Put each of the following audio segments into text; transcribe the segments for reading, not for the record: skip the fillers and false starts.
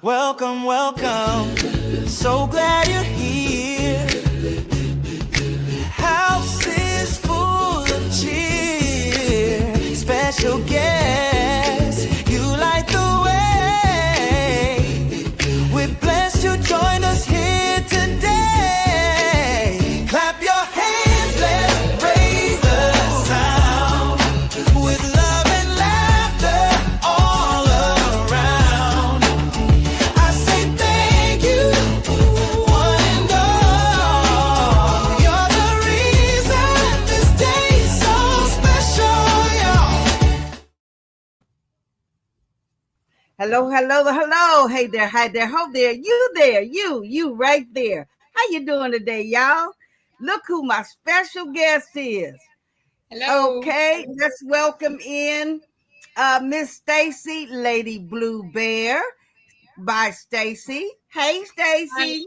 Welcome, welcome. So glad you're here. House is full of cheer. Special guest, you light the way. We're blessed you joined us here today. Clap your hands, let's raise the sound with love and laughter all around. I say thank you, one and all. You're the reason this day's so special, y'all. Hello, hello, hello. Hey there, hi there, ho there. You there, you right there. How you doing today, y'all? Look who my special guest is. Hello. Okay, let's welcome in Miss Stacy, Lady Blue Bear by Stacy. Hey, Stacy.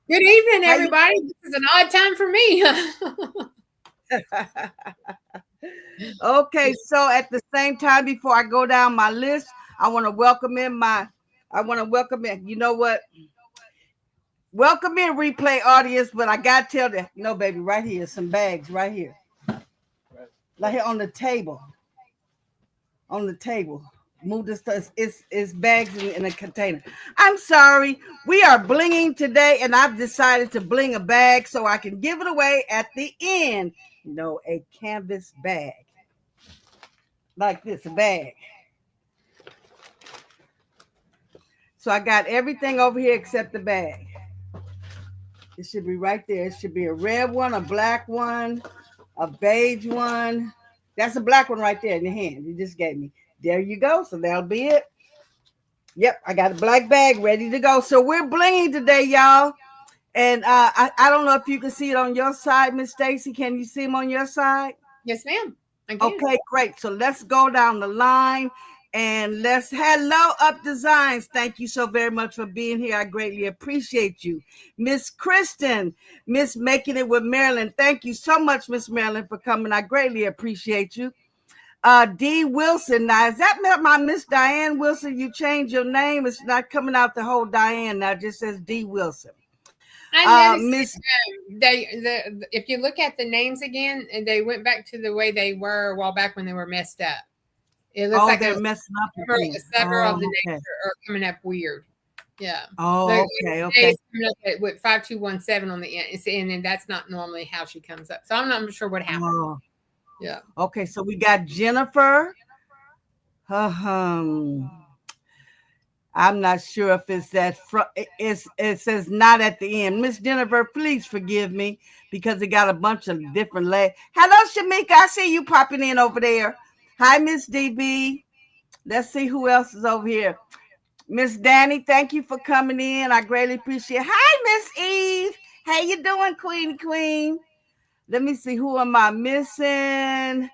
Good evening, How you- everybody. This is an odd time for me. Okay, so at the same time, before I go down my list, I want to welcome in you know what? Welcome in replay audience, but I gotta tell them, no, baby, right here, some bags right here. Right here on the table. On the table. Move this stuff. It's bags in a container. I'm sorry. We are blinging today, and I've decided to bling a bag so I can give it away at the end. No, a canvas bag. Like this, a bag. So I got everything over here except the bag. It should be right there. It should be a red one, a black one, a beige one. That's a black one right there in your hand. You just gave me. There you go. So that'll be it. Yep, I got a black bag ready to go. So we're blinging today, y'all. And I don't know if you can see it on your side, Miss Stacy. Can you see them on your side? Yes, ma'am. I can. Okay, great. So let's go down the line and let's hello Up Designs. Thank you so very much for being here. I greatly appreciate you. Miss Kristen, Miss Making It with Marilyn. Thank you so much, Miss Marilyn, for coming. I greatly appreciate you. D Wilson. Now, is that my Miss Diane Wilson? You changed your name. It's not coming out the whole Diane now. It just says D Wilson. I noticed Miss if you look at the names again, they went back to the way they were a while back when they were messed up. It looks like they're messing up. several of the names are coming up weird. Yeah. Oh, The okay. days coming up with 5217 on the end, and that's not normally how she comes up. So I'm not sure what happened. Oh. Yeah. Okay, so we got Jennifer. I'm not sure if it's that. It says not at the end. Miss Jennifer, please forgive me because it got a bunch of different legs. Hello, Shamika. I see you popping in over there. Hi, Miss DB. Let's see who else is over here. Miss Danny, thank you for coming in. I greatly appreciate it. Hi, Miss Eve. How you doing, Queen? Let me see. Who am I missing?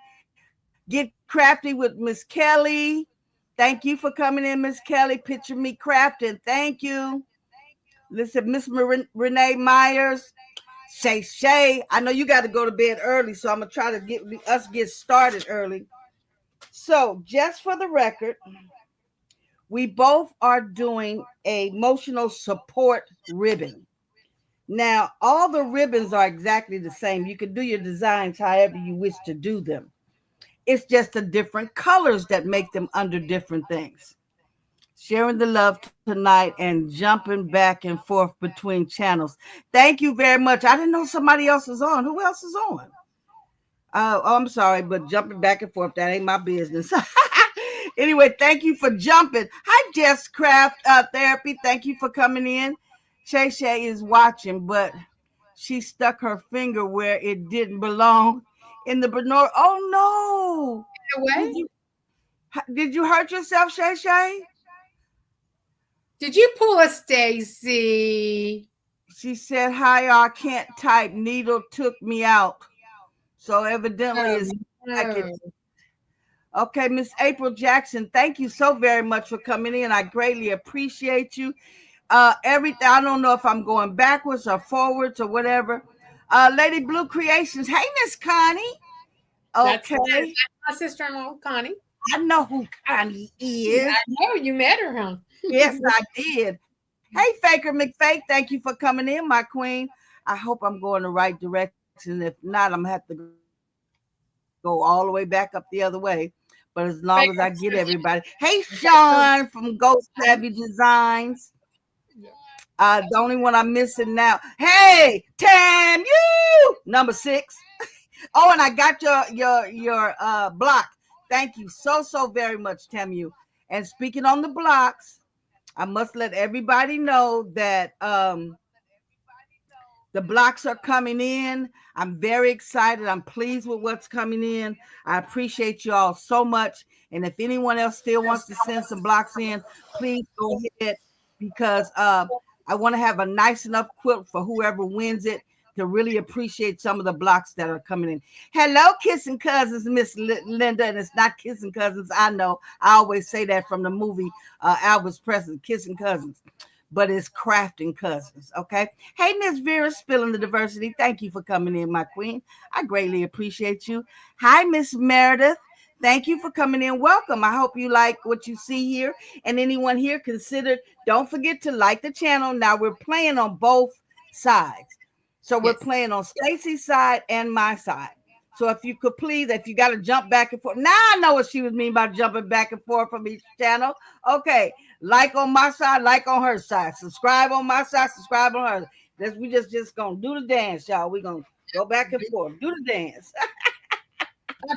Get Crafty with Miss Kelly. Thank you for coming in, Miss Kelly. Picture Me Crafting. Thank you. Listen, Miss Renee Myers. Shay. I know you got to go to bed early, so I'm going to try to get started early. So, just for the record, we both are doing a emotional support ribbon. Now, all the ribbons are exactly the same. You can do your designs however you wish to do them. It's just the different colors that make them under different things. Sharing the love tonight and jumping back and forth between channels. Thank you very much. I didn't know somebody else was on. Who else is on? I'm sorry, but jumping back and forth, that ain't my business. Anyway, thank you for jumping. Hi, Jess Craft Therapy. Thank you for coming in. Shay is watching, but she stuck her finger where it didn't belong in the Bernard. Oh, no. Did you hurt yourself, Shay? Did you pull a Stacy? She said, hi, I can't type. Needle took me out. So evidently it's like it. Okay, Miss April Jackson, thank you so very much for coming in. I greatly appreciate you. Everything. I don't know if I'm going backwards or forwards or whatever. Lady Blue Creations. Hey, Miss Connie. Okay. That's my sister-in-law, Connie. I know who Connie is. I know you met her, huh? Yes, I did. Hey, Faker McFake, thank you for coming in, my queen. I hope I'm going the right direction. If not, I'm gonna have to go all the way back up the other way. But as long as I get everybody. Hey, Sean from Ghost Savvy Designs. The only one I'm missing now. Hey, Tam, you number 6. Oh, and I got your block. Thank you so very much, Tamu. And speaking on the blocks, I must let everybody know that the blocks are coming in. I'm very excited. I'm pleased with what's coming in. I appreciate you all so much. And if anyone else still wants to send some blocks in, please go ahead because I want to have a nice enough quilt for whoever wins it to really appreciate some of the blocks that are coming in. Hello, Kissing Cousins, Miss Linda. And it's not Kissing Cousins. I know. I always say that from the movie Elvis Presley, Kissing Cousins. But it's crafting cousins, okay? Hey, Miss Vera, spilling the diversity. Thank you for coming in, my queen. I greatly appreciate you. Hi, Miss Meredith. Thank you for coming in. Welcome. I hope you like what you see here. And anyone here, don't forget to like the channel. Now we're playing on both sides. So we're playing on Stacy's side and my side. So if you could please, if you got to jump back and forth. Now I know what she was mean by jumping back and forth from each channel. Okay. Like on my side, like on her side. Subscribe on my side, subscribe on her. We just gonna do the dance, y'all. We're gonna go back and forth. Do the dance. I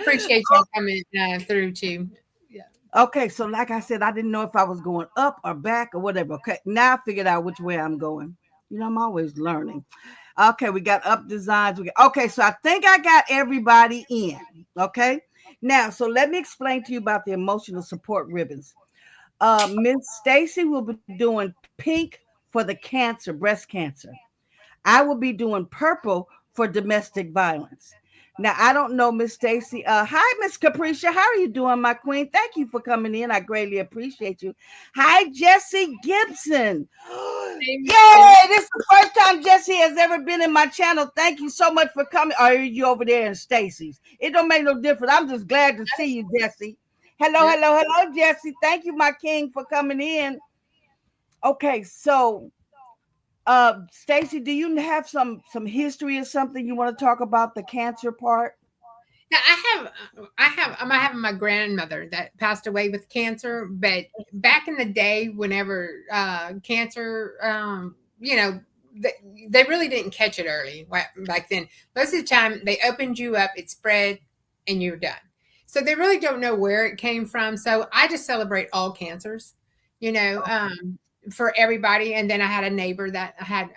appreciate you coming through too. Yeah. Okay, so like I said, I didn't know if I was going up or back or whatever. Okay, now I figured out which way I'm going. I'm always learning. Okay, we got up designs. Okay, so I think I got everybody in. Okay, now so let me explain to you about the emotional support ribbons. Miss Stacy will be doing pink for the cancer, breast cancer. I will be doing purple for domestic violence. Now, I don't know, Miss Stacy. Hi, Miss Capricia. How are you doing, my queen? Thank you for coming in. I greatly appreciate you. Hi, Jesse Gibson. Yay! This is the first time Jesse has ever been in my channel. Thank you so much for coming. Are you over there in Stacy's? It don't make no difference. I'm just glad to see you, Jesse. Hello, Jesse. Thank you, my king, for coming in. Okay, so Stacy, do you have some history or something you want to talk about the cancer part? Yeah, I'm having my grandmother that passed away with cancer, but back in the day, whenever cancer, they really didn't catch it early back then. Most of the time, they opened you up, it spread, and you're done. So they really don't know where it came from. So I just celebrate all cancers, for everybody. And then I had a neighbor that had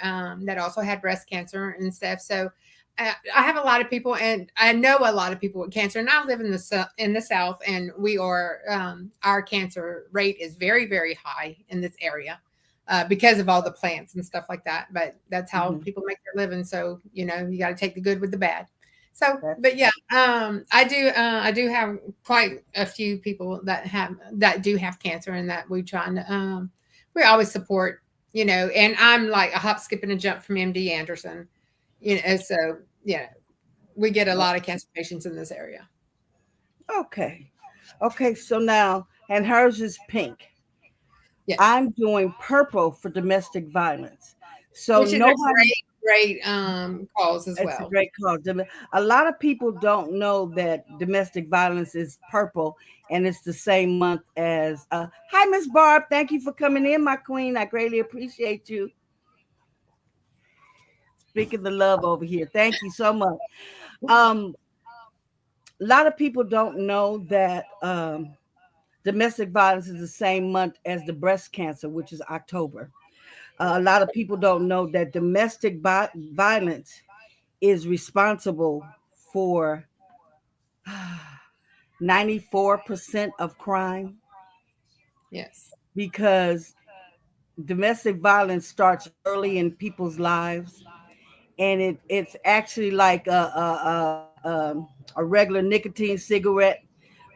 that also had breast cancer and stuff. So I have a lot of people, and I know a lot of people with cancer. And I live in the South, and we are our cancer rate is very, very high in this area. Because of all the plants and stuff like that, but that's how people make their living. So you got to take the good with the bad. So, but yeah, I do have quite a few people that do have cancer, and that we we always support, and I'm like a hop, skip, and a jump from MD Anderson, so we get a lot of cancer patients in this area. Okay, so now, and hers is pink. Yes. I'm doing purple for domestic violence. So which is nobody. Great cause as well. It's a great cause. A lot of people don't know that domestic violence is purple, and it's the same month as. Hi, Miss Barb. Thank you for coming in, my queen. I greatly appreciate you. Speaking the love over here. Thank you so much. A lot of people don't know that domestic violence is the same month as the breast cancer, which is October. A lot of people don't know that domestic violence is responsible for 94% of crime. Yes. Because domestic violence starts early in people's lives, and it's actually like a regular nicotine cigarette.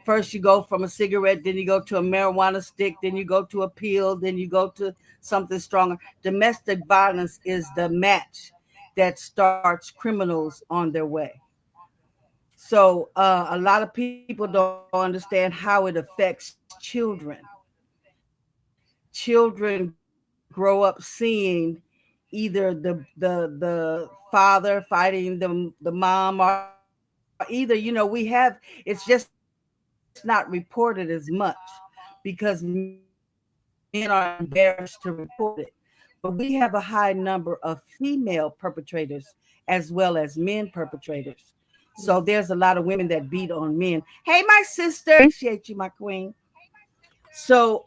First, you go from a cigarette, then you go to a marijuana stick, then you go to a pill, then you go to something stronger. Domestic violence is the match that starts criminals on their way. So a lot of people don't understand how it affects children. children grow up seeing either the father fighting the mom, or either, we have, it's just not reported as much because men are embarrassed to report it. But we have a high number of female perpetrators as well as men perpetrators. So there's a lot of women that beat on men. Hey, my sister, appreciate you, my queen. So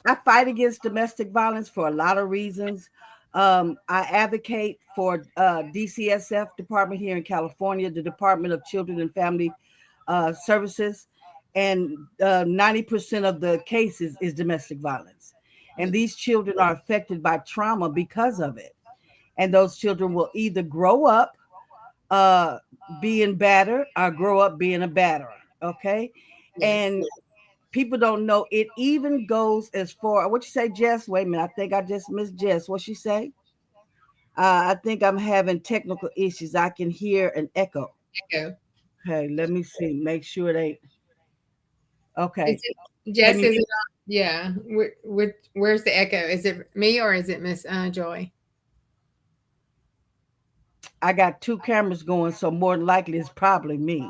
I fight against domestic violence for a lot of reasons. I advocate for DCSF department here in California, the Department of Children and Family Services, and 90% of the cases is domestic violence. And these children are affected by trauma because of it. And those children will either grow up uh, being battered or grow up being a batterer. Okay. Yes. And people don't know it even goes as far, what you say, Jess? Wait a minute, I think I just missed Jess. What she say? I think I'm having technical issues. I can hear an echo. Echo. Okay, let me see, make sure it ain't. Is Okay, it can Jess? you Is hear? it? Yeah. Where's the echo? Is it me or is it Miss Joy? I got two cameras going, so more than likely it's probably me.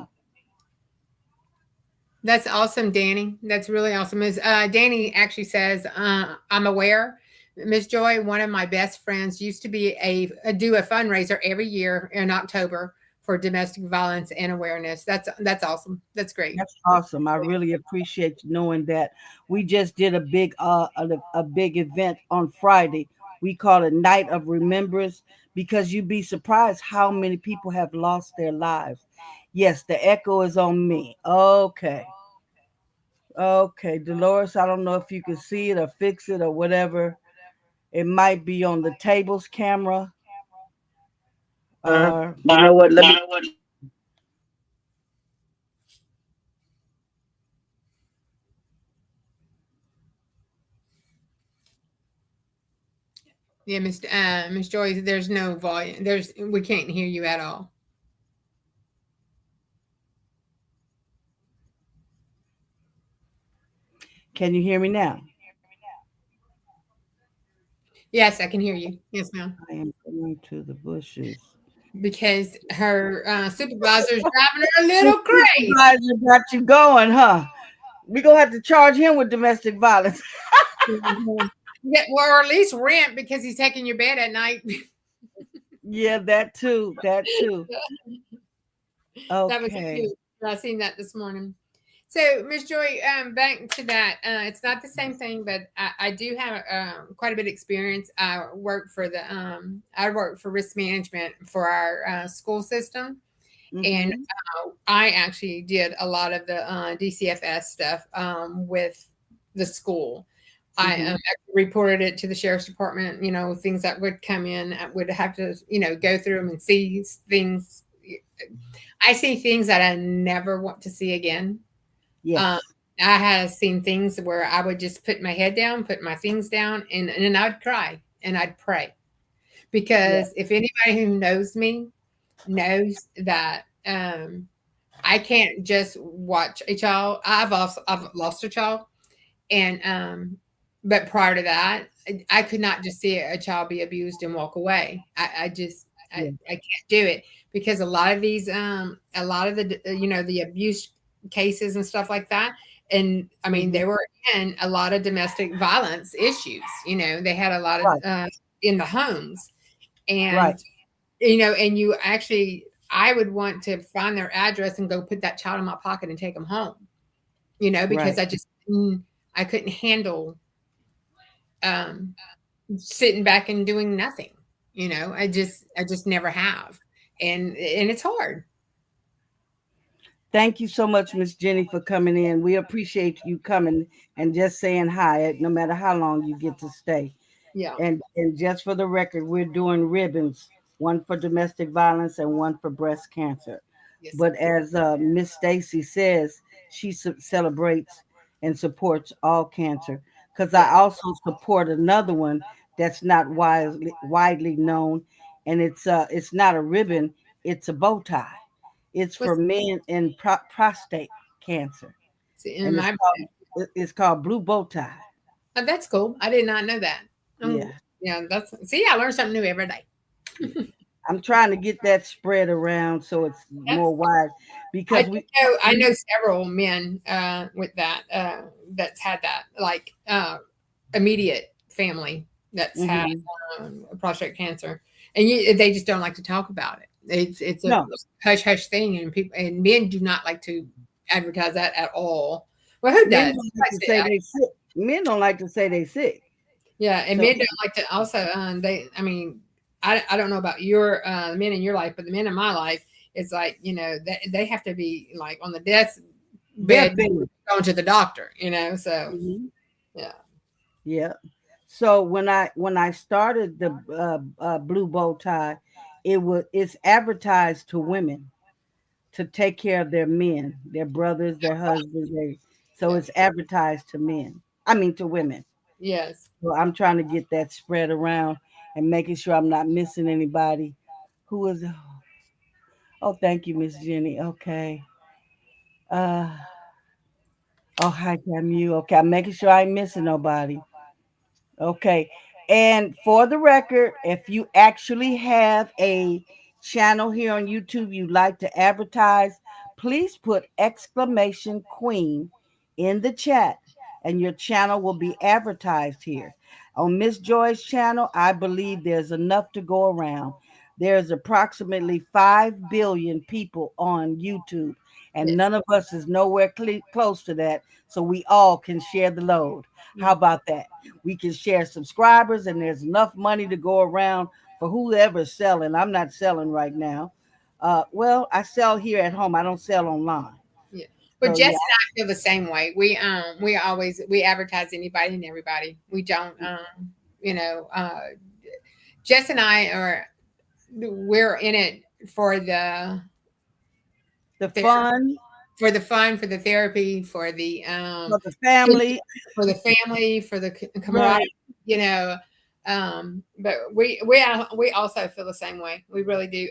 That's awesome, Danny. That's really awesome. Miss Danny actually says, "I'm aware." Miss Joy, one of my best friends, used to be a do a fundraiser every year in October for domestic violence and awareness. That's awesome. That's great. That's awesome. I really appreciate knowing that. We just did a big event on Friday. We call it Night of Remembrance, because you'd be surprised how many people have lost their lives. Yes, the echo is on me. Okay. Okay, Dolores, I don't know if you can see it or fix it or whatever. It might be on the table's camera. You know what? Let me. Yeah, Miss Joy, there's no volume. We can't hear you at all. Can you hear me now? Yes, I can hear you. Yes, ma'am. I am going to the bushes. Because her supervisor is driving her a This little crazy. supervisor got you going, huh? We gonna have to charge him with domestic violence. Mhm. Yeah, well, or at least rent because he's taking your bed at night. Yeah, that too. That too. That was Okay. cute. I seen that this morning. So, Miss Joy, back to that. It's not the same thing, but I do have quite a bit of experience. I work for risk management for our school system, and Mm-hmm. I actually did a lot of the DCFS stuff with the school. I Mm-hmm. reported it to the sheriff's department. Things that would come in, I would have to, go through them and see things. I see things that I never want to see again. Um, Yes. I have seen things where I would just put my head down, put my things down, and then I'd cry and I'd pray. Yeah. Because if anybody who knows me knows that I can't just watch a child. I've lost a child, and but prior to that, I could not just see a child be abused and walk away. I just Yeah. I can't do it because a lot of the the abuse cases and stuff like that. And I mean, Mm-hmm. they were in a lot of domestic violence issues. They had a lot of Right. in the homes, Right. and and you actually, I would want to find their address and go put that child in my pocket and take them home. Because Right. I couldn't handle um, sitting back and doing nothing. I just never have, and it's hard. Thank you so much, Miss Jenny, for coming in. We appreciate you coming and just saying hi, no matter how long you get to stay. Yeah. And just for the record, we're doing ribbons, one for domestic violence and one for breast cancer. Yes. But as Miss Stacy says, she celebrates and supports all cancer. Because I Yeah. also support another one that's not widely known, and it's not a ribbon, it's a bow tie. It's for What's men in prostate cancer, in and my it's called Blue Bow Tie. Oh, that's cool. I did not know that. Yeah. Yeah, that's see, I learn something new every day. I'm trying to get that spread around so it's That's more wide I because do know I know several men with that that's had that like immediate family that's had Mhm. prostate cancer, and they just don't like to talk about it. It's a No, hush hush thing, and people and men do not like to advertise that at all. Well, who men does? don't like to say they sick. Men don't like to say they sick. Yeah, and So men don't like to also they I mean, I don't know about your the men in your life, but the men in my life, it's like, they have to be like on the death bed definitely. going to the doctor, so Mhm. yeah. Yeah. So when I started the blue bow tie, it's advertised to women to take care of their men, their brothers, their husbands. So Yeah. it's advertised to men. I mean to women. Yes. So I'm trying to get that spread around and making sure I'm not missing anybody. Who is? Oh, thank you, Miss Jenny. Okay. Uh. Oh, hi, Camu. Okay, I'm making sure I ain't missing nobody. Okay. And for the record, if you actually have a channel here on YouTube you'd like to advertise, please put exclamation queen in the chat and your channel will be advertised here. On Miss Joy's channel, I believe there's enough to go around. There's approximately 5 billion people on YouTube, and Yes. none of us is nowhere close to that. So we all can share the load. How Mm. about that? We can share subscribers, and there's enough money to go around for whoever's selling. I'm not selling right now. Well, I sell here at home. I don't sell online. Yeah. But So Jess yeah. and I feel the same way. We always we advertise anybody and everybody. We don't you know, Jess and I are we're in it for The the fun for the fun, for the therapy, for the family, for the family, for the right? camaraderie, but we also feel the same way. We really do.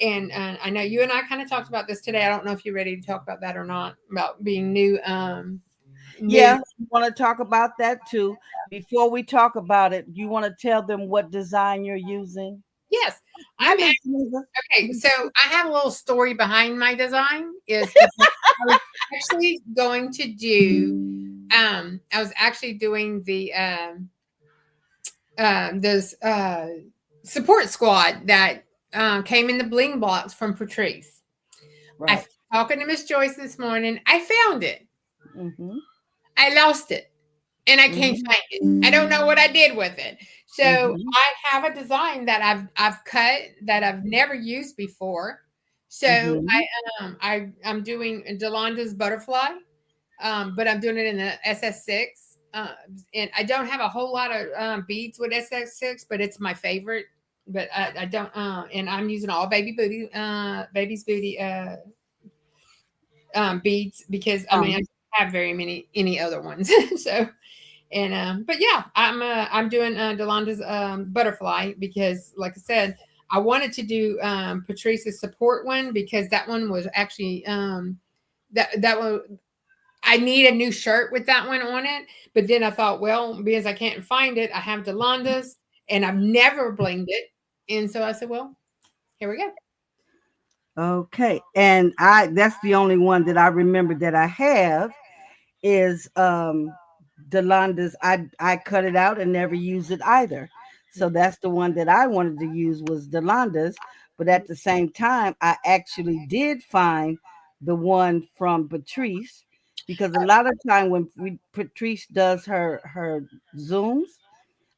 And I know you and I kind of talked about this today. I don't know if you're ready to talk about that or not, about being new. Yeah, you want to talk about that too. Before we talk about it, you want to tell them what design you're using? Yes, Hi, I'm Miss Lisa. okay. So I have a little story behind my design. Is because I was actually going to do. I was actually doing this support squad that came in the bling box from Patrice. I Right. was talking to Miss Joyce this morning. I found it. Mm-hmm. I lost it, and I can't Mm-hmm. find it. I don't know what I did with it. So Mm-hmm. I have a design that I've cut that I've never used before. So Mm-hmm. I'm doing Delanda's butterfly, but I'm doing it in the SS6. And I don't have a whole lot of beads with SS6, but it's my favorite. But I don't, and I'm using all baby's booty beads because I mean I Um, don't have very many any other ones. So and but yeah, I'm doing Delanda's butterfly because like I said, I wanted to do Patrice's support one because that one was actually that one I need a new shirt with that one on it. But then I thought, well, because I can't find it, I have Delanda's and I've never blinged it. And so I said, well, here we go. okay. And that's the only one that I remember that I have is Delanda's. I cut it out and never used it either. So that's the one that I wanted to use was Delanda's. But at the same time, I actually did find the one from Patrice because a lot of time when Patrice does her zooms,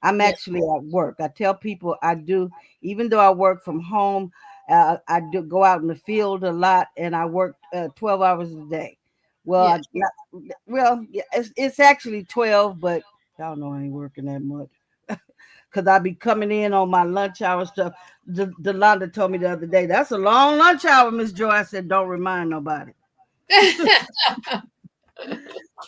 I'm Yeah. actually at work. I tell people I do, even though I work from home, I do go out in the field a lot, and I work 12 hours a day. Well, Yeah. yeah, it's actually 12, but y'all know I ain't working that much because I be coming in on my lunch hour stuff. Delonda told me the other day, that's a long lunch hour, Miss Joy. I said, don't remind nobody.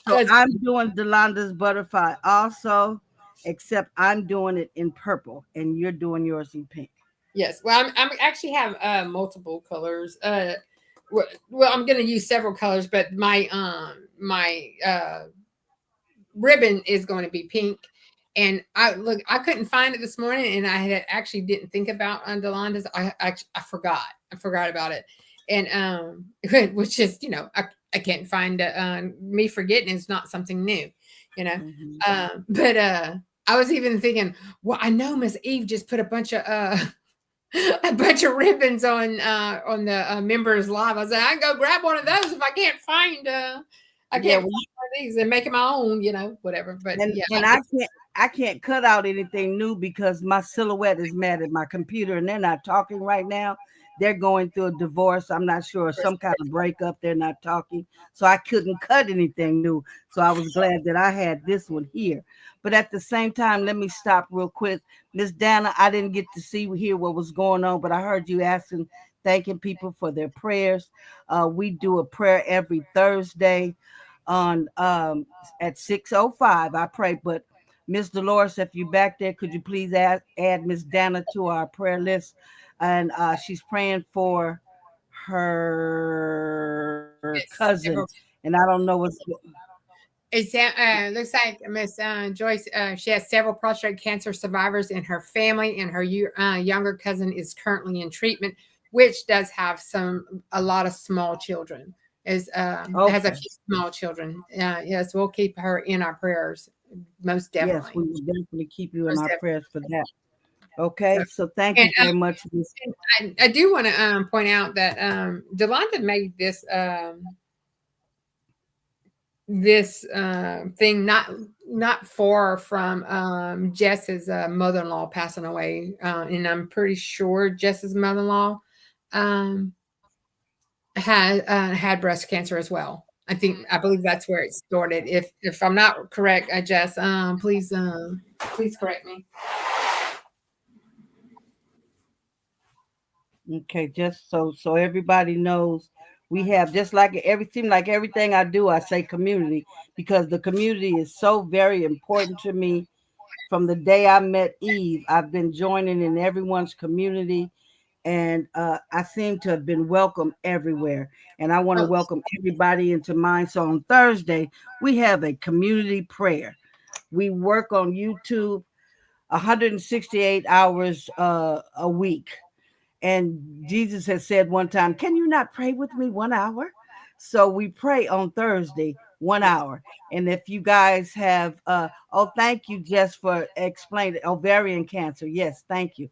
So That's I'm doing Delonda's butterfly also, except I'm doing it in purple and you're doing yours in pink. yes. Well, I'm actually have multiple colors. Well, I'm going to use several colors, but my ribbon is going to be pink. And I couldn't find it this morning, and I had actually didn't think about Delonda's. I forgot about it, and which is, I can't find me forgetting is not something new, you know. But I was even thinking, well, I know Miss Eve just put a bunch of ribbons on the members live. I was like, I can go grab one of those if I can't find I can't find one of these and make it my own, whatever. But I can't cut out anything new because my silhouette is mad at my computer and they're not talking right now. They're going through a divorce. I'm not sure, some kind of breakup. They're not talking. So I couldn't cut anything new. So I was glad that I had this one here. But at the same time, let me stop real quick. Miss Dana, I didn't get to hear what was going on, but I heard you thanking people for their prayers. We do a prayer every Thursday on at 6:05. I pray, but Miss Dolores, if you're back there, could you please add Miss Dana to our prayer list? And she's praying for her cousin. And I don't know what's. It looks like Miss Joyce, she has several prostate cancer survivors in her family, and her younger cousin is currently in treatment, which does have a lot of small children. Has a few small children. Yes, we'll keep her in our prayers. Most definitely. Yes, we will definitely keep you in our prayers for that. Okay, so thank you very much. I do want to point out that Delonda made this thing not far from Jess's mother-in-law passing away, and I'm pretty sure Jess's mother-in-law had breast cancer as well. I believe that's where it started. If I'm not correct, Jess, please correct me. Okay, just so everybody knows, we have just like everything I do, I say community, because the community is so very important to me. From the day I met Eve, I've been joining in everyone's community. And I seem to have been welcome everywhere. And I want to welcome everybody into mine. So on Thursday, we have a community prayer. We work on YouTube 168 hours a week. And Jesus has said one time, can you not pray with me 1 hour? So we pray on Thursday, 1 hour. And if you guys have, thank you, Jess, for explaining ovarian cancer. Yes, thank you.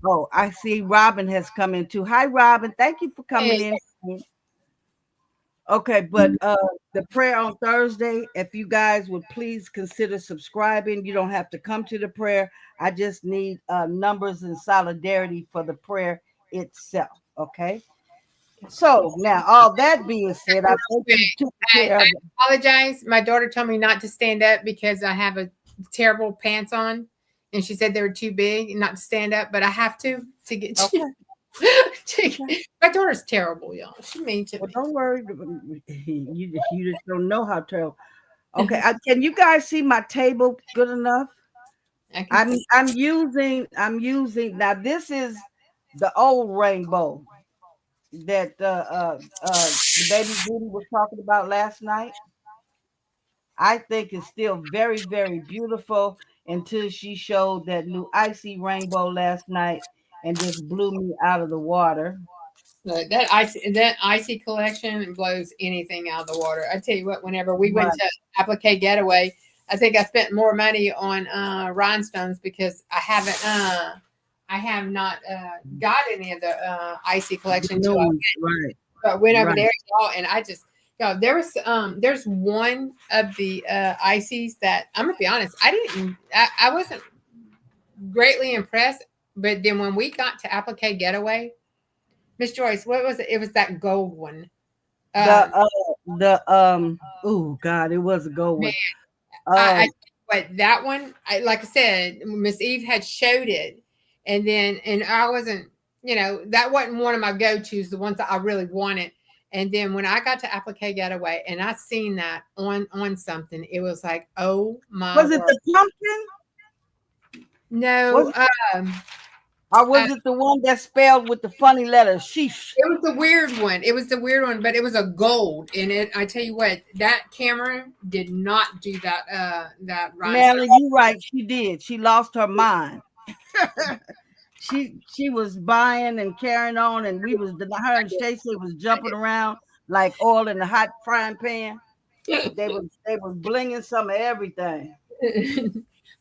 Oh, I see Robin has come in too. Hi, Robin. Thank you for coming in. Okay, but the prayer on Thursday, if you guys would please consider subscribing. You don't have to come to the prayer. I just need numbers and solidarity for the prayer itself. Okay. So now, all that being said, I apologize. My daughter told me not to stand up because I have a terrible pants on. And she said they were too big and not to stand up, but I have to get. Okay. My daughter's terrible, y'all. She mean to me. Don't worry, you just don't know how terrible. Okay, can you guys see my table good enough? I'm using now. This is the old rainbow that the baby Judy was talking about last night. I think it's still very, very beautiful until she showed that new icy rainbow last night and just blew me out of the water. That icy collection blows anything out of the water. I tell you what, whenever we went to Applique Getaway, I think I spent more money on rhinestones because I have not got any of the icy collection. Right. So I went over there, y'all, and I just. There's one of the ices that I'm gonna be honest, I wasn't greatly impressed. But then when we got to Applique Getaway, Miss Joyce, what was it? It was that gold one. It was a gold one. But that one, like I said, Miss Eve had showed it, and I wasn't, that wasn't one of my go-tos, the ones that I really wanted. And then when I got to Applique Getaway and I seen that on something, it was like, oh my! Was it the pumpkin? No, Or was it the one that spelled with the funny letter? Sheesh. It was the weird one. It was the weird one, but it was a gold in it. I tell you what, that camera did not do that. That rhinestone. Marilyn, you right. She did. She lost her mind. she was buying and carrying on, and her and Stacey was jumping around like oil in a hot frying pan. They was blinging some of everything.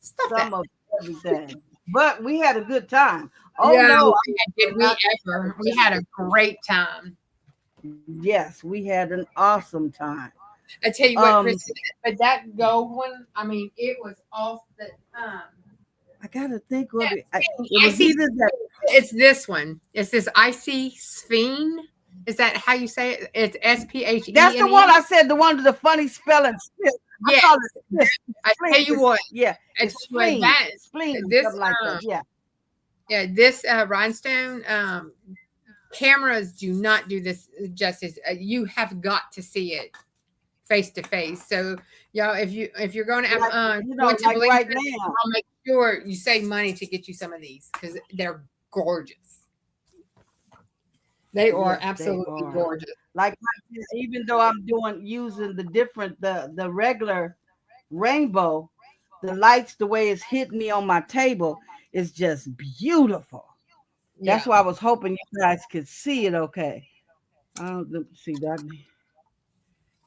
Stop that. Some of everything. But we had a good time. Oh Yeah, no. did we ever? We had a great time. Yes, we had an awesome time. I tell you what, Chris, but that gold one, I mean, it was off the. I gotta think what it I was see- either that. It's this one. It's this icy Sphene. Is that how you say it? It's SPHENE. That's the one I said, the one with the funny spelling. I Yeah. call it I tell you what, Yeah, it's it's like spleen. that. Spleen, This, something like that. Yeah. Yeah, this rhinestone cameras do not do this justice. You have got to see it face to face. So, y'all, if you're going to Like, going to like believe right it, now. I'll make sure you save money to get you some of these because they're gorgeous. They are Yes, they absolutely are. gorgeous. Like even though I'm using the regular rainbow, the lights, the way it's hitting me on my table is just beautiful. That's why I was hoping you guys could see it okay. I don't see that.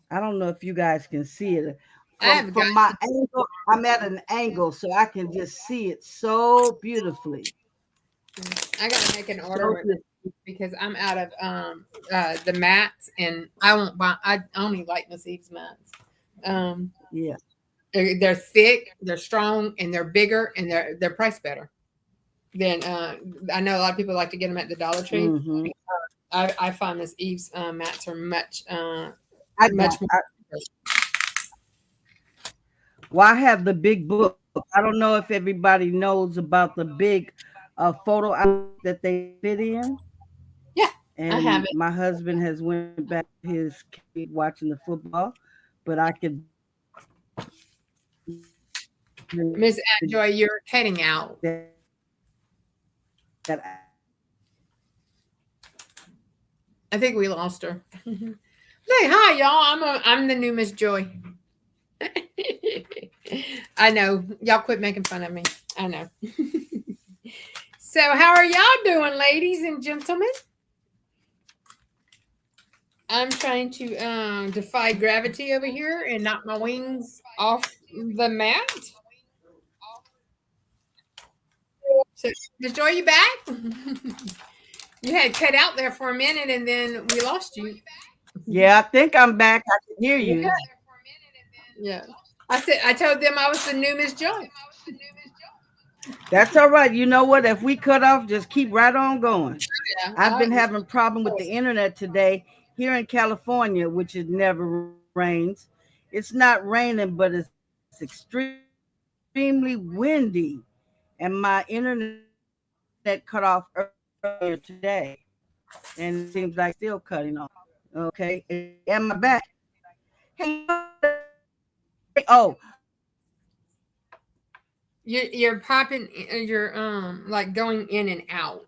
I don't know if you guys can see it. From my angle, I'm at an angle, so I can just see it so beautifully. I gotta make an order because I'm out of the mats, and I won't buy. I only like Miss Eve's mats. Yeah, they're thick, they're strong, and they're bigger, and they're priced better. Then I know a lot of people like to get them at the Dollar Tree. Mm-hmm. I find Miss Eve's mats are much more. Well, I have the big book. I don't know if everybody knows about the big photo album that they fit in. Yeah, and I have it. My husband has went back to his kid watching the football, but I could. Miss Joy, you're heading out. I think we lost her. Say hi, y'all. I'm the new Miss Joy. I know. Y'all quit making fun of me. I know. So how are y'all doing, ladies and gentlemen? I'm trying to defy gravity over here and knock my wings off the mat. So, Miss Joy, you back? You had cut out there for a minute and then we lost you. Yeah, I think I'm back. I can hear you. Yeah. I told them I was the new Miss Joy. That's all right. You know what? If we cut off, just keep right on going. Yeah, I've been having a problem with the internet today here in California, which it never rains. It's not raining, but it's extremely windy. And my internet cut off earlier today. And it seems like still cutting off. Okay. Am I back? Hey. Oh. You're popping, you're like going in and out.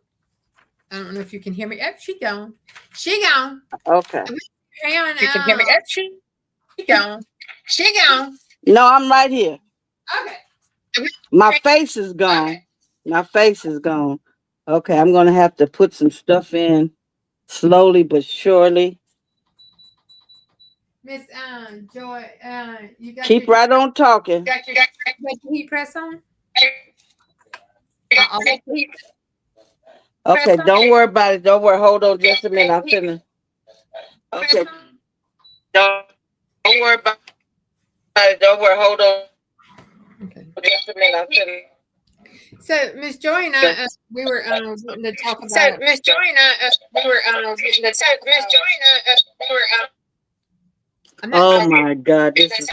I don't know if you can hear me. Oh, she gone. She gone. Okay. You can hear me. Oh, she gone. She gone. No, I'm right here. Okay. My face is gone. Okay. My face is gone. Okay, I'm gonna have to put some stuff in slowly but surely. Miss Joy, you got keep right on talking. Got your heat press on? Okay, don't worry about it. Don't worry. Hold on just a minute. I'm finna. Okay. Don't worry about it. Don't worry. Hold on. Okay. Just a minute. I'm finna. So Miss Joy and I, we were getting to talk about. So Miss Joy and I, we were getting to talk about. Miss Joy and I, we were. Oh my God! This is.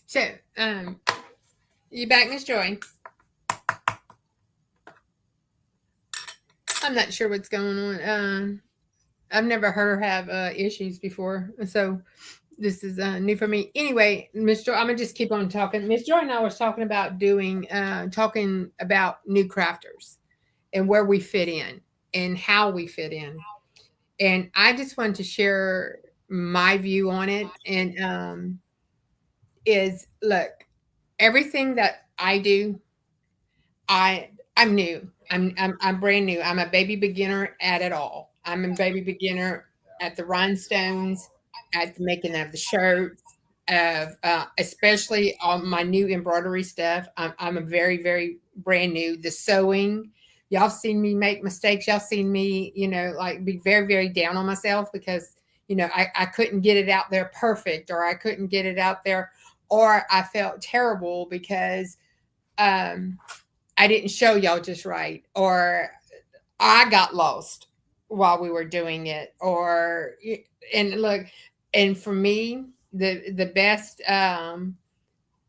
So, you back, Miss Joy? I'm not sure what's going on. I've never heard her have issues before, so this is new for me. Anyway, Miss Joy, I'm gonna just keep on talking. Miss Joy and I was talking about talking about new crafters and where we fit in and how we fit in. And I just wanted to share my view on it. And is look, everything that I do, I'm new. I'm brand new. I'm a baby beginner at it all. I'm a baby beginner at the rhinestones, at the making of the shirts, of especially on my new embroidery stuff. I'm a very brand new. The sewing, y'all seen me make mistakes. Y'all seen me, like be very down on myself because I couldn't get it out there perfect, or I couldn't get it out there, or I felt terrible because um I didn't show y'all just right, or I got lost while we were doing it, or and look, and for me, the best,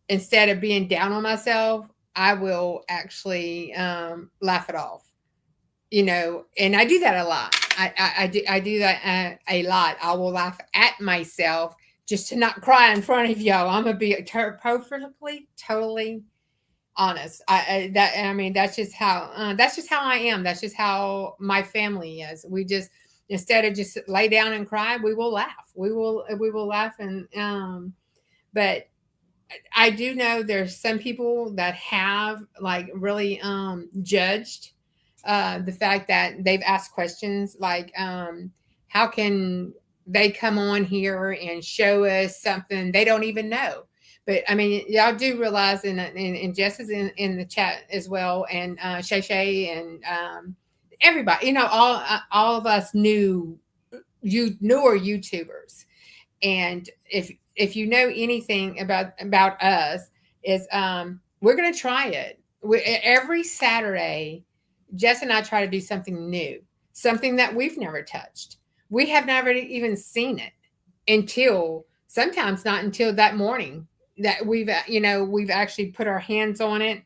instead of being down on myself, I will actually laugh it off, and I do that a lot. I do that a lot. I will laugh at myself just to not cry in front of y'all. I'm gonna be perfectly, totally honest. I mean that's just how I am. That's just how my family is. We just, instead of just lay down and cry, we will laugh. We will laugh. And but I do know there's some people that have like really judged the fact that they've asked questions like how can they come on here and show us something they don't even know. But I mean, y'all do realize, and Jess is in the chat as well, and Shay Shay, and everybody, all of us newer YouTubers. And if you know anything about us, is we're gonna try it. Every Saturday, Jess and I try to do something new, something that we've never touched. We have never even seen it until, sometimes not until that morning, that we've actually put our hands on it,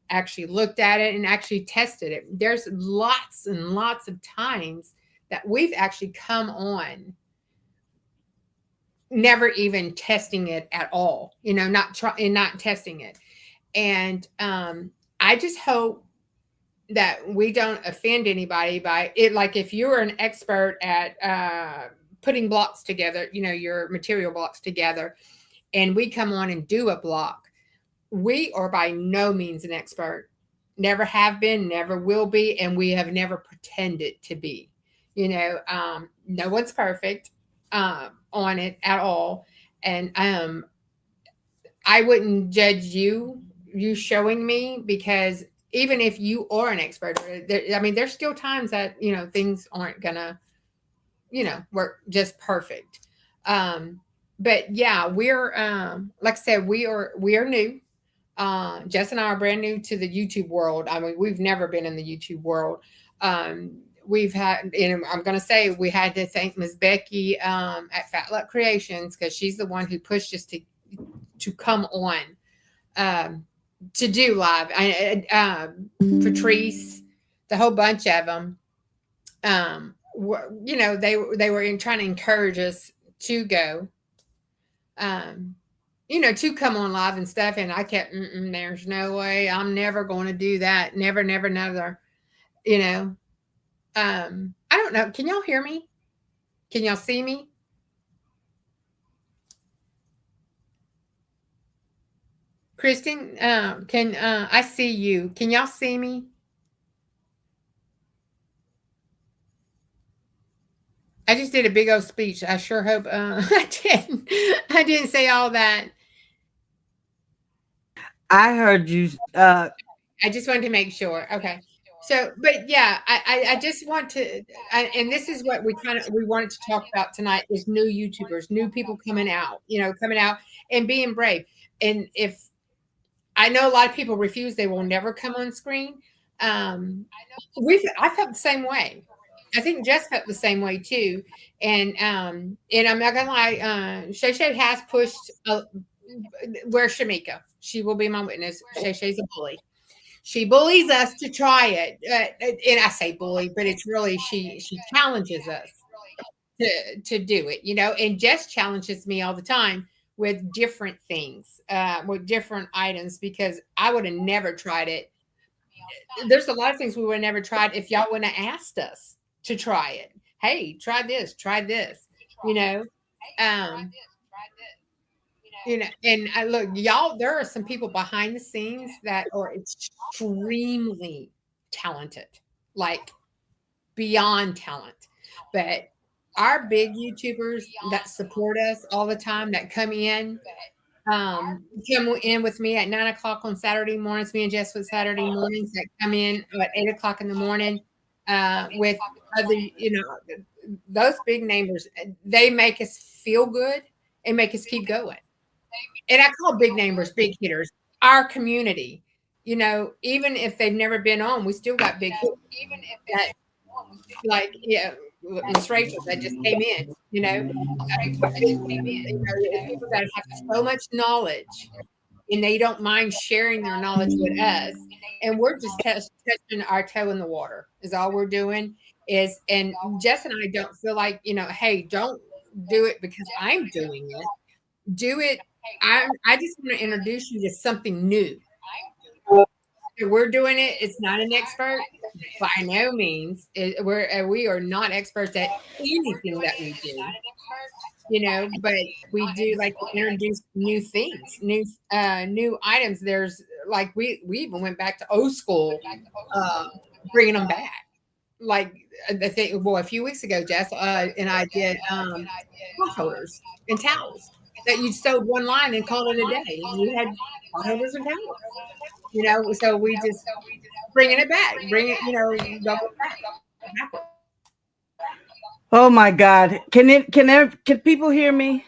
actually looked at it, and actually tested it. There's lots and lots of times that we've actually come on never even testing it at all, not testing it. And I just hope that we don't offend anybody by it. Like if you're an expert at putting blocks together, your material blocks together, and we come on and do a block, we are by no means an expert. Never have been, never will be, and we have never pretended to be. No one's perfect on it at all. And I wouldn't judge you showing me, because even if you are an expert, there's still times that things aren't gonna work just perfect. But yeah, we're like I said, we are new. Jess and I are brand new to the YouTube world. I mean, we've never been in the YouTube world. We've had, and I'm going to say, we had to thank Miss Becky at Fat Luck Creations, because she's the one who pushed us to come on to do live. Patrice, the whole bunch of them, they were trying to encourage us to go, to come on live and stuff. And I kept, there's no way, I'm never going to do that. Never, never. I don't know. Can y'all hear me? Can y'all see me? Kristen, can I see you? Can y'all see me? I just did a big old speech. I sure hope I didn't say all that. I heard you. I just wanted to make sure. Okay. So, but yeah, I just want to, and this is what we wanted to talk about tonight, is new YouTubers, new people coming out and being brave. And if I know a lot of people refuse, they will never come on screen. I felt the same way. I think Jess felt the same way too. And I'm not gonna lie, Shay Shay has pushed. Where's Shamika? She will be my witness. Shay Shay's a bully. She bullies us to try it, and I say bully, but it's really she challenges us to do it, and Jess challenges me all the time with different things, with different items because I would have never tried it. There's a lot of things we would have never tried if y'all wouldn't have asked us to try it. Hey, try this, you know. Um, and I look, y'all, there are some people behind the scenes that are extremely talented, like beyond talent. But our big YouTubers that support us all the time, that come in with me at 9 o'clock on Saturday mornings. Me and Jess with Saturday mornings that come in at 8 o'clock in the morning with other, those big namers. They make us feel good and make us keep going. And I call big namers big hitters. Our community, even if they've never been on, we still got big hitters. That, like, yeah, Miss Rachel that just came in, people that have so much knowledge and they don't mind sharing their knowledge with us. And we're just touching our toe in the water is all we're doing and Jess and I don't feel like, hey, don't do it because I'm doing it. Do it. I just want to introduce you to something new. We're doing it. It's not an expert by no means. We are not experts at anything that we do, but we do like to introduce new things, new items. There's like we even went back to old school, bringing them back. Like the thing, well, a few weeks ago, Jess and I did cup holders and towels that you sewed one line and called it a day. You had cup holders and towels. So we just bringing it back, double back. Oh my God. Can people hear me?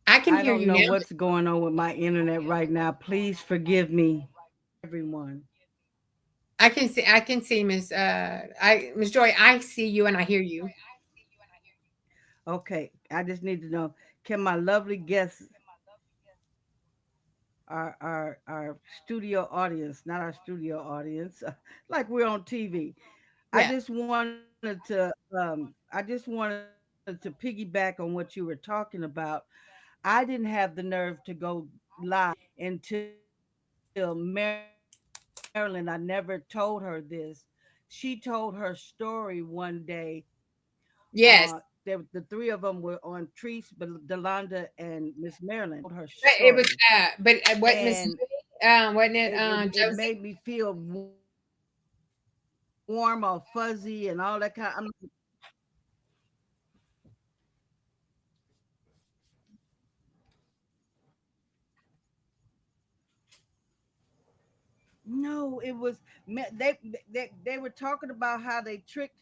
I can I hear don't you know now. what's going on with my internet right now. Please forgive me, everyone. I can see Miss Joy. I see you and I hear you. Okay, I just need to know, can my lovely guests, our studio audience, not our studio audience, like we're on TV. Yeah. I just wanted to piggyback on what you were talking about. I didn't have the nerve to go live until Marilyn. I never told her this. She told her story one day. Yes. The three of them were on Treese, Delonda, and Miss Marilyn. She told her It was story, but what Miss and wasn't it it Josie? made me feel warm or fuzzy and all that kind. No, it was they were talking about how they tricked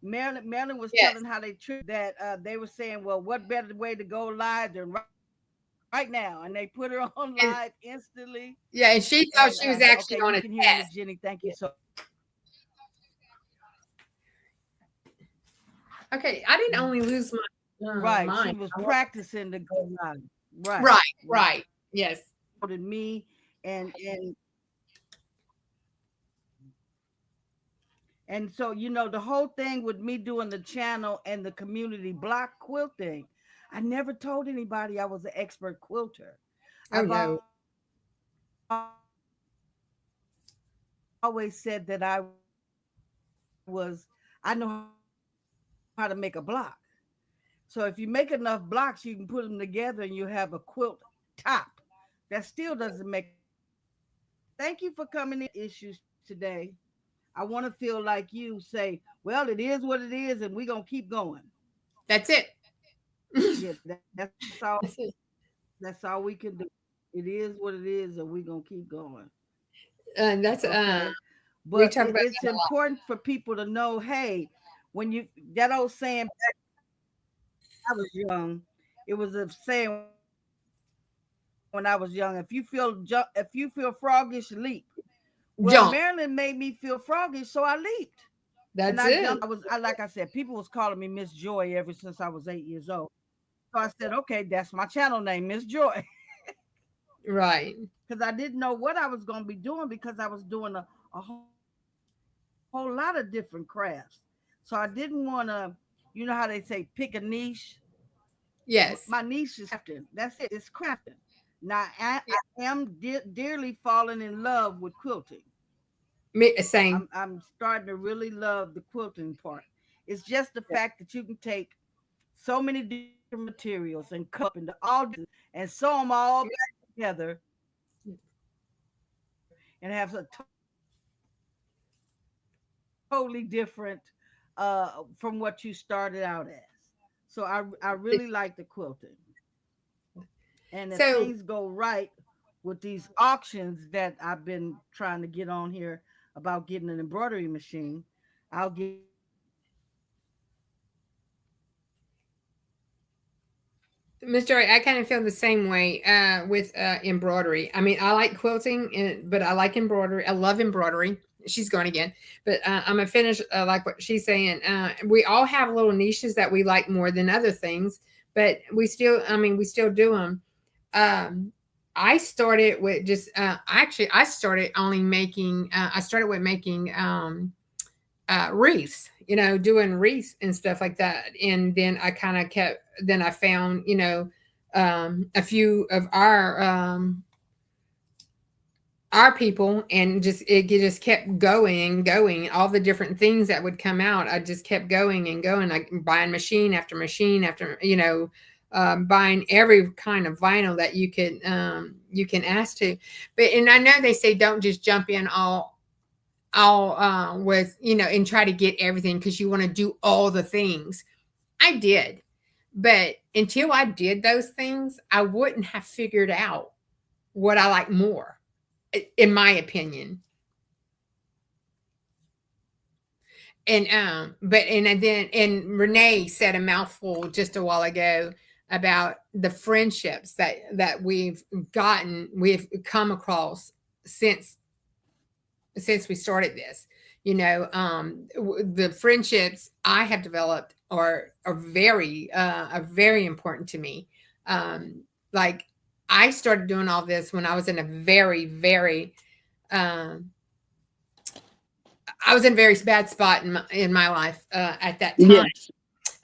Marilyn. Marilyn was Yes. telling how they tricked that they were saying, well, what better way to go live than right now? And they put her on live And instantly. yeah, and she And thought she was okay, you actually can on hear a me, Miss test. Jenny. Thank you so. Okay, I didn't only lose my Right, she mind. was practicing to go live. Right, Right, right. right. Yes. And me and And so, the whole thing with me doing the channel and the community block quilting, I never told anybody I was an expert quilter. Oh I've no. always said that I I know how to make a block. So if you make enough blocks, you can put them together and you have a quilt top. That still doesn't make a block. So thank you for coming in and sharing your issues today. I want to feel like you say, well, it is what it is, and we're gonna keep going. That's it. Yeah, that's all. That's it. That's all we can do. It is what it is, and we're gonna keep going. That's Okay, we but talk about it's that a lot. important for people to know. Hey, when you that old saying, back when I was young, it was a saying when I was young. If you feel froggish, leap. Well, Marilyn Jump. made me feel froggish, so I leaped. And I That's jumped. it. Like I said, people was calling me Miss Joy ever since I was 8 years old. So I said, okay, that's my channel name, Miss Joy, Right. because I didn't know what I was going to be doing because I was doing a whole lot of different crafts. So I didn't want to, how they say, pick a niche. My Yes. niche is crafting. That's it. It's crafting. Now I Yeah. am dearly falling in love with quilting. Same. I'm starting to really love the quilting part. It's just the fact that you can take so many different materials and cut them up into all and sew them all back together and have a totally different from what you started out as. So I really like the quilting. And if things So, go right with these auctions that I've been trying to get on here about getting an embroidery machine, I'll get on there and do some embroidery. Miss Joy, I kind of feel the same way with embroidery. I mean, I like quilting, but I like embroidery. I love embroidery. She's going again, but I'm gonna finish like what she's saying. We all have little niches that we like more than other things, but we still do them. Um, I started with just actually, I started only making. I started with making wreaths, doing wreaths and stuff like that. And then I kind of kept, then I found, a few of our people, and just kept going and going. All the different things that would come out, I just kept going and going, like buying machine after machine after, buying every kind of vinyl that you can ask to. And I know they say don't just jump in all with, and try to get everything because you want to do all the things. I did, but until I did those things, I wouldn't have figured out what I like more, in my opinion. And Renee said a mouthful just a while ago about the friendships that we've come across since we started this. The friendships I have developed are very important to me. Like, I started doing all this when I was in a very um, I was in a very bad spot in my life at that time. Yes.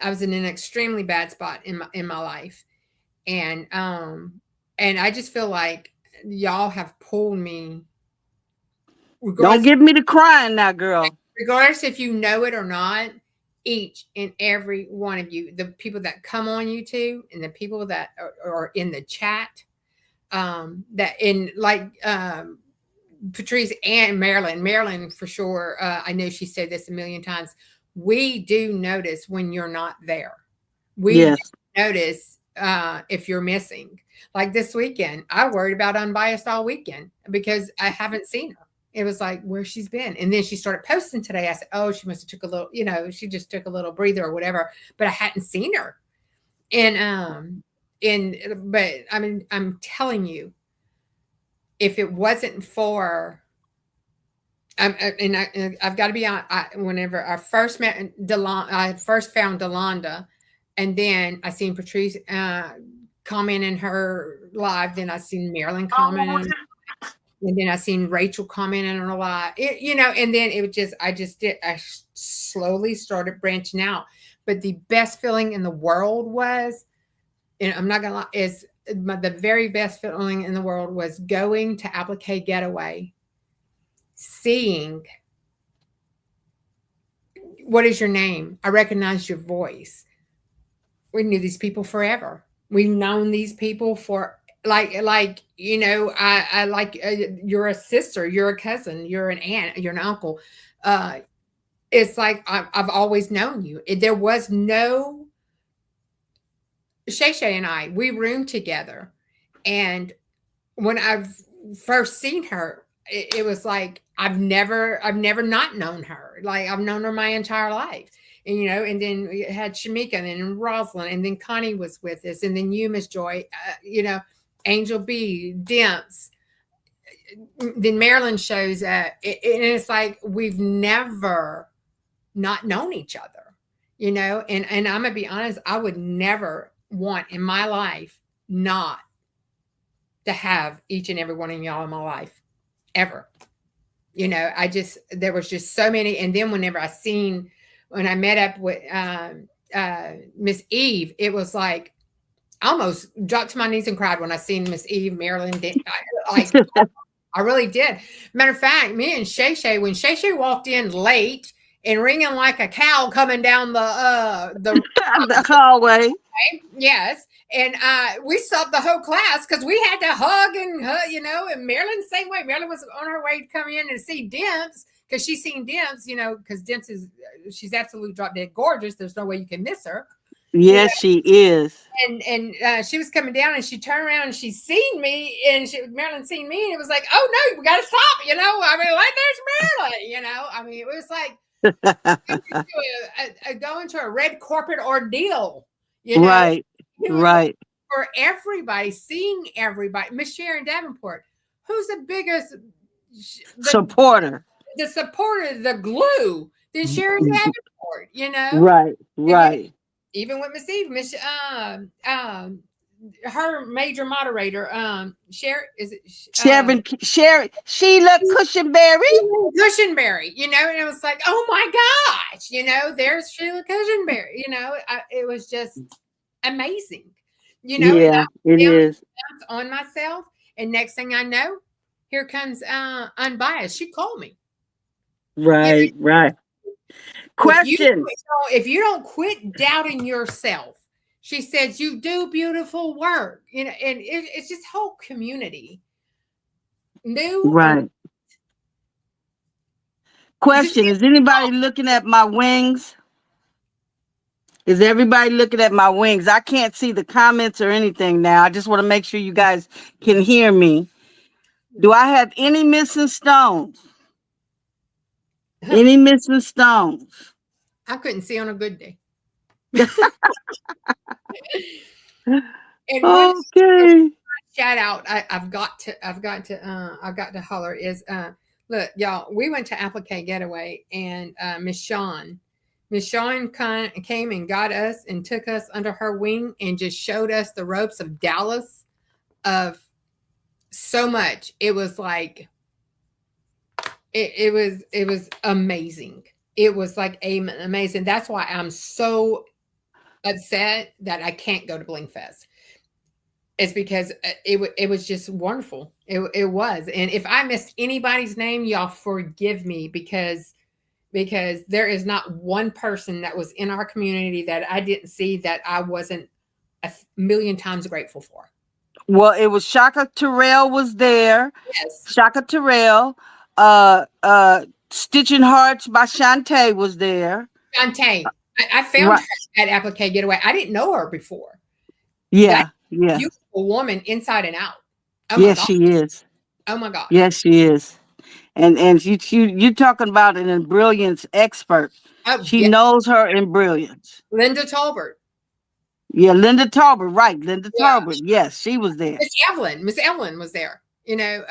I was in an extremely bad spot in my life, and I just feel like y'all have pulled me, Don't regardless get me to crying now, girl. regardless if you know it or not. Each and every one of you, the people that come on YouTube and the people that are in the chat, that in like Patrice and Marilyn for sure. I know she said this a million times. We do notice when you're not there. We Yes. notice if you're missing. Like this weekend, I worried about Unbiased all weekend because I haven't seen her. It was like where she's been, and then she started posting today. I said, "Oh, she must have took a little, she just took a little breather or whatever." But I hadn't seen her, and but I mean, I'm telling you, if it wasn't for I've got to be on. Whenever I first met I first found Delonda, and then I seen Patrice comment in her live. Then I seen Marilyn comment, and then I seen Rachel comment in her live. And then it was just I slowly started branching out. But the best feeling in the world was, and I'm not gonna lie, is the very best feeling in the world was going to Applique Getaway, seeing, what is your name? I recognized your voice. We knew these people forever. We've known these people for I like, you're a sister, you're a cousin, you're an aunt, you're an uncle. It's like I've always known you. There was no Shay Shay and I. We roomed together, and when I've first seen her, it was like I've never not known her. Like, I've known her my entire life. And then we had Shamika, and then Rosalind, and then Connie was with us, and then you, Miss Joy, Angel B, Demps. Then Marilyn shows up, and it's like we've never not known each other. And I'm gonna be honest, I would never want in my life not to have each and every one of y'all in my life ever. You know, there was just so many. And then when I met up with Miss Eve, it was like, I almost dropped to my knees and cried when I seen Miss Eve, Marilyn. I really did. Matter of fact, me and Shay Shay, when Shay Shay walked in late and ringing like a cow coming down The hallway. yes, and we stopped the whole class because we had to hug, you know. And Marilyn the same way. Marilyn was on her way to come in and see Demps because she's seen Demps, you know, because Demps she's absolutely drop dead gorgeous. There's no way you can miss her. Yes, she is. And she was coming down and she turned around and she seen me and Marilyn seen me and it was like, oh no, we got to stop, you know. I mean, like there's Marilyn, you know. I mean, it was like going to a red carpet ordeal, you know. Right, right. For everybody, seeing everybody. Miss Sharon Davenport, who's the biggest supporter? The supporter, the glue. Then Sharon Davenport, you know. Right, right. Even with Miss Eve, her major moderator, Sheila Cushenberry, you know, and it was like, oh my gosh, you know, there's Sheila Cushenberry, you know, it was just amazing, you know. Yeah, it is. On myself, and next thing I know, here comes Unbiased. She called me. Right, you know, right. Question. If you don't quit doubting yourself, she says, you do beautiful work, you know, and it's just whole community. Right. Question. Is anybody looking at my wings? Is everybody looking at my wings? I can't see the comments or anything now. I just want to make sure you guys can hear me. Do I have any missing stones? Any missing stones? I couldn't see on a good day. Okay. Shout out! I've got to holler. Is look, y'all. We went to Applique Getaway, and Miss Shawn came and got us and took us under her wing and just showed us the ropes of Dallas, of so much. It was like. It was amazing. It was like amazing. That's why I'm so upset that I can't go to Bling Fest. It's because it was just wonderful. It was. And if I missed anybody's name, y'all forgive me because there is not one person that was in our community that I didn't see that I wasn't a million times grateful for. Well, it was Shaka Terrell was there. Yes. Shaka Terrell. Stitching Hearts by Shantae was there. Shantae. I found her at Applique Getaway. I didn't know her before. Yeah, yeah. Beautiful woman inside and out. Oh yes, she is. Oh my God. Yes, she is. And you talking about an brilliance expert. Oh, she knows her in brilliance. Linda Talbert. Yeah, Linda Talbert, right. Linda Talbert. Yes, she was there. Miss Evelyn was there. You know,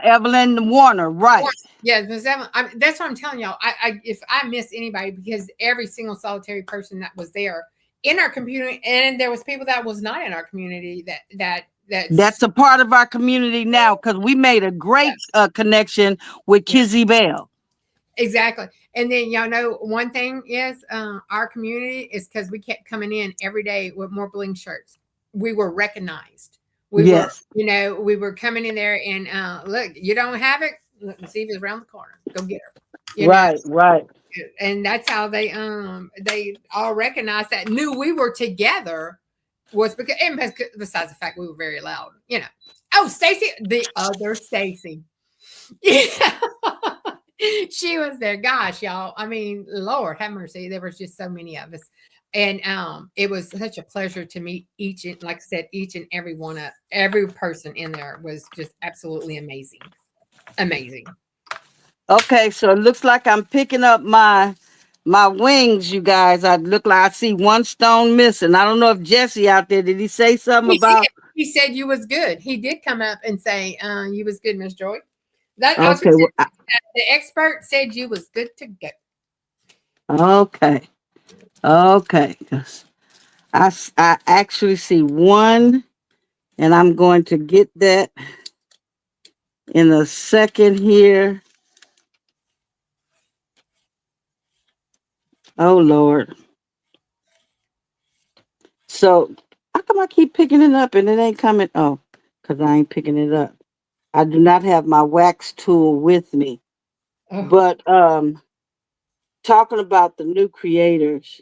Evelyn Warner, right? Yes, Miss Evelyn. That's what I'm telling y'all. If I miss anybody, because every single solitary person that was there in our community, and there was people that was not in our community that's a part of our community now, because we made a great connection with Kizzy Bell. Exactly. And then y'all know one thing is our community is because we kept coming in every day with more bling shirts. We were recognized. We were coming in there and look, you don't have it. Look, see if it's around the corner. Go get her. Right. And that's how they all recognized that, knew we were together, was because, and besides the fact we were very loud, you know. Oh, Stacy, the other Stacy. Yeah. She was there. Gosh, y'all. I mean, Lord have mercy. There was just so many of us. And it was such a pleasure to meet each and every person in there was just absolutely amazing. Amazing. Okay, so it looks like I'm picking up my wings, you guys. I see one stone missing. I don't know if Jesse out there, did he say something about? He said you was good. He did come up and say you was good, Miss Joy. Okay. The expert said you was good to go. Okay. I actually see one, and I'm going to get that in a second here. Oh Lord. So how come I keep picking it up and it ain't coming? Oh, because I ain't picking it up. I do not have my wax tool with me. Oh, But talking about the new creators,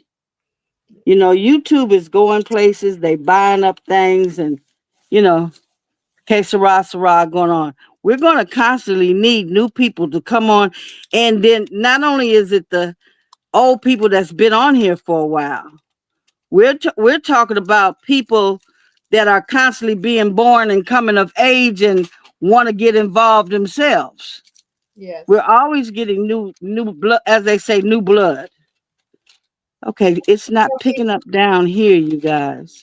you know, YouTube is going places, they buying up things and you know, que sera going on. We're gonna constantly need new people to come on. And then not only is it the old people that's been on here for a while, we're talking about people that are constantly being born and coming of age and want to get involved themselves. yes. We're always getting new blood, as they say, new blood. Okay, it's not picking up down here, you guys.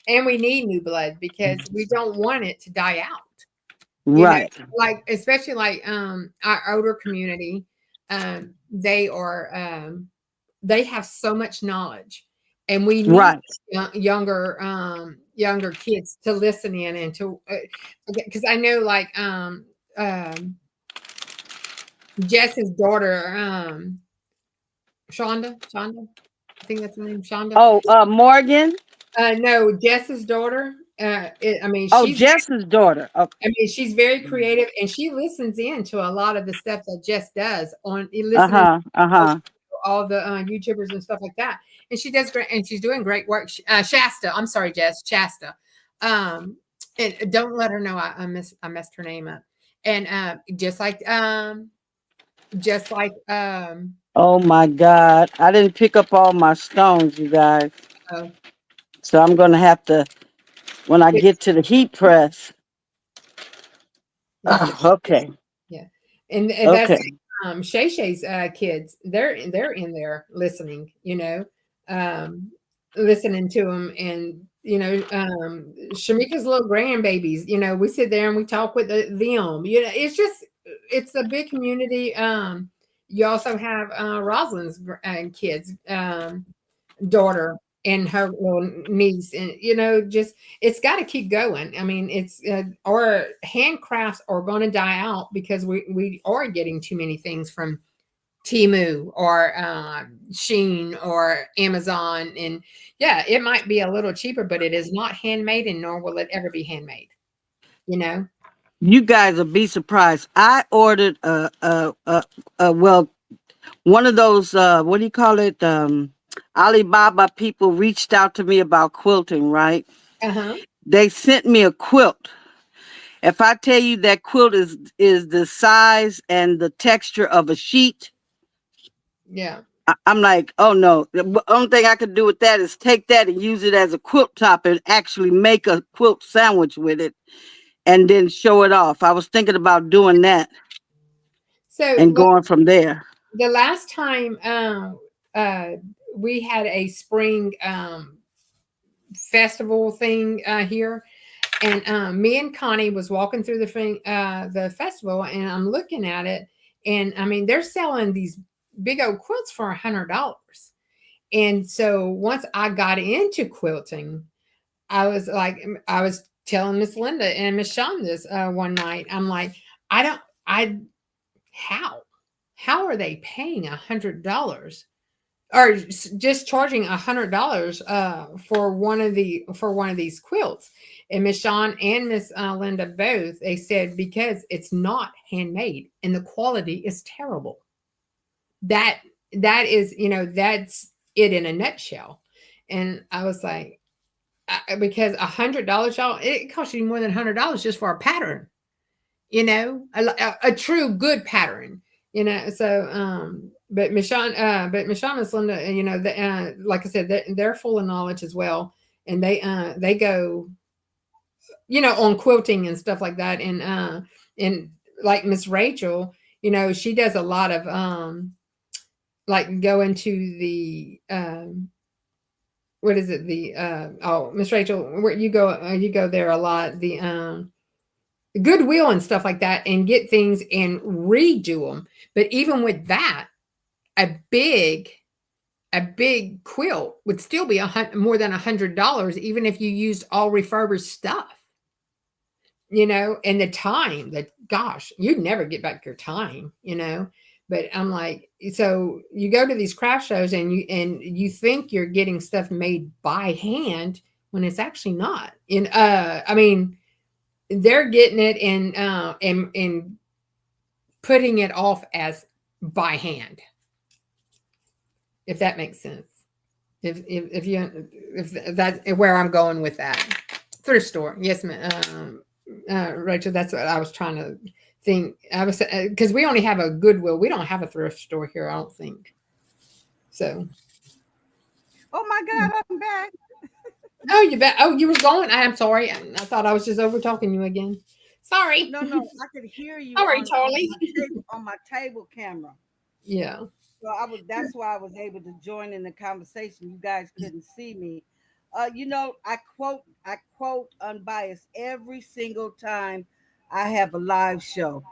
And we need new blood because we don't want it to die out. You know, Right, like especially like our older community, they are they have so much knowledge, and we need right. younger kids to listen in and to because I know like Jess's daughter Shonda, I think that's her name, Shonda. Oh, Morgan. No, Jess's daughter. I mean, Oh, Jess's daughter. Oh, she's very creative, and she listens in to a lot of the stuff that Jess does on listening uh-huh, to uh-huh. all the YouTubers and stuff like that. And she does great, and she's doing great work. Shasta, I'm sorry, Jess, Shasta. And don't let her know I messed her name up. And just like Oh my God. I didn't pick up all my stones, you guys. uh, So I'm gonna have to when I it, get to the heat press. yeah, Oh, okay. yeah, and that's Okay. Shay Shay's kids. They're in there listening. Um, listening to them, and Shamika's little grandbabies. We sit there and we talk with them. It's a big community. You also have Rosalind's kids, daughter and her little niece, and just it's got to keep going. I mean, it's our handcrafts are going to die out because we are getting too many things from Timu or Sheen or Amazon, and yeah, it might be a little cheaper, but it is not handmade, and nor will it ever be handmade. You know. You guys will be surprised. I ordered well, one of those what do you call it? Alibaba people reached out to me about quilting, right? Uh huh. They sent me a quilt. If I tell you that quilt is the size and the texture of a sheet, Yeah. I'm like, oh no. The only thing I could do with that is take that and use it as a quilt top and actually make a quilt sandwich with it and then show it off. I was thinking about doing that So and going from there. the last time uh, we had a spring festival thing here, and me and Connie was walking through the festival, and I'm looking at it, and I mean they're selling these big old quilts for $100. And so once I got into quilting, I was telling Miss Linda and Miss Shawn this one night. I'm like, I don't, I how how are they paying $100 or just charging $100 for one of these quilts? And Miss Shawn and Miss Linda both, they said because it's not handmade and the quality is terrible. That that is, that's it in a nutshell. And I was like, because $100, y'all, it costs you more than $100 just for a pattern. A true good pattern. So but Michonne and Linda, like I said, they're full of knowledge as well, and they go, on quilting and stuff like that, and like Miss Rachel, she does a lot of like go into the what is it, the Miss Rachel, where you go there a lot, the Goodwill and stuff like that, and get things and redo them. But even with that, a big a big quilt would still be more than $100, even if you used all refurbished stuff. And the time that, gosh, you'd never get back your time. But I'm like, so you go to these craft shows and you think you're getting stuff made by hand when it's actually not. I mean, they're getting it and putting it off as by hand, if that makes sense. If that's where I'm going with that. Thrift store, yes, ma'am. Rachel, that's what I was trying to think. I was because we only have a Goodwill. We don't have a thrift store here, I don't think. So. Oh my God, I'm back. Oh, you bet. Oh, you were going. I'm sorry. I thought I was just over talking you again. Sorry. No, I could hear you Sorry, Charlie. on my table camera. Yeah. So that's why I was able to join in the conversation. You guys couldn't see me. I quote Unbiased every single time I have a live show.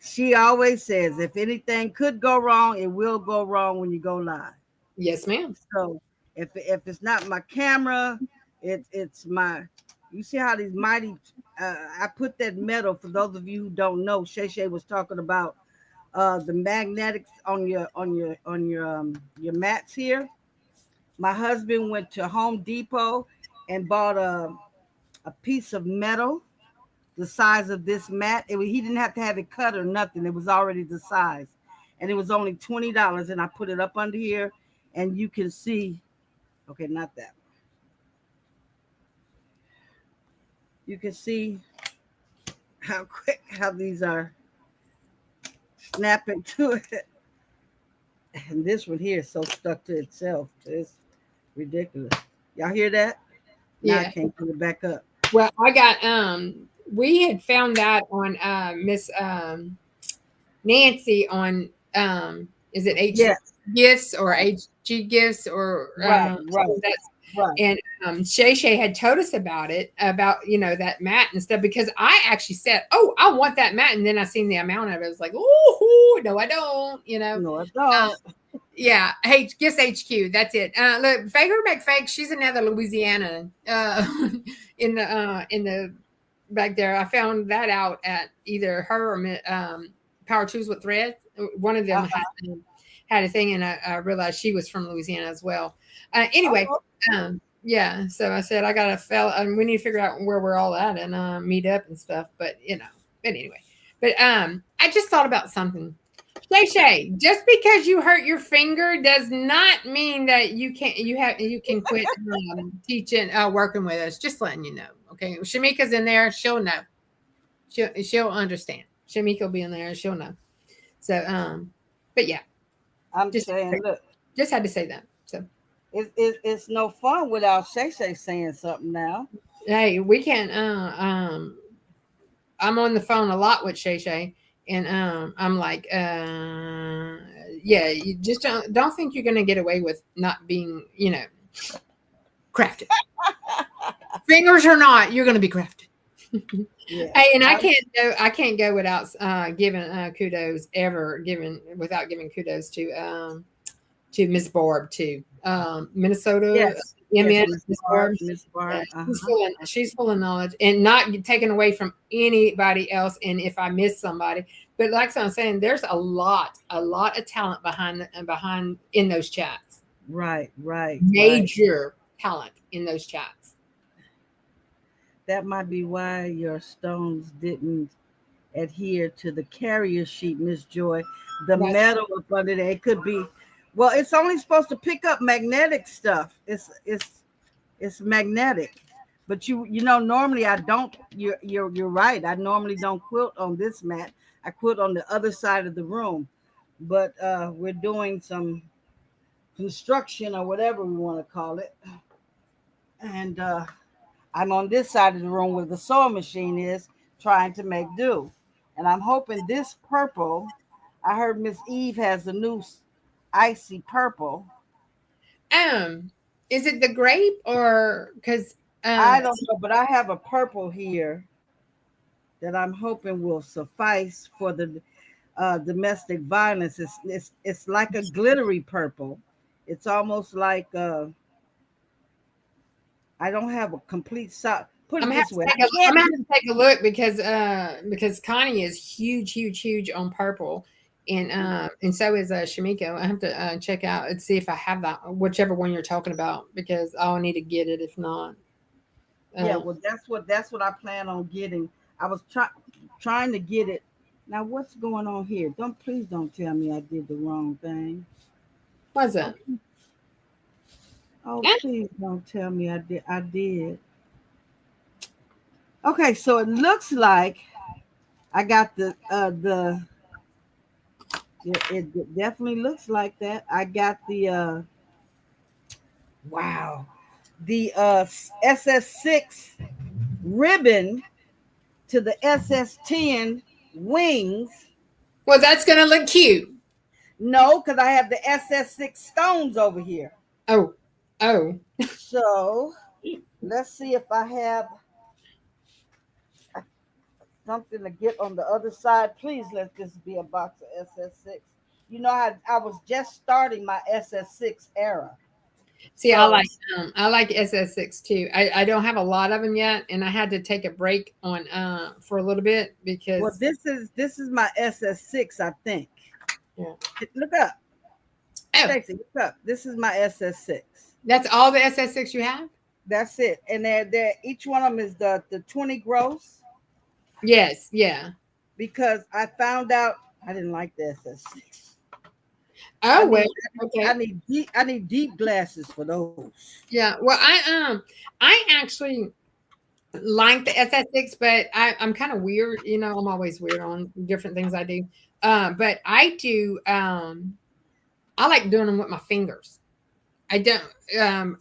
She always says, if anything could go wrong, it will go wrong when you go live. Yes, ma'am. So if it's not my camera, it's my. You see how these mighty. I put that metal for those of you who don't know. Shay was talking about the magnetics on your mats here. My husband went to Home Depot and bought a piece of metal the size of this mat. He didn't have to have it cut or nothing. It was already the size. And it was only $20. And I put it up under here and you can see, okay, not that. You can see how quick, how these are snapping to it. And this one here is so stuck to itself. It's ridiculous. Y'all hear that? Now Yeah. I can't put it back up. Well, I got we had found that on Miss Nancy on is it H Yes. Gifts or HG Gifts or Right. and Shay had told us about it, about that mat and stuff, because I actually said, oh, I want that mat, and then I seen the amount of it. I was like, oh no, I don't. No, I don't. Yeah, Gifts HQ. That's it. Look, Faker McFake. She's another Louisiana. In the back there, I found that out at either her or Power Tools with Thread. One of them had a thing, and I realized she was from Louisiana as well. Anyway, yeah. So I said I got a fella. We need to figure out where we're all at and meet up and stuff. But anyway. But I just thought about something. Shay, just because you hurt your finger does not mean that you can quit teaching, working with us. Just letting you know, okay? Shamika's in there; she'll know. She'll understand. Shamika will be in there; she'll know. So, but yeah, I'm just saying, look, just had to say that. So it's no fun without Shay saying something now. hey, we can. I'm on the phone a lot with Shay. And I'm like, yeah, you just don't think you're going to get away with not being, crafted. Fingers or not, you're going to be crafted. Yeah. Hey, and I can't go without giving kudos without giving kudos to Miss Barb too. Minnesota. Yes. Miss Barb. She's full of knowledge and not taken away from anybody else. And if I miss somebody, but like I'm saying, there's a lot of talent behind in those chats. Right. Major talent in those chats. That might be why your stones didn't adhere to the carrier sheet, Miss Joy. The metal up under there, it could be. Well, it's only supposed to pick up magnetic stuff. It's magnetic, but normally I don't. You're right. I normally don't quilt on this mat. I quilt on the other side of the room, but we're doing some construction or whatever we want to call it, and I'm on this side of the room where the sewing machine is, trying to make do, and I'm hoping this purple. I heard Miss Eve has a new icy purple. Is it the grape or because I don't know, but I have a purple here that I'm hoping will suffice for the domestic violence. It's like a glittery purple, It's almost like I don't have a complete sock. Put I'm it gonna have this to way. take a, I'm gonna have to take a look because Connie is huge, huge, huge on purple, and so is Shamiko. I have to check out and see if I have that whichever one you're talking about because I'll need to get it if not. Yeah, Uh, well, that's what I plan on getting. I was trying to get it. Now, what's going on here? Please don't tell me I did the wrong thing. what's Oh, that? oh, please don't tell me I did. Okay, so it looks like I got it definitely looks like that. I got the wow, the SS6 ribbon to the SS10 wings. Well, that's gonna look cute. No, because I have the SS6 stones over here. Oh, oh, So let's see if I have something to get on the other side. Please let this be a box of SS6. You know, I was just starting my SS6 era. see, So, I like SS6 too. I don't have a lot of them yet, and I had to take a break on for a little bit well, because this is my SS6, I think. yeah. Look up, Oh, Stacy. Look up. This is my SS6. that's all the SS6 you have? That's it. And they're each one of them is the 20 gross Yes, yeah. because I found out I didn't like the SS6. I Oh well, need okay. I need deep glasses for those. Yeah. Well, I actually like the SS6, but I'm kind of weird. You know, I'm always weird on different things I do. But I do. I like doing them with my fingers. I don't.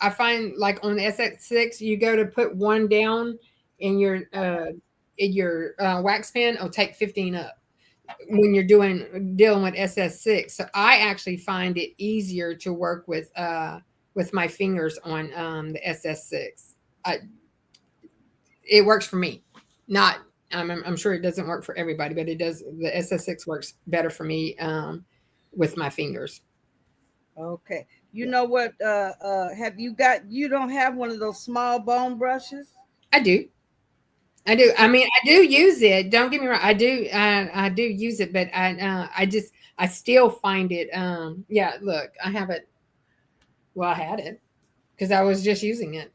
I find like on the SS6, you go to put one down in your wax pen, it'll take 15 up when you're dealing with SS6. So I actually find it easier to work with my fingers on the SS6. I, it works for me. Not I'm sure it doesn't work for everybody, but it does. The SS6 works better for me with my fingers. Okay. You Yeah. know what? Have you don't have one of those small bone brushes? I do. I do. I mean, I do use it. Don't get me wrong. I do. I do use it, but I still find it. Yeah. Look, I have it. Well, I had it because I was just using it.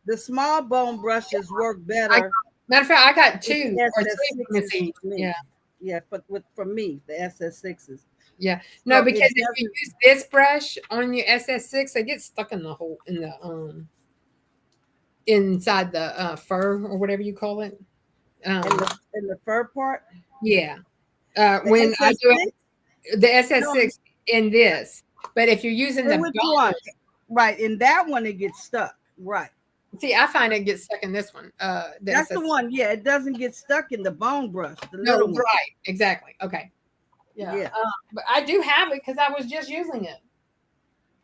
The small bone brushes work I, better matter of fact, I got with two the or three from the SS6s seed. for me. Yeah. Yeah, but for me, the SS6s. Yeah. No, So it because if you doesn't use this brush on your SS6, they get stuck in the hole in the inside the fur or whatever you call it. in Um, the fur part. yeah. The When I do SS6? it, the No, SS6 in this, but if you're using in the which one? bone, Right, in that one it gets stuck. Right. see, I find it gets stuck in this one. The That's the SS. one. Yeah, it doesn't get stuck in the bone brush, the No, little one. right, exactly. Okay, yeah, Yeah. but I do have it because I was just using it.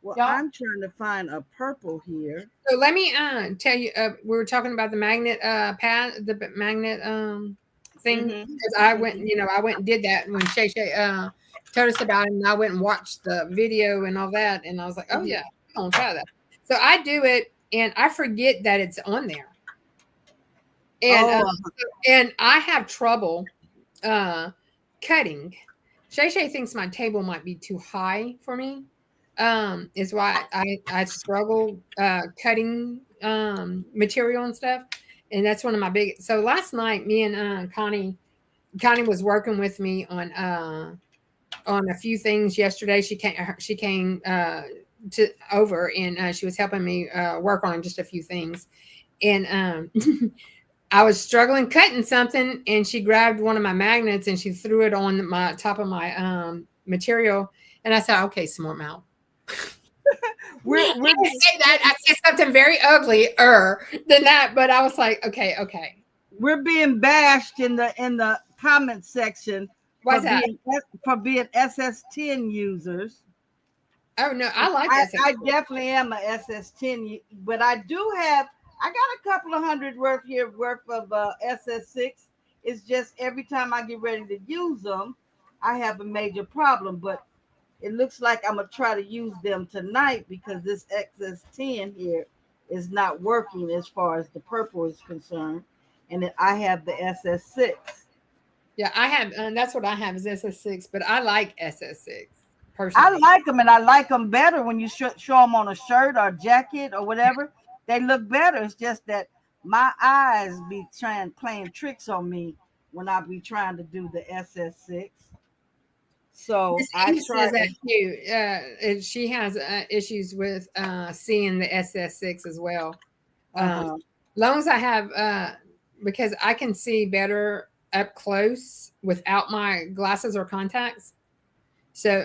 Well, Y'all, I'm trying to find a purple here. so let me tell you. We were talking about the magnet pad, the magnet thing. Hmm. Because I went, I went and did that when Shay Shay told us about it, and I went and watched the video and all that, and I was like, oh yeah, I'm gonna try that. So I do it, and I forget that it's on there, and Oh, and I have trouble cutting. Shay Shay thinks my table might be too high for me. Is why I struggle cutting material and stuff, and that's one of my big. So last night, me and Connie was working with me on a few things yesterday. She came to over and she was helping me work on just a few things, and I was struggling cutting something, and she grabbed one of my magnets and she threw it on my top of my material, and I said, "Okay, smart mouth." I we're didn't say that. I said something very uglier than that, but I was like, okay, okay. we're being bashed in the comment section for Why's that? being SS10 users. Oh no, I like I, that. I definitely am a SS10, but I got a couple of hundred worth of SS6. It's just every time I get ready to use them, I have a major problem. But it looks like I'm gonna try to use them tonight because this XS10 here is not working as far as the purple is concerned, and then I have the SS6. Yeah, I have, and that's what I have is SS6, but I like SS6 I personally. like them, and I like them better when you show them on a shirt or jacket or whatever. They look better. It's just that my eyes be playing tricks on me when I be trying to do the SS6. So Miss I Eve try says that to. too. And she has issues with seeing the SS6 as well. Um, Uh-huh. long as I have, because I can see better up close without my glasses or contacts. So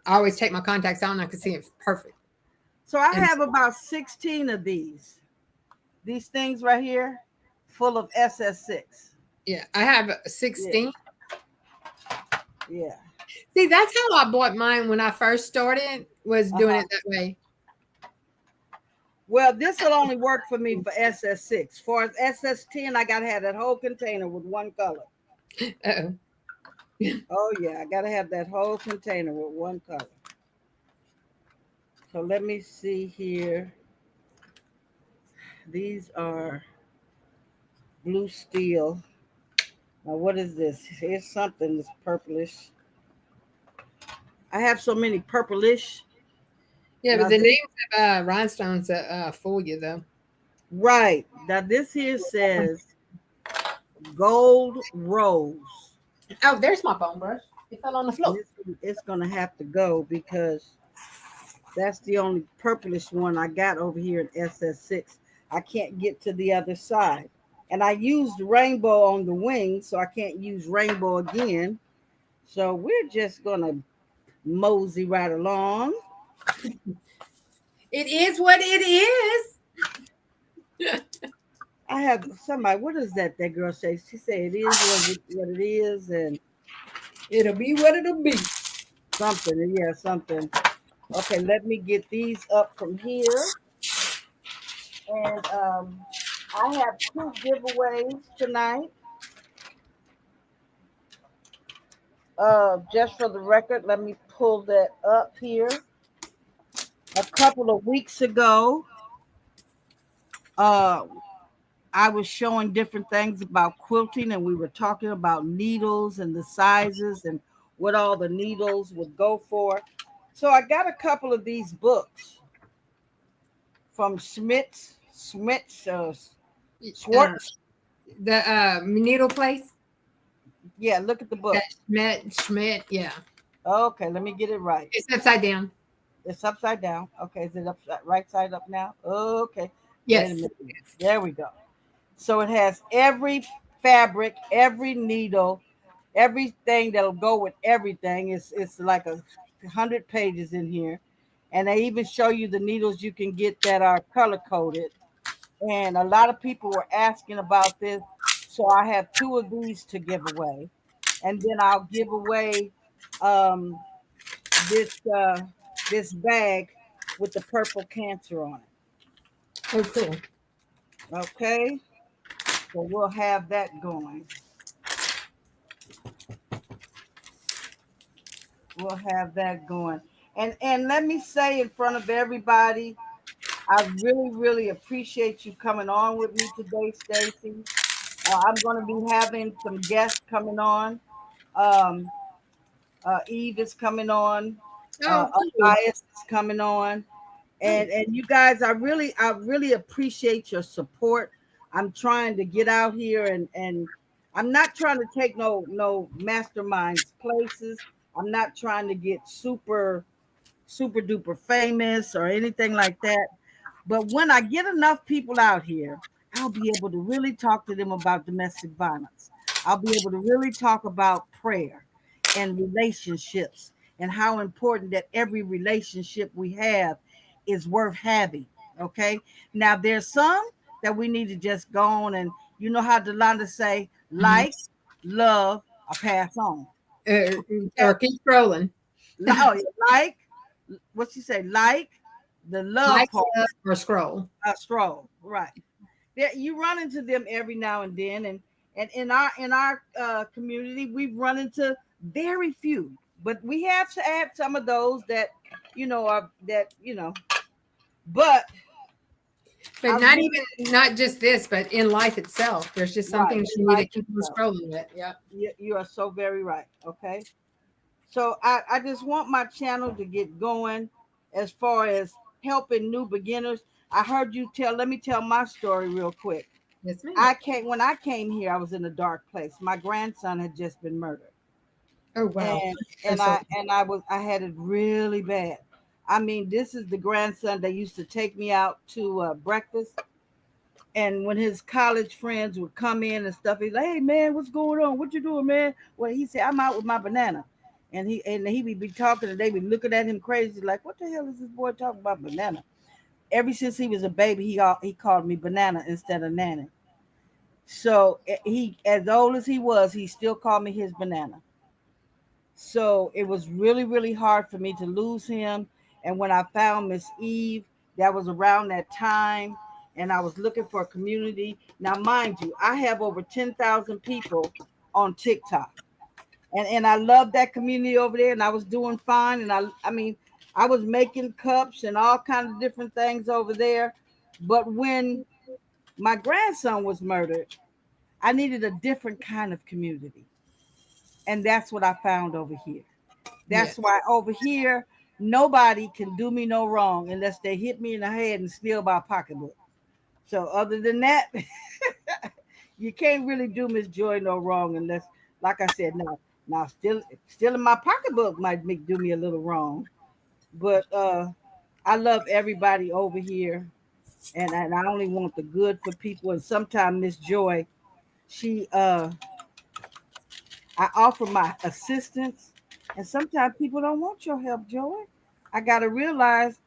I always take my contacts out and I can see it perfect. So I And have about 16 of these. These things right here, full of SS6. yeah, I have Yeah, 16. yeah. See, that's how I bought mine when I first started, was doing Uh-huh. it that way. Well, this will only work for me for SS6. For SS10, I gotta have that whole container with one color. Uh-oh. Oh yeah, I gotta have that whole container with one color. So let me see here. These are blue steel. Now what is this? Here's something that's purplish. I have so many purplish. Yeah, but Now the this names of rhinestones fool you though. right. Now this here says gold rose. Oh, there's my bone brush. It fell on the And floor. it's gonna have to go because that's the only purplish one I got over here in SS6. I can't get to the other side. And I used rainbow on the wings, so I can't use rainbow again. So we're just gonna mosey right along. It is what it is. I have somebody. What is that? That girl says. She said it is what it is, and It'll be what it'll be. something. Yeah, something. Okay, let me get these up from here, and I have two giveaways tonight. Just for the record, let me pull that up here. A couple of weeks ago, uh, I was showing different things about quilting, and we were talking about needles and the sizes and what all the needles would go for. So I got a couple of these books from Uh, Schwartz. the needle place. Yeah, look at the book. That Schmidt. Yeah, Okay, let me get it right. it's upside down. It's upside down. Okay, is it upside right side up now? Okay, wait a Yes. minute. There we go. So it has every fabric, every needle, everything that'll go with everything. It's like 100 pages in here, and they even show you the needles you can get that are color coded. And a lot of people were asking about this, so I have two of these to give away, and then I'll give away um, this this bag with the purple cancer on Oh, cool. it. Okay, so we'll have that going. We'll have that going. And let me say in front of everybody, I really appreciate you coming on with me today, Stacy. I'm going to be having some guests coming on. Um, Eve is coming on. Oh, cool. Elias is coming on. And you guys, I really appreciate your support. I'm trying to get out here and I'm not trying to take no masterminds places. I'm not trying to get super duper famous or anything like that. But when I get enough people out here, I'll be able to really talk to them about domestic violence. I'll be able to really talk about prayer and relationships and how important that every relationship we have is worth having. Okay. Now there's some that we need to just go on and you know how Delonda say, Mhm. like, love, or pass on. Or keep scrolling. Oh, like what you say, like the love Like part, or scroll. stroll, right? There, you run into them every now and then, and in our community, we've run into very few. But we have to add some of those that are that But But I not really even not just this, but in life itself. There's just some right things in you need to life keep on itself. scrolling with. Yeah. You are so very right. Okay. So I just want my channel to get going as far as helping new beginners. I heard you tell, let me tell my story real quick. Yes, ma'am. I came when I came here, I was in a dark place. My grandson had just been murdered. Oh wow. And So sorry. I had it really bad. I mean, this is the grandson that used to take me out to breakfast. And when his college friends would come in and stuff, he's like, "Hey man, what's going on? What you doing, man?" Well, he said, "I'm out with my banana," and he would be talking, and they be looking at him crazy, like, "What the hell is this boy talking about banana?" Ever since he was a baby, he called me banana instead of nanny. So he, as old as he was, he still called me his banana. So it was really, really hard for me to lose him. And when I found Miss Eve, that was around that time, and I was looking for a community. Now, mind you, I have over 10,000 people on TikTok, and I love that community over there. And I was doing fine, and I mean, I was making cups and all kinds of different things over there. But when my grandson was murdered, I needed a different kind of community, and that's what I found over here. Yeah. That's why over here, nobody can do me no wrong unless they hit me in the head and steal my pocketbook. So other than that, you can't really do Miss Joy no wrong unless, like I said, now still in my pocketbook might do me a little wrong. But I love everybody over here, and I only want the good for people. And sometimes Miss Joy, she I offer my assistance, and sometimes people don't want your help, Joy. I got to realize,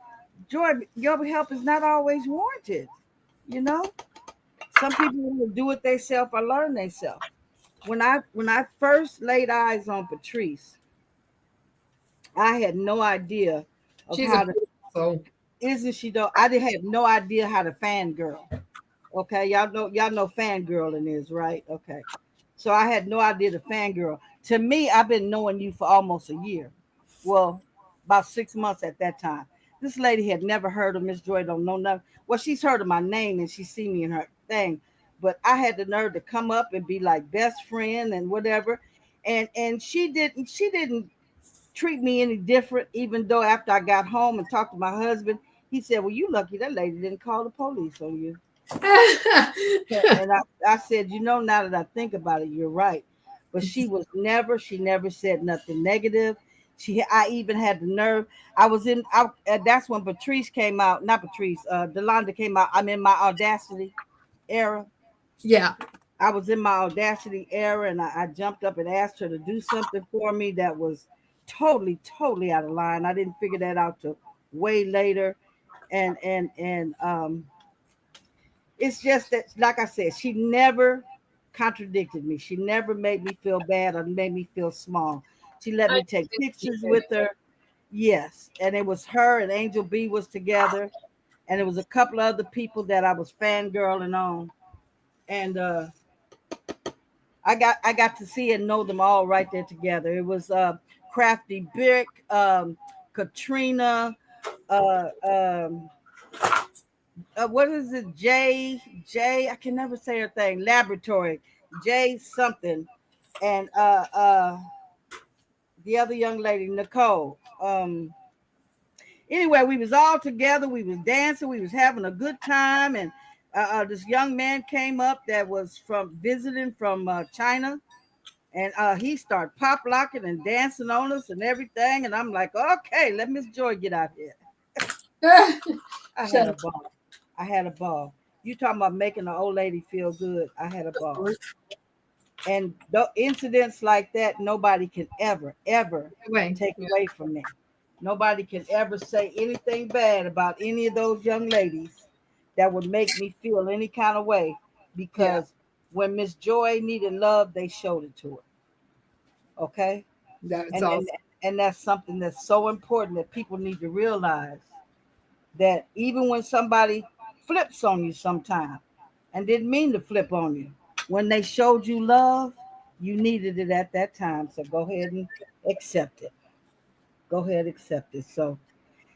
Joy, your help is not always warranted. You know, some people will do it themselves or learn themselves. When I first laid eyes on Patrice, I had no idea of She's a how to. beautiful soul. Isn't she though? I didn't have no idea how to fangirl. Okay, y'all know fangirling is right. Okay, so I had no idea the fangirl. To me, I've been knowing you for almost a year. Well, about 6 months at that time. This lady had never heard of Miss Joy, don't know nothing. Well, she's heard of my name and she see me in her thing, but I had the nerve to come up and be like best friend and whatever. And she didn't treat me any different, even though after I got home and talked to my husband, he said, "Well, you lucky that lady didn't call the police on you." And I said, now that I think about it, you're right. But she never said nothing negative. I even had the nerve. That's when Patrice came out, not Patrice, Delonda came out. I'm in my Audacity era. Yeah. I was in my Audacity era, and I jumped up and asked her to do something for me that was totally, totally out of line. I didn't figure that out till way later. And it's just that, like I said, she never contradicted me. She never made me feel bad or made me feel small. She let I me take think she pictures did. with her. Yes. And it was her and Angel B was together. And it was a couple of other people that I was fangirling on. And I got to see and know them all right there together. It was Crafty Bick, Katrina, uh, um, what is it? J. I can never say her thing. Laboratory, J something, and the other young lady, Nicole. Anyway, we was all together. We was dancing. We was having a good time, and this young man came up that was from visiting from China, and he started pop locking and dancing on us and everything. And I'm like, okay, let Miss Joy get out here. I had a So, ball. I had a ball. You talking about making an old lady feel good? I had a ball. And incidents like that, nobody can ever, ever anyway, take away from me. Nobody can ever say anything bad about any of those young ladies that would make me feel any kind of way, yeah, because when Miss Joy needed love, they showed it to her. Okay, that's and and awesome. and that's something that's so important that people need to realize, that even when somebody flips on you sometime and didn't mean to flip on you, when they showed you love, you needed it at that time. So go ahead and accept it. Go ahead, accept it. So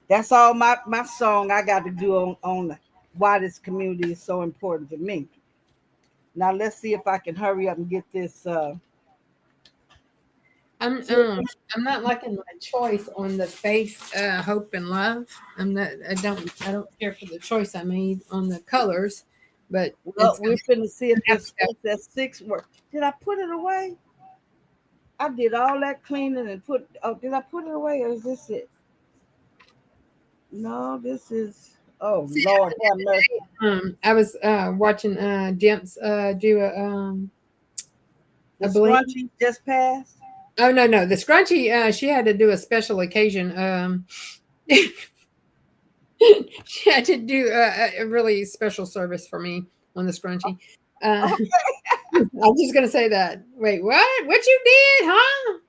that's all my song I got to do on why this community is so important to me. Now let's see if I can hurry up and get this. I'm See um I'm not liking my choice on the faith, hope and love. I don't care for the choice I made on the colors, but well, it's we're gonna finna see if have to this go. SS6 work. Did I put it away? I did all that cleaning and put. Oh, did I put it away or is this it? No, this is. Oh See, Lord, have mercy. I was watching Dimps do The a bling. scrunchie just passed. Oh no, the scrunchie. She had to do a special occasion. She had to do a really special service for me on the scrunchie. Okay. I'm just gonna say that. Wait, what? What you did, huh?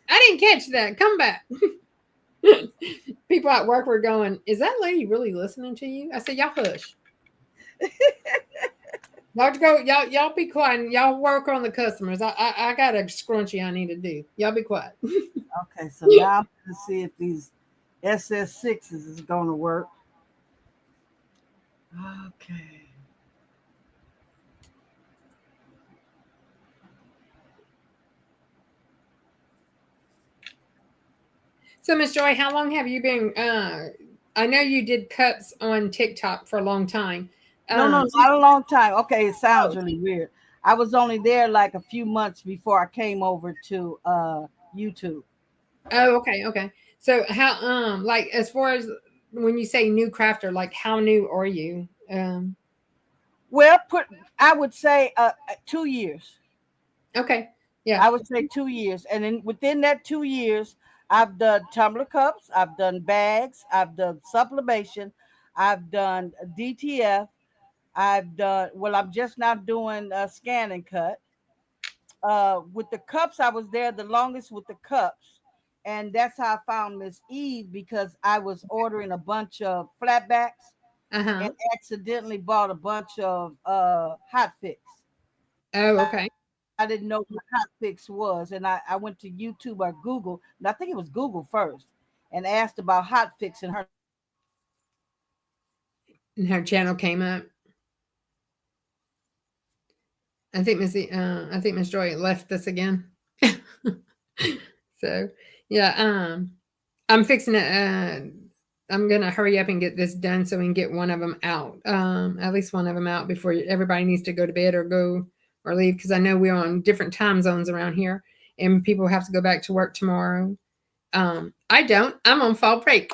I didn't catch that. Come back. People at work were going, "Is that lady really listening to you?" I said, "Y'all hush. Y'all go. Y'all be quiet. And y'all work on the customers. I got a scrunchie I need to do. Y'all be quiet." Okay, so now I'm gonna see if these SS6s is gonna work. Okay. So, Miss Joy, how long have you been? I know you did cups on TikTok for a long time. No, no, Um, not a long time. Okay, it sounds oh, really weird. I was only there like a few months before I came over to YouTube. okay. So, how like as far as when you say new crafter, like how new are you? Well, put I would say 2 years. Okay, yeah. I would say 2 years, and then within that 2 years, I've done tumbler cups, I've done bags, I've done sublimation, I've done DTF, I've done. Well, I'm just now doing a scan and cut. With the cups, I was there the longest with the cups, and that's how I found Miss Eve because I was ordering a bunch of flatbacks Uh and huh. accidentally bought a bunch of hot fix. Oh, okay. I didn't know what hot fix was, and I went to YouTube or Google, and I think it was Google first, and asked about hot fix, and her And her channel came up. I think Miss Joy left us again. So yeah, I'm fixing it. I'm gonna hurry up and get this done so we can get one of them out. At least one of them out before everybody needs to go to bed or go or leave because I know we're on different time zones around here and people have to go back to work tomorrow. I don't. I'm on fall break.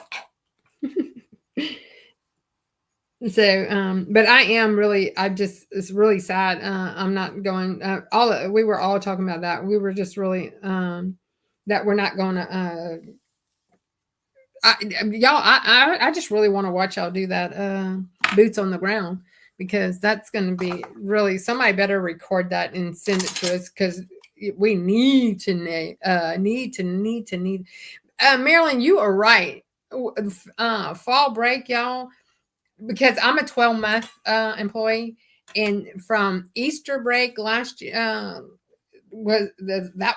So, but I am really, I just, it's really sad. I'm not going, we were all talking about that. We were just really, that we're not going to, I just really want to watch y'all do that, boots on the ground because that's going to be really, somebody better record that and send it to us because we need to, need. Marilyn, you are right. Fall break, y'all because I'm a 12-month employee, and from Easter break last year that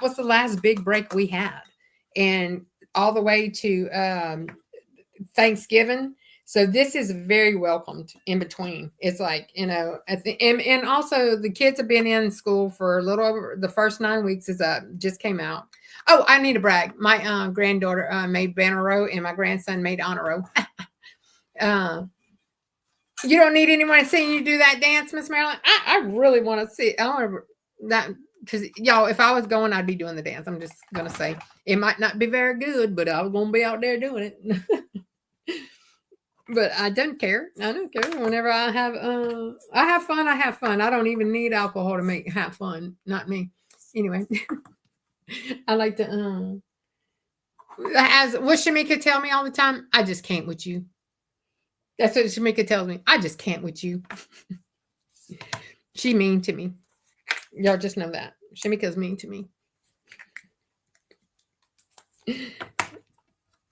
was the last big break we had, and all the way to Thanksgiving. So this is very welcomed in between. It's like I think, and also the kids have been in school for a little over the first 9 weeks. Is up, just came out. Oh, I need to brag. My granddaughter made banner row, and my grandson made honor row. You don't need anyone seeing you do that dance, Miss Marilyn. I really want to see. I want that because y'all, if I was going, I'd be doing the dance. I'm just gonna say it might not be very good, but I was gonna be out there doing it. But I don't care. I don't care. Whenever I have fun. I have fun. I don't even need alcohol to make have fun. Not me. Anyway, I like to. As what Shamika tell me all the time, I just can't with you. That's what Shamika tells me. I just can't with you. She mean to me. Y'all just know that. Shamika's mean to me.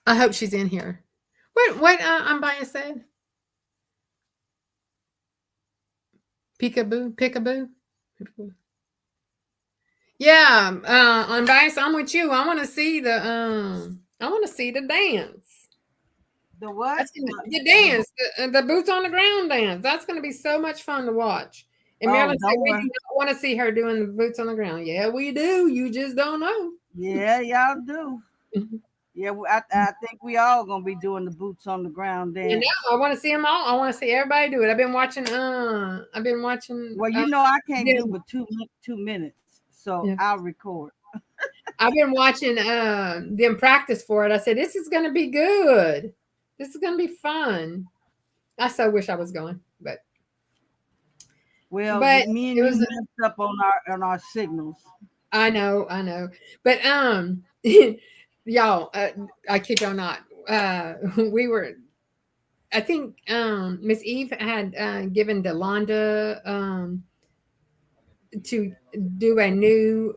I hope she's in here. What Ambaya said? Peekaboo? Yeah, Ambaya, I'm with you. I want to see the I want to see the dance. The what? That's the dance, the boots on the ground dance. That's going to be so much fun to watch. And Oh, Marilyn said, don't we worry. do not want to see her doing the boots on the ground. Yeah, we do. You just don't know. Yeah, y'all do. Yeah, I think we all gonna be doing the boots on the ground You dance. know, I want to see them all. I want to see everybody do it. I've been watching, Well, you know I can't do them. but 2 minutes, so Yeah. I'll record. I've been watching them practice for it. I said, this is going to be good. This is going to be fun. I so wish I was going, Well, but me and it you was, messed up on our signals. I know. But, y'all, I kid y'all not. We were, I think, Miss Eve had given Delonda, to do a new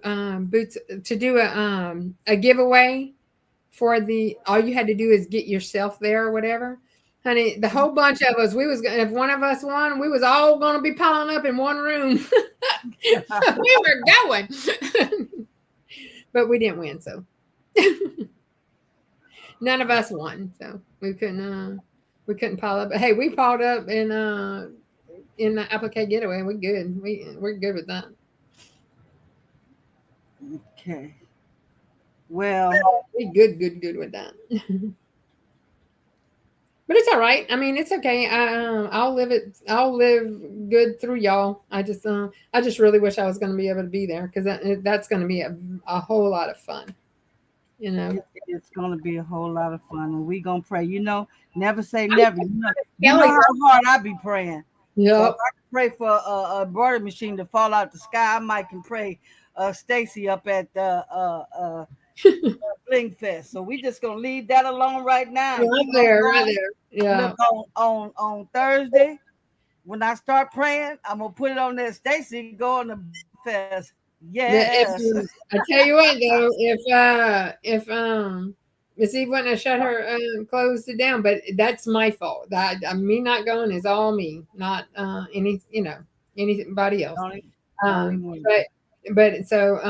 boots to do a giveaway for the all you had to do is get yourself there or whatever. Honey, the whole bunch of us, we was if one of us won, we was all gonna be piling up in one room. We were going. But we didn't win, so none of us won. So we couldn't pile up. But hey, we piled up in the applique getaway. We're good. We're good with that. Okay. Well, We good with that. But it's all right. I mean, it's okay. I'll live it. I'll live good through y'all. I just really wish I was going to be able to be there because that's going to be a whole lot of fun. You know, it's gonna be a whole lot of fun, and we gonna pray. Never say never. You know Kelly, how hard I be praying. So if yep. I can pray for a embroidery machine to fall out the sky, I might can pray Stacy up at the Bling Fest. So we just gonna leave that alone right now and Right keep on there, right going. there. Yeah. Look on Thursday when I start praying, I'm gonna put it on there. Stacy go on the fest. Yes. I tell you what though, if Miss Eve wouldn't have shut her closed it down, but that's my fault. That me not going is all me, not anybody else. Don't even, don't Um, even but so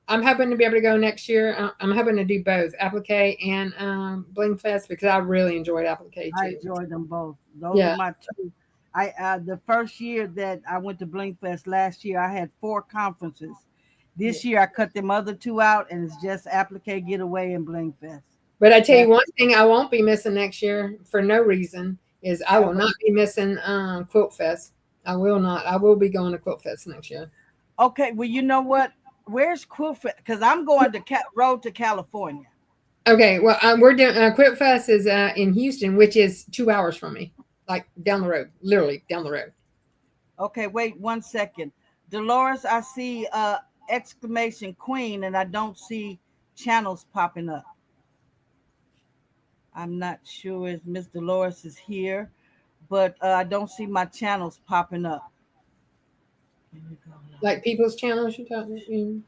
I'm hoping to be able to go next year. I'm hoping to do both Applique and Bling Fest because I really enjoyed Applique I too. enjoy them both. Those are Yeah, my two. The first year that I went to Blinkfest last year, I had 4 conferences. This year I cut them other two out, and it's just Applique Getaway and Blinkfest. but I tell you That one thing I won't be missing next year for no reason is I will not be missing Quilt Fest. I will not. I will be going to Quilt Fest next year. okay. Well, you know what? Where's Quilfest? Because I'm going to road to California. Okay, well, we're doing Quilt Fest is in Houston, which is 2 hours from me, like down the road, literally down the road. Okay, wait 1 second. Dolores, I see exclamation queen, and I don't see channels popping up. I'm not sure if Miss Dolores is here, but I don't see my channels popping up. Like people's channels, you talking?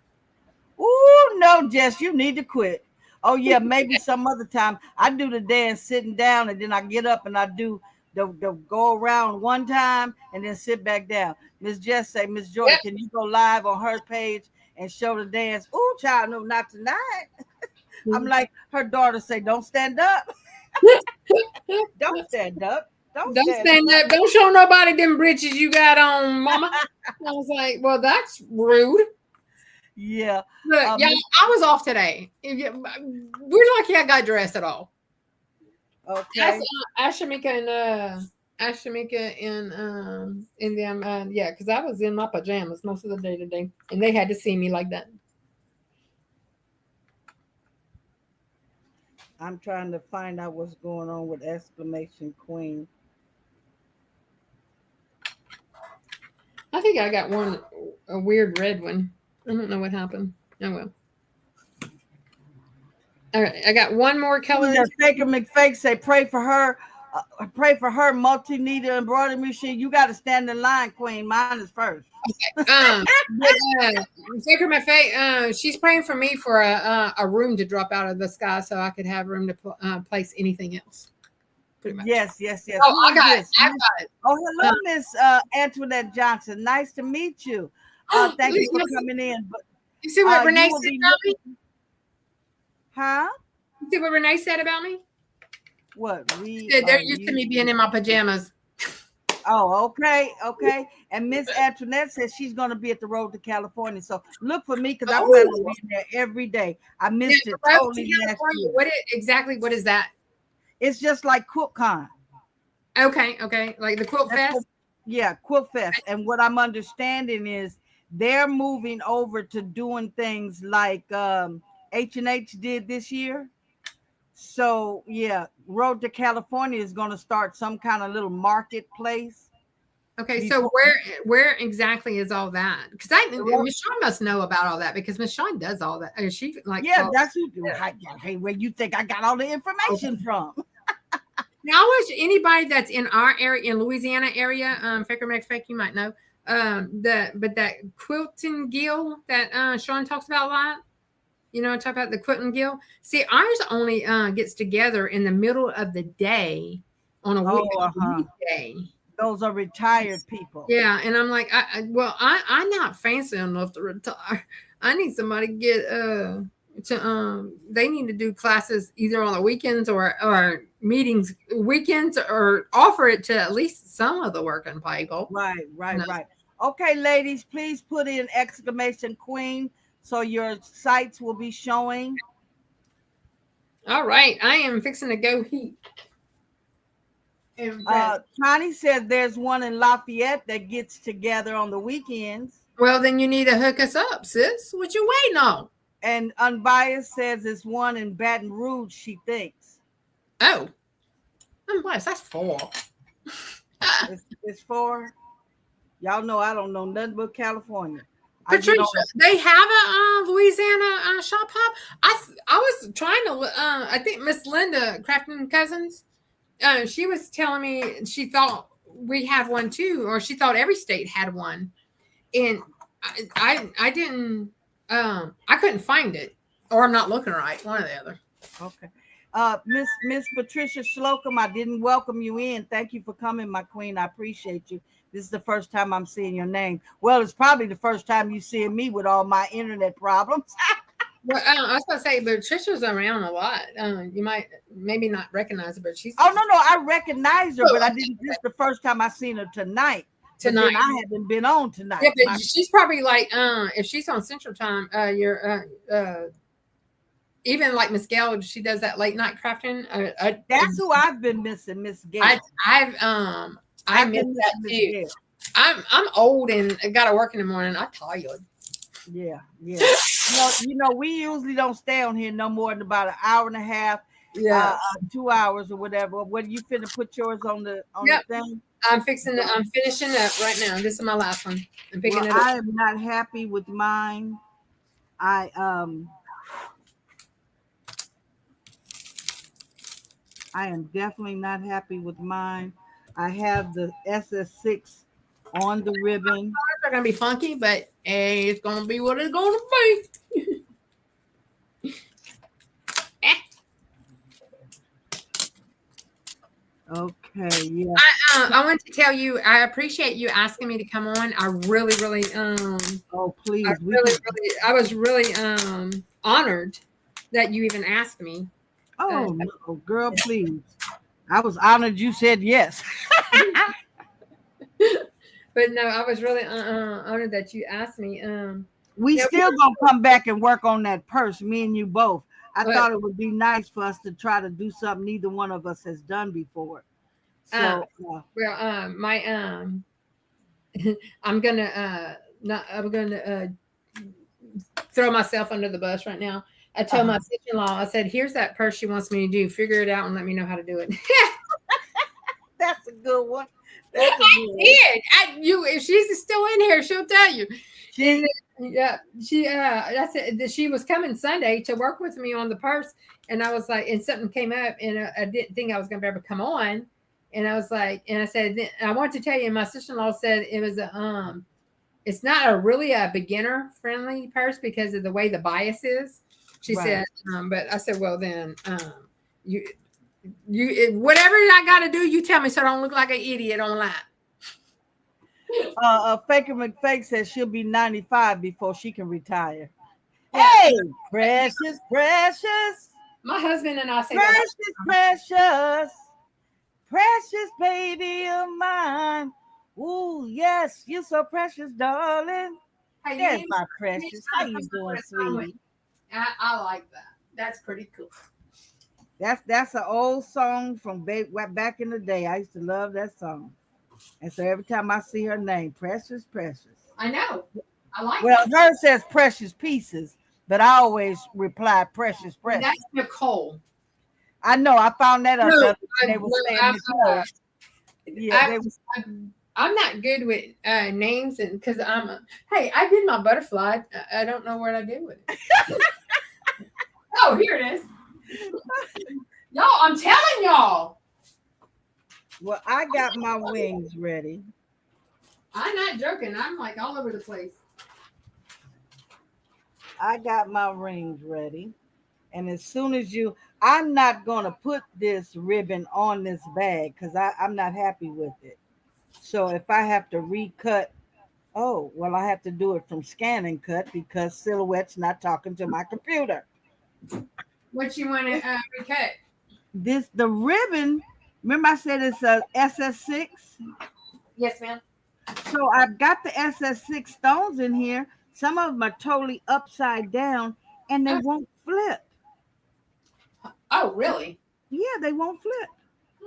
Ooh, no, Jess, you need to quit. Oh yeah, maybe some other time. I do the dance sitting down, and then I get up and I do the go around one time and then sit back down. Miss Jess say, Miss Joy, Yep. can you go live on her page and show the dance? Ooh, child, no, not tonight. I'm like her daughter say, don't stand up, don't stand up, don't Don't stand stand up. up. Don't show nobody them britches you got on, mama. I was like, well, that's rude. Yeah. Look, Um, y'all, I was off today. We're lucky I got dressed at all. okay. Ashamika and them, yeah, because I was in my pajamas most of the day today, and they had to see me like that. I'm trying to find out what's going on with exclamation queen. I think I got a weird red one. I don't know what happened. Oh well. All right, I got one more color. Faker McFake say, pray for her. Multi-needle embroidery machine. You got to stand in line, Queen. Mine is first. Sacred my face. She's praying for me for a room to drop out of the sky so I could have room to place anything else. Pretty much. Yes. Oh, I got it. Oh, hello, Miss Antoinette Johnson. Nice to meet you. Thank you for coming in. But you see what Renee you will said be about me? huh? You see what Renee said about me? What we They're are used to me being in my pajamas. Oh, okay, okay. And Miss Antoinette says she's going to be at the Road to California. So look for me because I plan on Oh, being there every day. I yeah, missed the it road to totally last California. year. Exactly what is that? It's just like QuiltCon. Okay, like the Quilt That's what, Fest. yeah, Quilt Fest. And what I'm understanding is they're moving over to doing things like H&H did this year. So yeah, Road to California is going to start some kind of little marketplace. Okay, so Before where exactly is all that? Because Miss Shawn must know about all that because Miss Shawn does all that. She like yeah, follows. that's who do. Hey, where you think I got all the information from? Now, I wish anybody that's in our area, in Louisiana area, Faker McFake, you might know, that quilting gill that Shawn talks about a lot. You know, talk about the quilting gill. See, ours only gets together in the middle of the day on a Oh, weekday. those are retired people. Yeah, and I'm like, I'm not fancy enough to retire. I need somebody to get to they need to do classes either on the weekends or meetings weekends or offer it to at least some of the working people. Right, right, No. right. Okay, ladies, please put in exclamation queen so your sites will be showing. All right, I am fixing to go heat. Connie said there's one in Lafayette that gets together on the weekends. Well, then you need to hook us up, sis. What you waiting on? And Unbiased says it's one in Baton Rouge, she thinks. Oh, unbiased. That's 4. It's for y'all know I don't know nothing but California. Patricia, they have a Louisiana shop hop. I was trying to. I think Miss Linda Crafton Cousins. She was telling me she thought we had one too, or she thought every state had one, and I didn't. I couldn't find it, or I'm not looking right. One or the other. Okay. Miss Patricia Slocum, I didn't welcome you in. Thank you for coming, my queen. I appreciate you. This is the first time I'm seeing your name. Well, it's probably the first time you seeing me with all my internet problems. Well, I was gonna say, but Trisha's around a lot. You might maybe not recognize her, but she's. Oh no, I recognize her, but I didn't. This is the first time I seen her tonight. Tonight, I haven't been on tonight. Yeah, but she's probably like, if she's on Central Time, you're even like Miss Gail, she does that late night crafting. That's who I've been missing, Miss Gail. I miss that too. I'm old and got to work in the morning. I'm tired. Yeah. You know, we usually don't stay on here no more than about an hour and a half. Yeah, 2 hours or whatever. When you finna put yours on the thing? I'm finishing up right now. This is my last one. I'm picking it up. I am not happy with mine. I am definitely not happy with mine. I have the SS6 on the ribbon. It's gonna be funky, but hey, it's gonna be what it's gonna be. Okay, yeah. I want to tell you, I appreciate you asking me to come on. I really, oh please, I was really honored that you even asked me. Oh no, girl, please. I was honored you said yes. But no, I was really honored that you asked me. We still gonna come back and work on that purse, me and you both. I thought it would be nice for us to try to do something neither one of us has done before. So I'm gonna throw myself under the bus right now. I told my sister-in-law, I said, "Here's that purse she wants me to do. Figure it out and let me know how to do it." That's a good one. I did. If she's still in here, she'll tell you. I said that she was coming Sunday to work with me on the purse, and I was like, and something came up, and I didn't think I was going to be able to come on, and I was like, and I said, I want to tell you, my sister-in-law said it was it's not really a beginner friendly purse because of the way the bias is. She said, but I said, well then, you whatever I got to do, you tell me so I don't look like an idiot online. Faker McFake says she'll be 95 before she can retire. Hey, precious. My husband and I say that. Precious, precious, precious baby of mine. Ooh, yes, you're so precious, darling. Hey, There's you my need precious. to How come you up doing, with a song with- sweetie? I like that. That's pretty cool. That's an old song from back in the day. I used to love that song. And so every time I see her name, Precious, Precious. I know. I like Well, it. hers says Precious Pieces, but I always reply Precious, And Precious. that's Nicole. I know. I found that out. No, the other day. They were saying Nicole. Yeah, they was. I'm not good with names, and because hey, I did my butterfly. I don't know what I did with it. Oh, here it is. Y'all, I'm telling y'all. Well, I got my wings ready. I'm not joking. I'm like all over the place. I got my rings ready. And as soon as I'm not going to put this ribbon on this bag because I'm not happy with it. So if I have to recut, oh, well, I have to do it from scan and cut because Silhouette's not talking to my computer. What you want to recut? The ribbon, remember I said it's a SS6? Yes, ma'am. So I've got the SS6 stones in here. Some of them are totally upside down and they won't flip. Oh, really? Yeah, they won't flip.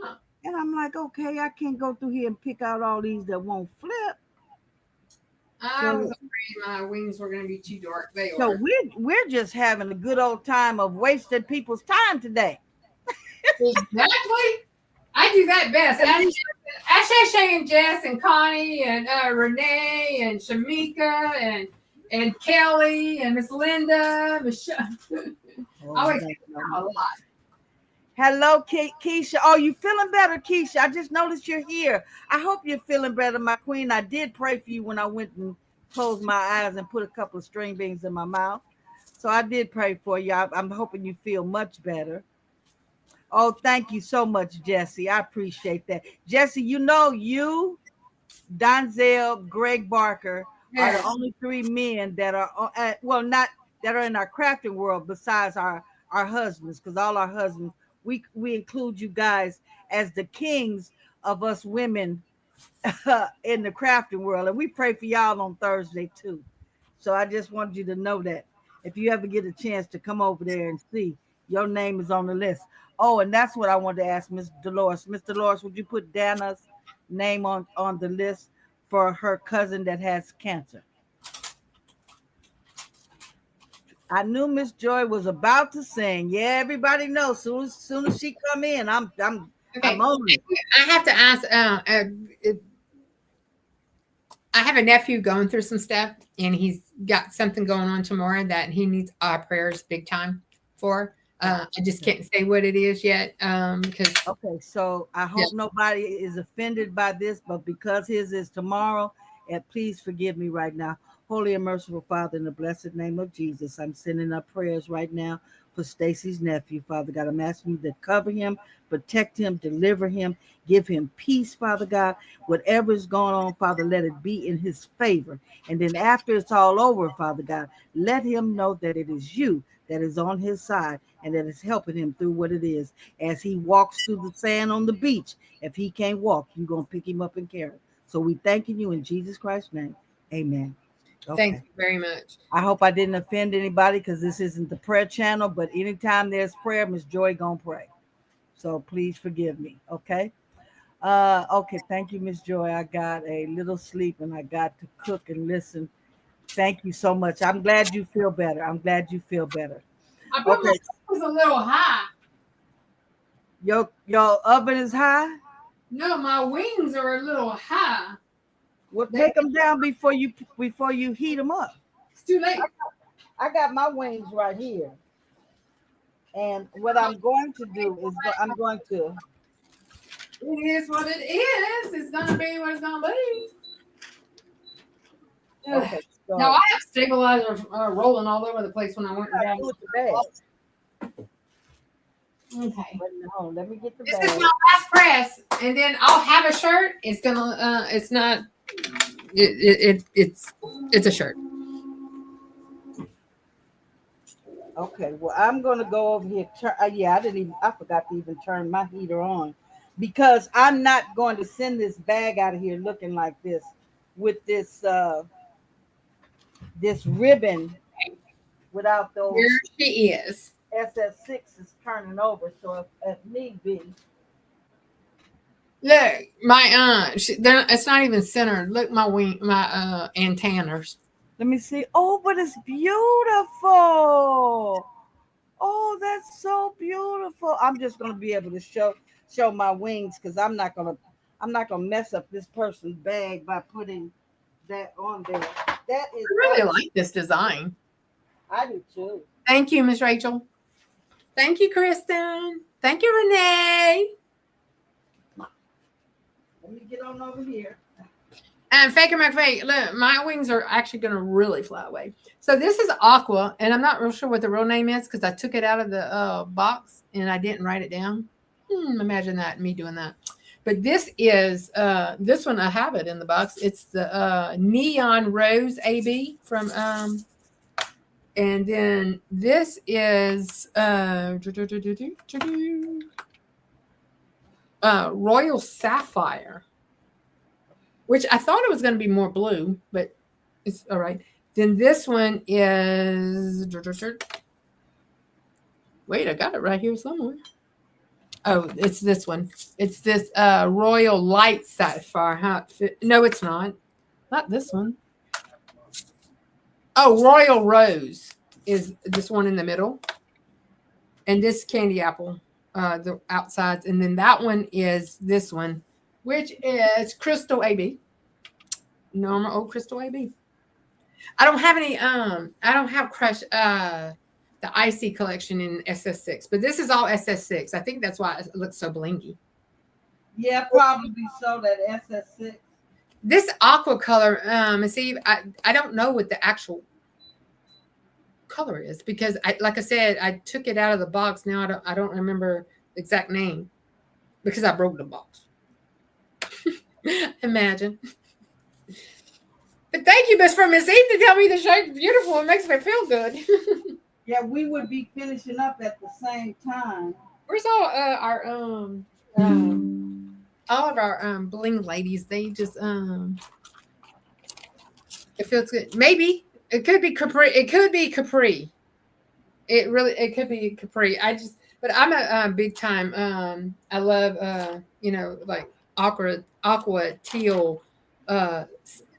Huh. And I'm like, okay, I can't go through here and pick out all these that won't flip. I was afraid my wings were going to be too dark. They So are. we're just having a good old time of wasting people's time today. Exactly. I do that best. Ashay and Jess and Connie and Renee and Shamika and Kelly and Miss Linda, Michelle. Oh, I always no, get no, a no. lot. Hello, Keisha. Oh, you feeling better, Keisha? I just noticed you're here. I hope you're feeling better, my queen. I did pray for you when I went and closed my eyes and put a couple of string beans in my mouth. So I did pray for you. I'm hoping you feel much better. Oh, thank you so much, Jesse. I appreciate that. Jesse, you, Donzel, Greg Barker are the only three men that are not that are in our crafting world besides our husbands, because all our husbands we include you guys as the kings of us women in the crafting world, and we pray for y'all on Thursday too. So I just wanted you to know that if you ever get a chance to come over there and see, your name is on the list. Oh, and that's what I wanted to ask Miss Dolores. Miss Dolores, would you put Dana's name on the list for her cousin that has cancer? I knew Miss Joy was about to sing. Yeah, everybody knows. Soon as she come in, I'm Okay. on it. I have to ask. I have a nephew going through some stuff, and he's got something going on tomorrow that he needs our prayers big time for. I just can't say what it is yet because. Okay, so I hope nobody is offended by this, but because his is tomorrow, and please forgive me right now. Holy and merciful Father, in the blessed name of Jesus, I'm sending up prayers right now for Stacy's nephew, Father God. I'm asking you to cover him, protect him, deliver him, give him peace, Father God. Whatever is going on, Father, let it be in his favor. And then after it's all over, Father God, let him know that it is you that is on his side and that is helping him through what it is. As he walks through the sand on the beach, if he can't walk, you're going to pick him up and carry him. So we thanking you in Jesus Christ's name. Amen. Okay. Thank you very much. I hope I didn't offend anybody because this isn't the prayer channel, but anytime there's prayer, Miss Joy gonna pray. So please forgive me. Okay. Okay. Thank you, Miss Joy. I got a little sleep and I got to cook and listen. Thank you so much. I'm glad you feel better. I put my was a little high. Your oven is high? No, my wings are a little high. Well, take them down before you heat them up. It's too late. I got my wings right here. And what I'm going to do is I'm going to. It is what it is. It's going to be what it's going to be. Okay, so now, I have stabilizers rolling all over the place when I went down. Okay. No, let me get the This bag. is my last press, and then I'll have a shirt. It's gonna. It's not. It's a shirt. Okay, well, I'm gonna go over here. Yeah, I didn't even. I forgot to even turn my heater on because I'm not going to send this bag out of here looking like this with this ribbon without Here those she is. SS6s turning over. So if need be, Look, my it's not even centered. Look, my wing, my antennas. let me see. Oh, but it's beautiful. Oh, that's so beautiful. I'm just gonna be able to show my wings because I'm not gonna mess up this person's bag by putting that on there. That is I really like this design. I do too. Thank you, Miss Rachel. Thank you, Kristen. Thank you, Renee. Let me get on over here. And Faker McFake, look, my wings are actually going to really fly away. So this is Aqua, and I'm not real sure what the real name is because I took it out of the box and I didn't write it down. Imagine that, me doing that. But this is, this one, I have it in the box. It's the Neon Rose AB from, and then this is Royal Sapphire, which I thought it was going to be more blue, but it's all right. Then this one is, wait, I got it right here somewhere. Oh, it's this one. It's this Royal Light Sapphire. No, it's not. Not this one. Oh, Royal Rose is this one in the middle. And this candy apple, the outsides. And then that one is this one, which is Crystal AB. Normal old Crystal AB. I don't have any, I don't have Crush, the Icy collection in SS6, but this is all SS6. I think that's why it looks so blingy. Yeah, probably so. That SS6. This aqua color, see, I don't know what the actual color is because like I said, I took it out of the box. Now I don't remember the exact name because I broke the box. Imagine. But thank you, Miss from Miss Eve, to tell me the shirt's beautiful. It makes me feel good. Yeah, we would be finishing up at the same time. Where's all our all of our bling ladies? They just it feels good. Maybe it could be Capri. It could be Capri. It could be Capri. But I'm a big time. I love like aqua teal,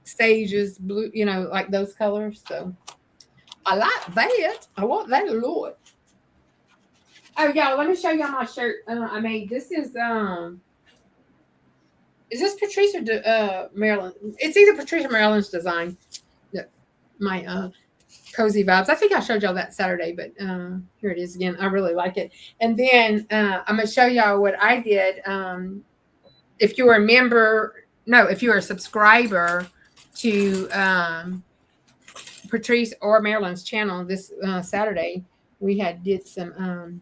stages blue. Like those colors. So I like that. I want that a lot. Oh y'all, let me show y'all my shirt I made. This is this Patrice or Marilyn? It's either Patrice or Marilyn's design. My cozy vibes. I think I showed y'all that Saturday, but here it is again. I really like it. And then I'm gonna show y'all what I did. If you're a member, no, if you're a subscriber to Patrice or Marilyn's channel, this Saturday we did some.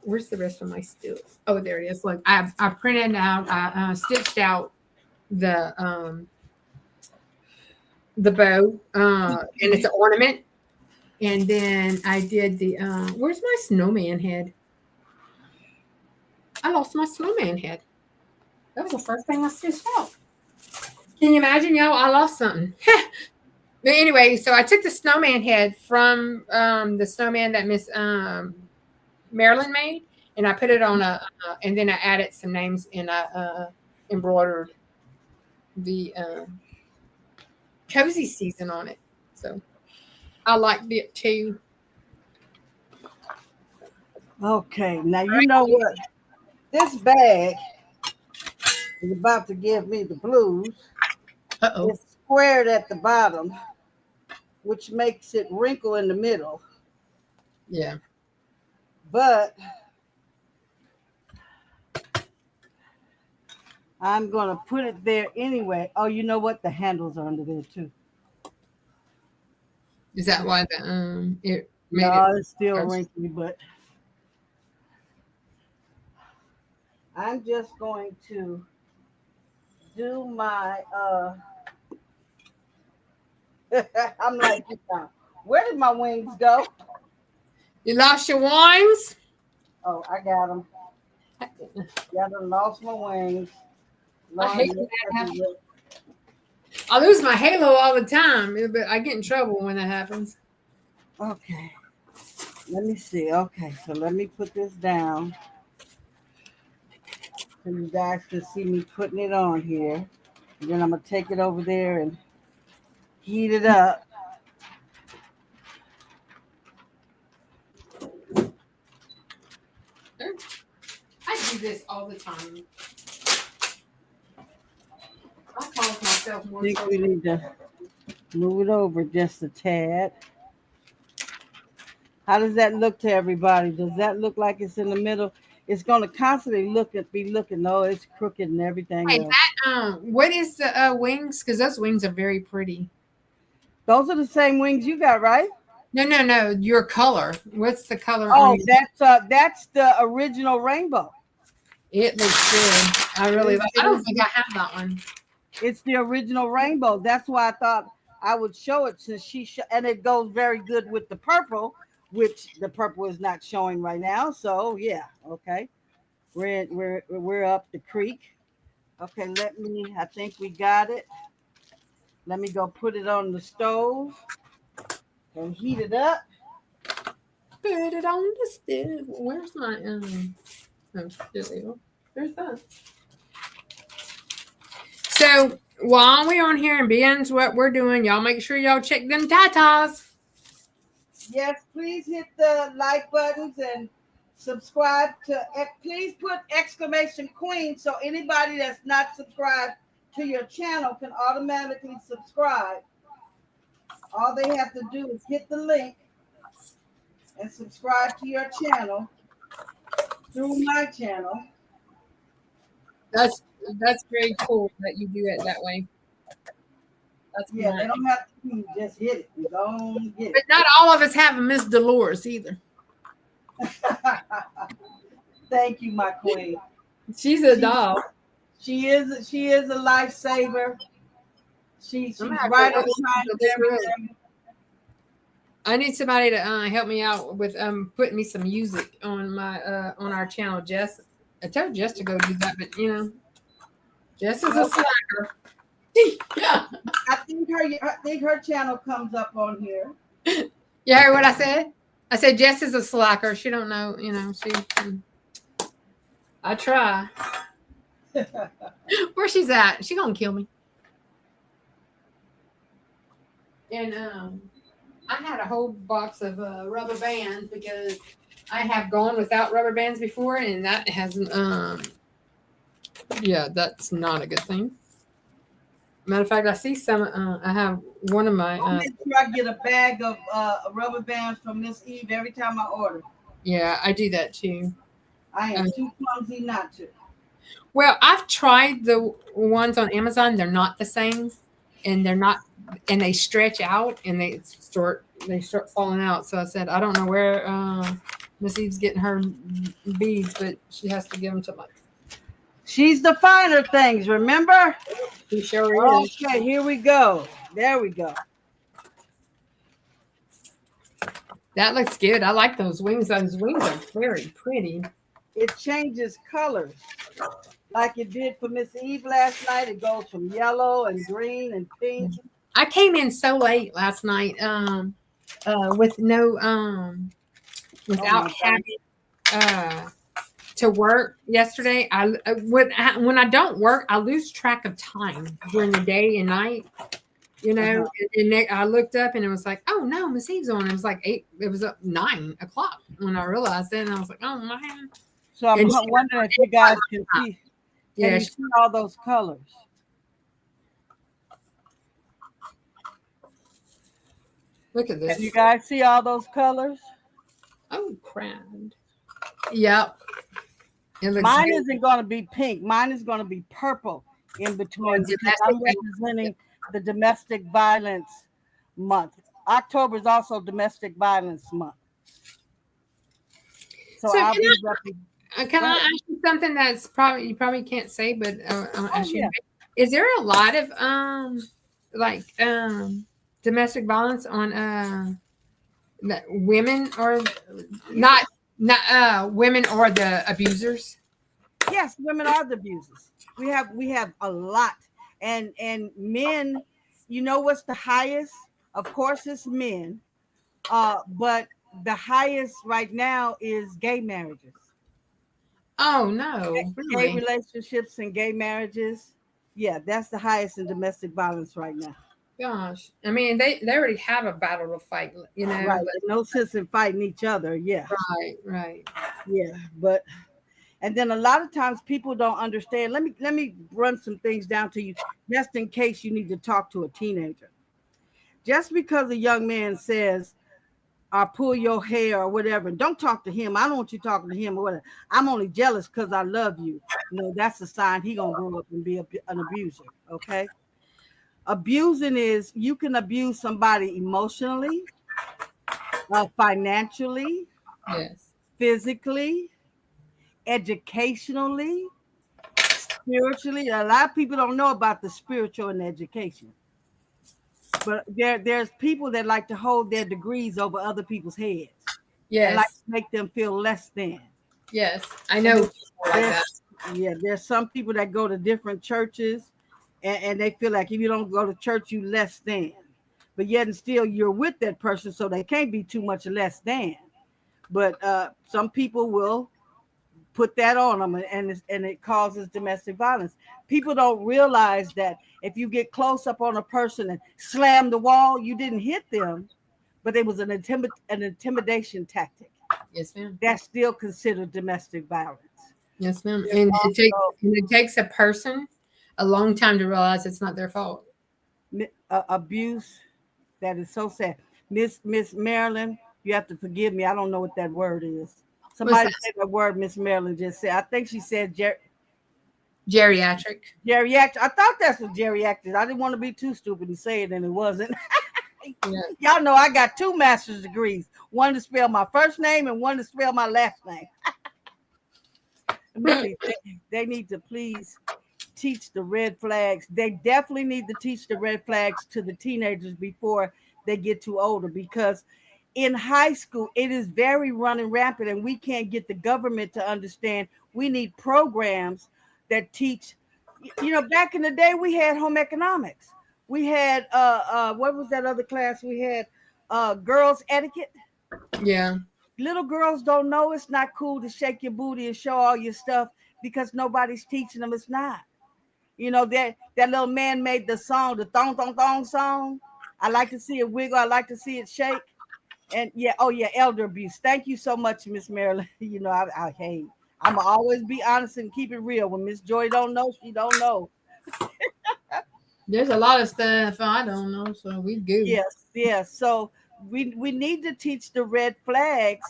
Where's the rest of my stills? Oh, there it is. Look, I printed out, I stitched out the bow, and it's an ornament. And then I did the, where's my snowman head? I lost my snowman head. That was the first thing I stitched out. Can you imagine, y'all? I lost something. But anyway, so I took the snowman head from the snowman that Miss Marilyn made, and I put it on and then I added some names and I embroidered the cozy season on it. So I liked it too. Okay, now you know what? This bag is about to give me the blues. Uh-oh. It's squared at the bottom, which makes it wrinkle in the middle. Yeah. But I'm going to put it there anyway. Oh, you know what? The handles are under there too. Is that why it made No, it? it's still wrinkly, but I'm just going to do my I'm like, where did my wings go? You lost your wings? Oh, I got them. Got them. Lost my wings. I Lord, hate when look that at happens. the- I lose my halo all the time, but I get in trouble when that happens. Okay. Let me see. Okay, so let me put this down so you guys can see me putting it on here. And then I'm gonna take it over there and heat it up. I do this all the time. I call myself I more think social. we need to move it over just a tad. How does that look to everybody? Does that look like it's in the middle? It's gonna constantly be looking. No, it's crooked and everything Hey, else. what is the wings? Because those wings are very pretty. Those are the same wings you got, right? No. Your color. What's the color on Oh, your? that's the original rainbow. It looks good. I really like. I It don't is think I have that one. It's the original rainbow. That's why I thought I would show it since and it goes very good with the purple, which the purple is not showing right now. So yeah, okay. We're up the creek. Okay, I think we got it. Let me go put it on the stove and heat it up. Put it on the stove. Where's my Oh, there we go. There's that. So while we're on here and Ben's what we're doing, y'all make sure y'all check them tatas. Yes, please hit the like buttons and subscribe to. Please put exclamation queen so anybody that's not subscribed to your channel can automatically subscribe. All they have to do is hit the link and subscribe to your channel through my channel. That's very cool that you do it that way. That's Yeah, nice. they don't have to just hit it. You don't get But not all of us have a Miss Dolores either. it. Thank you, my queen. She's a doll. She is a lifesaver. She's I'm gonna have right to on listen time to with this room. everything. I need somebody to help me out with putting me some music on my on our channel. Jess, I told Jess to go do that, but Jess is a slacker. I think her channel comes up on here. You heard what I said? I said Jess is a slacker. She don't know, she. I try. Where she's at? She gonna kill me. And I had a whole box of rubber bands because I have gone without rubber bands before, and that hasn't. Yeah, that's not a good thing. Matter of fact, I see some. I have one of my. I'll make sure I get a bag of rubber bands from Miss Eve every time I order. Yeah, I do that too. I am too clumsy not to. Well, I've tried the ones on Amazon. They're not the same, and they stretch out and they start falling out. So I said, I don't know where Miss Eve's getting her beads, but she has to give them to me. She's the finer things, remember? She sure is. Okay, here we go. There we go. That looks good. I like those wings. Those wings are very pretty. It changes colors. Like it did for Miss Eve last night. It goes from yellow and green and pink. I came in so late last night, with no without having to work yesterday. When I don't work, I lose track of time during the day and night. And then I looked up and it was like, oh no, Miss Eve's on. It was like 8. It was 9 o'clock when I realized it, and I was like, oh man. So I'm wondering if you guys can see. Yeah, Can you see all those colors? look at this. Can you guys see all those colors? Oh crap. Yep. It looks Mine good. isn't going to be pink. Mine is going to be purple in between because I'm representing the domestic violence month. October is also domestic violence month. So I'll be can I ask you something that's you probably can't say, but I'll ask you. Yeah. Is there a lot of domestic violence on That women are not women or the abusers. Yes, women are the abusers. We have a lot, and men. You know what's the highest? Of course, it's men. But the highest right now is gay marriages, Oh no, gay really? relationships, and gay marriages. Yeah, that's the highest in domestic violence right now. Gosh, I mean they already have a battle to fight. You know. Right. No sense in fighting each other. Yeah, Right, right. yeah. But and then a lot of times people don't understand. Let me run some things down to you, just in case you need to talk to a teenager. Just because a young man says, "I pull your hair" or whatever, don't talk to him. I don't want you talking to him or whatever. I'm only jealous because I love you. No, that's a sign he gonna grow up and be an abuser. Okay. Abusing is you can abuse somebody emotionally, financially, Yes. physically, educationally, spiritually. A lot of people don't know about the spiritual and education, but there's people that like to hold their degrees over other people's heads and like Yes. to make them feel less than. Yes. I And know then people like that. there's yeah, there's some people that go to different churches and they feel like if you don't go to church, you less than. But yet and still you're with that person, so they can't be too much less than. But some people will put that on them, and it causes domestic violence. People don't realize that if you get close up on a person and slam the wall, you didn't hit them, but it was an intimidation tactic. Yes, ma'am. That's still considered domestic violence. Yes, ma'am. There's And also it takes a person a long time to realize it's not their fault. abuse that is so sad. Miss Marilyn, you have to forgive me. I don't know what that word is. What's Somebody that? said that word Miss Marilyn just said. I think she said Geriatric. geriatric. I thought that's what geriatric is. I didn't want to be too stupid and say it, and it wasn't. Yeah. Y'all know I got two master's degrees. One to spell my first name and one to spell my last name. Really, they need to please teach the red flags. They definitely need to teach the red flags to the teenagers before they get too older, because in high school it is very running rampant and we can't get the government to understand. We need programs that teach. Back in the day we had home economics. We had what was that other class we had? Girls etiquette. Yeah. Little girls don't know it's not cool to shake your booty and show all your stuff because nobody's teaching them it's not. That little man made the song, the thong thong thong song. I like to see it wiggle. I like to see it shake. And yeah, oh yeah, elder abuse. Thank you so much, Miss Marilyn. I hate. I'ma always be honest and keep it real. When Miss Joy don't know, she don't know. There's a lot of stuff I don't know, so we good. Yes, yes. So we need to teach the red flags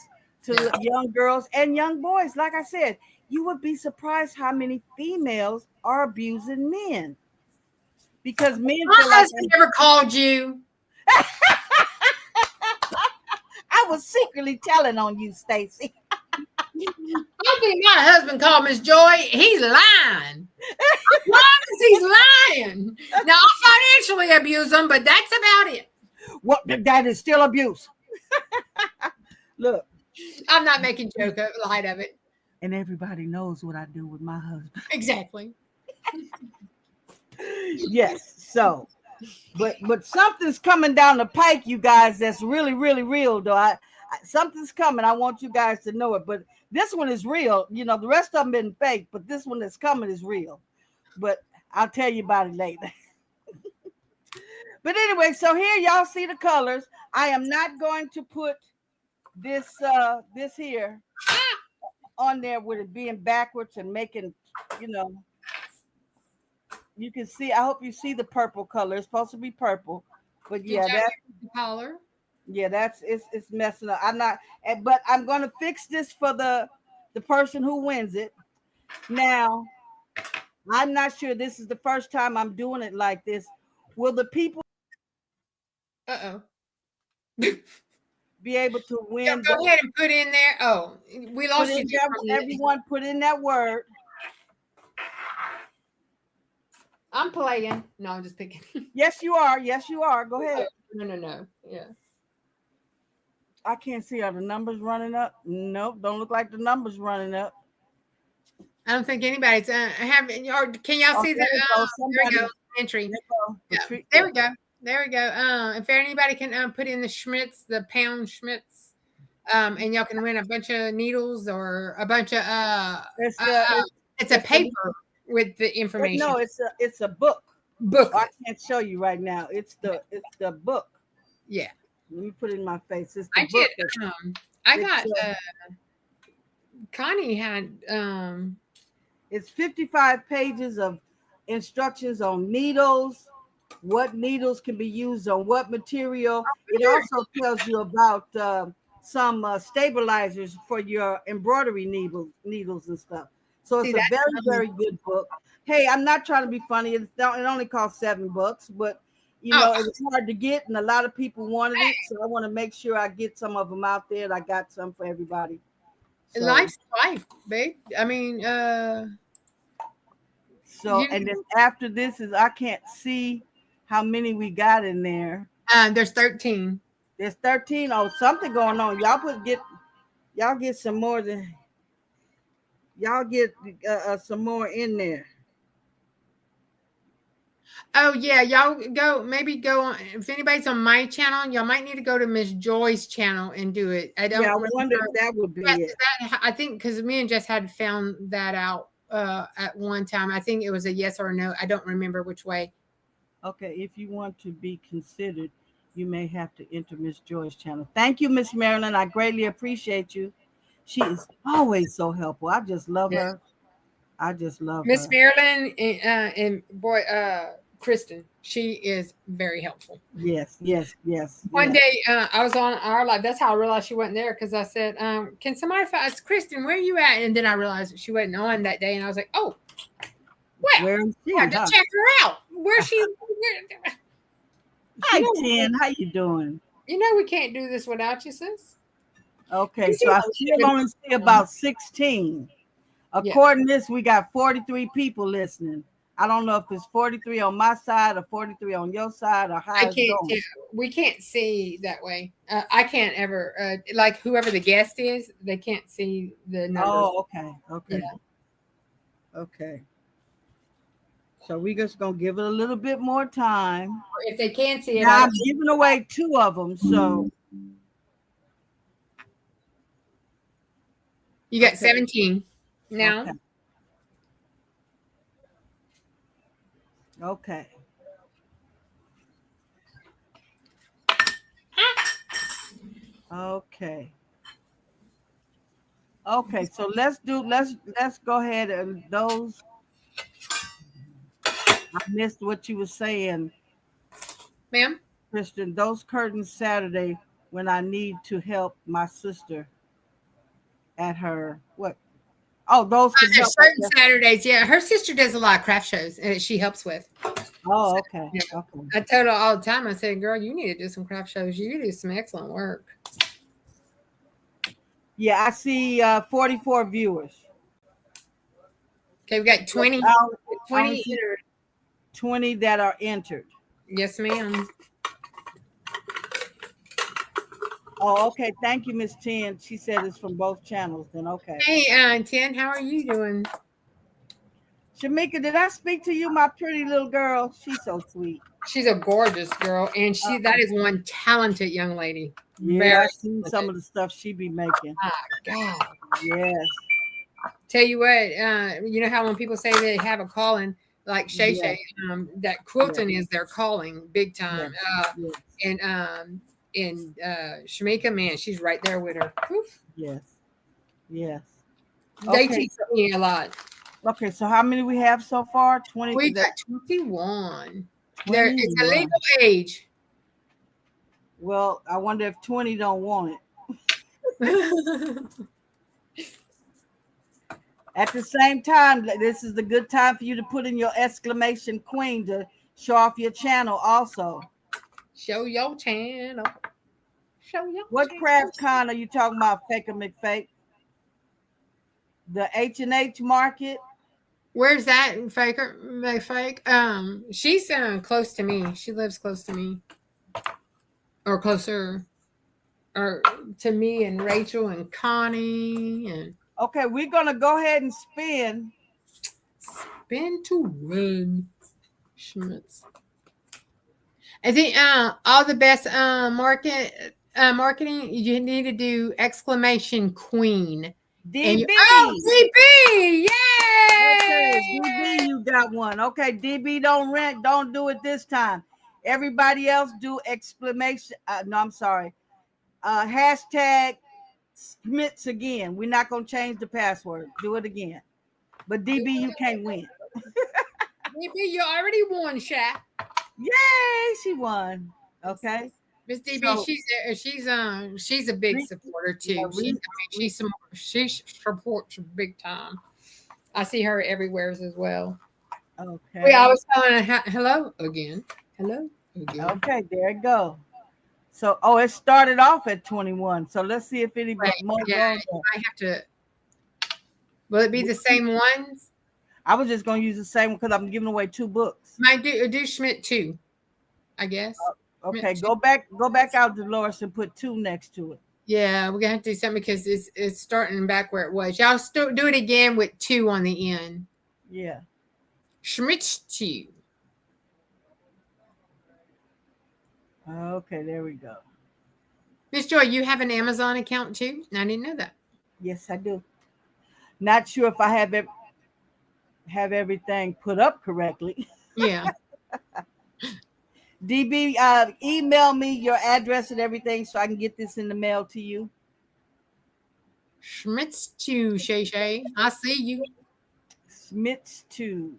Yeah. to young girls and young boys. Like I said, you would be surprised how many females are abusing men because men My feel like husband ever called you? I was secretly telling on you, Stacy. I think my husband called Miss Joy. He's lying. I promise he's lying. Now I financially abuse him, but that's about it. What that is still abuse. Look, I'm not making light of it. and everybody knows what I do with my husband. Exactly. Yes. So, but something's coming down the pike, you guys. That's really really real, though. Something's coming. I want you guys to know it. But this one is real. The rest of them been fake, but this one that's coming is real. But I'll tell you about it later. But anyway, so here y'all see the colors. I am not going to put this here on there with it being backwards and making, you can see. I hope you see the purple color. It's supposed to be purple, but Did yeah, y'all that get the collar? yeah, it's messing up. I'm not, but I'm gonna fix this for the person who wins it. Now, I'm not sure this is the first time I'm doing it like this. Will the people Uh-oh. be able to Yeah, win? go ahead and put in there. Oh, we Put lost in you. there, everyone put in that word. I'm playing. No, I'm just picking. Yes, you are. Yes, you are. Go ahead. No. Yeah. I can't see. Are the numbers running up? Nope, don't look like the numbers running up. I don't think anybody's having. Or can y'all Oh, see the? there we go. There we Somebody, go. Entry. there go. Yeah, Retreat. there we go. There we go. If anybody can put in the Schmitz, the pound Schmitz, and y'all can win a bunch of needles or a bunch of It's uh, the, it's a it's the, paper with the information no, it's a book. Oh, I booklet. can't show you right now. It's the book. Yeah, Let me put it in my face. It's I the book. did. I It's, got Connie had it's 55 pages of instructions on needles, what needles can be used on what material. It also tells you about some stabilizers for your embroidery needles and stuff. So see it's a that. very, very good book. Hey, I'm not trying to be funny. It only cost $7, but Oh, it was hard to get, and a lot of people wanted it. So I want to make sure I get some of them out there. And I got some for everybody. So, life's life, babe. I mean, you, and then after this is I can't see how many we got in there. there's 13. There's 13. Oh, something going on. Y'all get some more than y'all get some more in there. Oh yeah, y'all go on. If anybody's on my channel, y'all might need to go to Miss Joy's channel and do it. I don't Yeah, I remember. wonder if that would be Yes, it. I think because me and Jess had found that out at one time. I think it was a yes or a no. I don't remember which way. Okay, if you want to be considered, you may have to enter Miss Joy's channel. Thank you, Miss Marilyn. I greatly appreciate you. She is always so helpful. I just love Yes. her. I just love Miss her. Marilyn and boy Kristen, she is very helpful. Yes. One day I was on our live. That's how I realized she wasn't there because I said, "Can somebody find us, Kristen? Where are you at?" And then I realized that she wasn't on that day, and I was like, "Oh, well, Where is she? I have to Huh? check her out. Where's she? Hi, Tin. How you doing? You know we can't do this without you, sis." Okay, You so see I how still she- only see about 16. Yeah. According to this, we got 43 people listening. I don't know if it's 43 on my side or 43 on your side or how I it's can't going. tell. We can't see that way. I can't ever like whoever the guest is. They can't see the numbers. Oh, okay. Yeah. Okay. So we just gonna give it a little bit more time. If they can see it, Now I'm giving away 2 of them, so you got okay. 17 now. Okay. Okay. Okay. Okay, so let's go ahead and those I missed what you were saying, Ma'am? Christian. Those curtains Saturday when I need to help my sister at her what? Oh, those can There's help. certain Saturdays. Yeah, her sister does a lot of craft shows that she helps with. Oh, okay. Yeah. Okay. I tell her all the time. I say, "Girl, you need to do some craft shows. You do some excellent work." Yeah, I see 44 viewers. Okay, we got 20. I only 20 see 20 that are entered. Yes, ma'am. Oh, okay. Thank you, Miss Tin. She said it's from both channels. Then okay. Hey, Tin, how are you doing? Shamika, did I speak to you, my pretty little girl? She's so sweet. She's a gorgeous girl, and that is one talented young lady. Yeah, Very I've seen some of the stuff she be making. God. Yes. Tell you what, you know how when people say they have a calling, like Shay Shay, that quilting is their calling, big time. Yes. And Shamika, man, she's right there with her. Oof. Yes. Yes. They teach me a lot. Okay, so how many we have so far? 20. We got 21. There, it's a legal age. Well, I wonder if 20 don't want it. At the same time, this is the good time for you to put in your exclamation queen to show off your channel also. Show your channel. Show your What channel. craft con are you talking about, Faker McFake? The H&H Market? Where's that, Faker McFake? She's close to me. She lives close to me. Or closer. or to me and Rachel and Connie and Okay, we're gonna go ahead and spin. Ben to run Schmitz. I think all the best marketing. You need to do exclamation queen. And you, DB. oh, DB, Okay, yay! DB, you got one. Okay, DB, don't do it this time. Everybody else do exclamation. No, I'm sorry. Hashtag Smits again. We're not gonna change the password. Do it again. But DB, you can't win. DB, you already won, Sha. Yay, she won. Okay. Miss DB, So- she's a big We- supporter too. yeah, She supports big time. I see her everywhere as well. Okay. We always telling her hello again. Hello again. Okay, there it go. So, it started off at 21. So let's see if anybody Right, more yeah, goes up. I have to. Will it be the same ones? I was just gonna use the same one because I'm giving away 2 books. Might do Schmidt too, I guess. Okay, go back out, Dolores, and put 2 next to it. Yeah, we're gonna have to do something because it's starting back where it was. Y'all still do it again with 2 on the end. Yeah. Schmidt 2. Okay, there we go. Miss Joy, you have an Amazon account too? I didn't know that. Yes, I do. Not sure if I have everything put up correctly. Yeah. DB, email me your address and everything so I can get this in the mail to you. Schmitz 2, Shay Shay. I see you. Smits 2.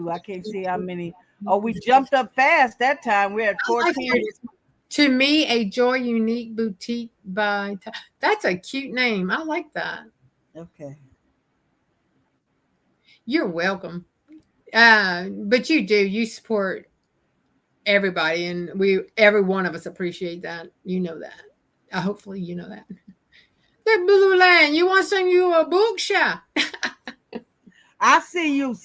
I can't see how many. Oh, we jumped up fast that time. We're at 14. To me, a Joy Unique Boutique by. That's a cute name. I like that. Okay. You're welcome. But you support everybody, and every one of us appreciate that. You know that. Hopefully, you know that. That Blue Line, you want to sing you a book, Sha? I see you,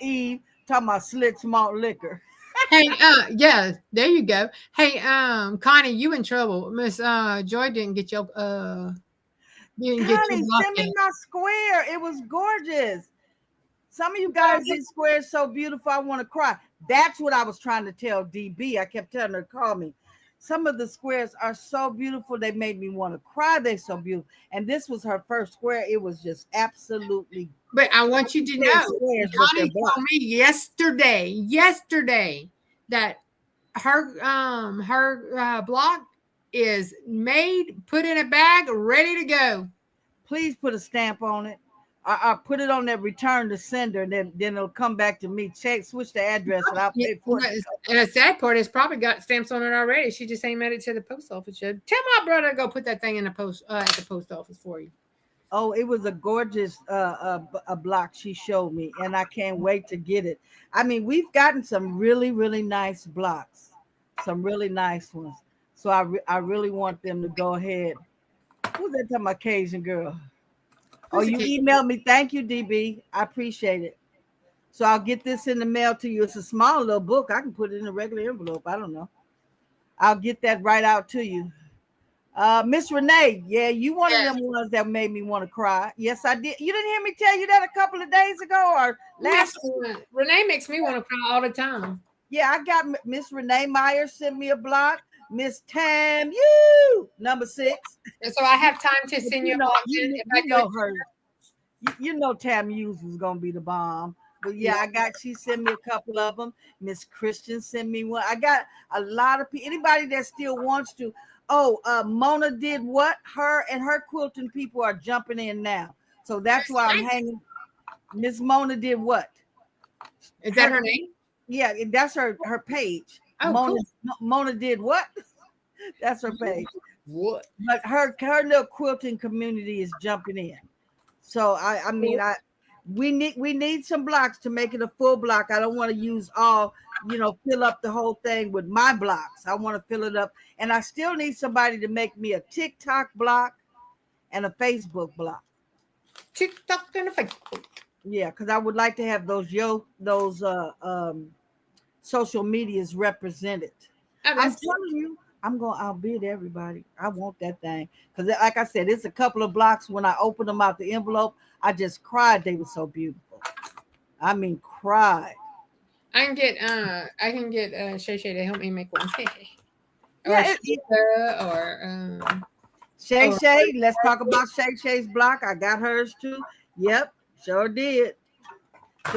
Eve, talking about Slits Malt Liquor. Hey, yeah, there you go. Hey, Connie, you in trouble. Miss Joy didn't get your Connie, send me my square. It was gorgeous. Some of you guys did squares so beautiful, I want to cry. That's what I was trying to tell DB. I kept telling her to call me. Some of the squares are so beautiful, they made me want to cry. They're so beautiful. And this was her first square. It was just absolutely. But I want you to know, Connie told me yesterday, that her block is made, put in a bag, ready to go. Please put a stamp on it. I put it on that return to sender, and then it'll come back to me. Switch the address, and I'll pay for it. And the sad part is probably got stamps on it already. She just ain't made it to the post office yet. Tell my brother to go put that thing in the post at the post office for you. Oh, it was a gorgeous a block she showed me, and I can't wait to get it. I mean, we've gotten some really, really nice blocks, some really nice ones. So I really want them to go ahead. Who's that talking about, Cajun girl? Oh, you emailed me. Thank you, DB. I appreciate it. So I'll get this in the mail to you. It's a small little book. I can put it in a regular envelope. I don't know. I'll get that right out to you. Miss Renee, yeah, you one of them ones that made me want to cry. Yes, I did. You didn't hear me tell you that a couple of days ago or last week? Renee makes me want to cry all the time. Yeah, I got Miss Renee Meyer sent me a block. Miss Tam, you number 6. And so I have time to send you a block. You know Tam Hughes was gonna be the bomb. But yeah, she sent me a couple of them. Miss Christian sent me one. I got a lot of people. Anybody that still wants to. Oh, Mona did what? Her and her quilting people are jumping in now. So that's why I'm hanging. Miss Mona did what? Is that her name? Yeah, that's her page. Oh, Mona, cool. Mona did what? That's her page. What? But her little quilting community is jumping in. So we need some blocks to make it a full block. I don't want to use all, fill up the whole thing with my blocks. I want to fill it up, and I still need somebody to make me a TikTok block and a Facebook block. TikTok and a Facebook. Yeah, because I would like to have those social media is represented. Oh, I'm that's telling you, I'm gonna outbid everybody. I want that thing because, like I said, it's a couple of blocks. When I opened them out the envelope, I just cried. They were so beautiful. I mean, cried. I can get Shay Shay to help me make one. Or Yeah, Sheila, Shay or Shay. Let's talk about Shay Shay's block. I got hers too. Yep, sure did.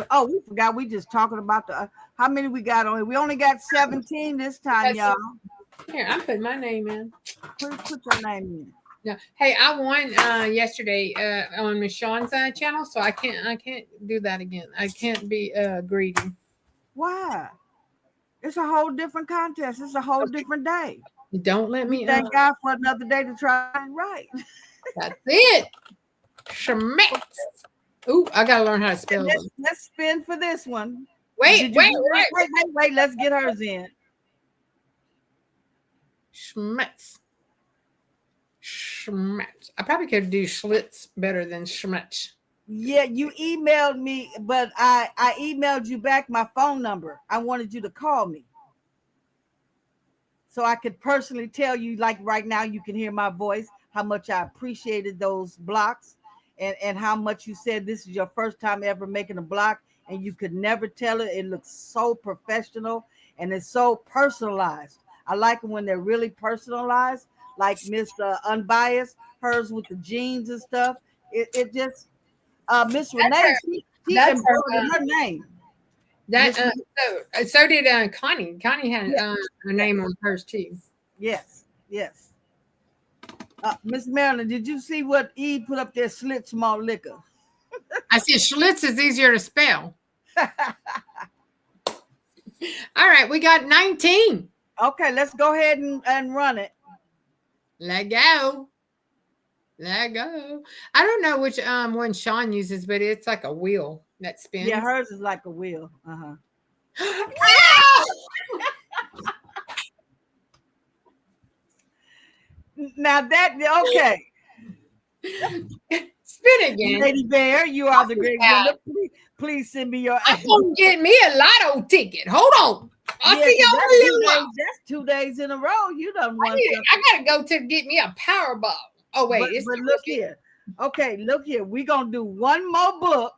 Oh, we forgot. We just talking about the how many we got on it. We only got 17 this time, y'all. here, I'm putting my name in. Put your name in. No. Hey, I won yesterday on Miss Sean's channel, so I can't do that again. I can't be greedy. Why? It's a whole different contest. It's a whole different day. Don't let me. Thank God for another day to try it right. That's it. Schmetz. Ooh, I gotta learn how to spell them. Let's spin for this one. Wait. Wait. Let's get hers in. Schmetz. Schmetz. I probably could do Schlitz better than Schmetz. Yeah, you emailed me, but I emailed you back my phone number. I wanted you to call me so I could personally tell you, like right now, you can hear my voice, how much I appreciated those blocks and how much you said this is your first time ever making a block and you could never tell it. It looks so professional and it's so personalized. I like them when they're really personalized, like Miss Unbiased, hers with the jeans and stuff. It just Miss Renee, she embroidered her name. That so did Connie. Connie had her name on hers too. Yes. Miss Marilyn, did you see what E put up there? Schlitz malt liquor. I said Schlitz is easier to spell. All right, we got 19. Okay, let's go ahead and run it. Let go. I don't know which one Sean uses, but it's like a wheel that spins. Yeah, hers is like a wheel. Now that okay. Spin again. Lady Bear, you are the great winner. Please send me your I'm gonna get me a lotto ticket. Hold on. I'll see y'all in a little while. That's 2 days in a row. You done won. I gotta go to get me a Powerball. Oh wait, but look here. Okay, look here. We're gonna do one more book.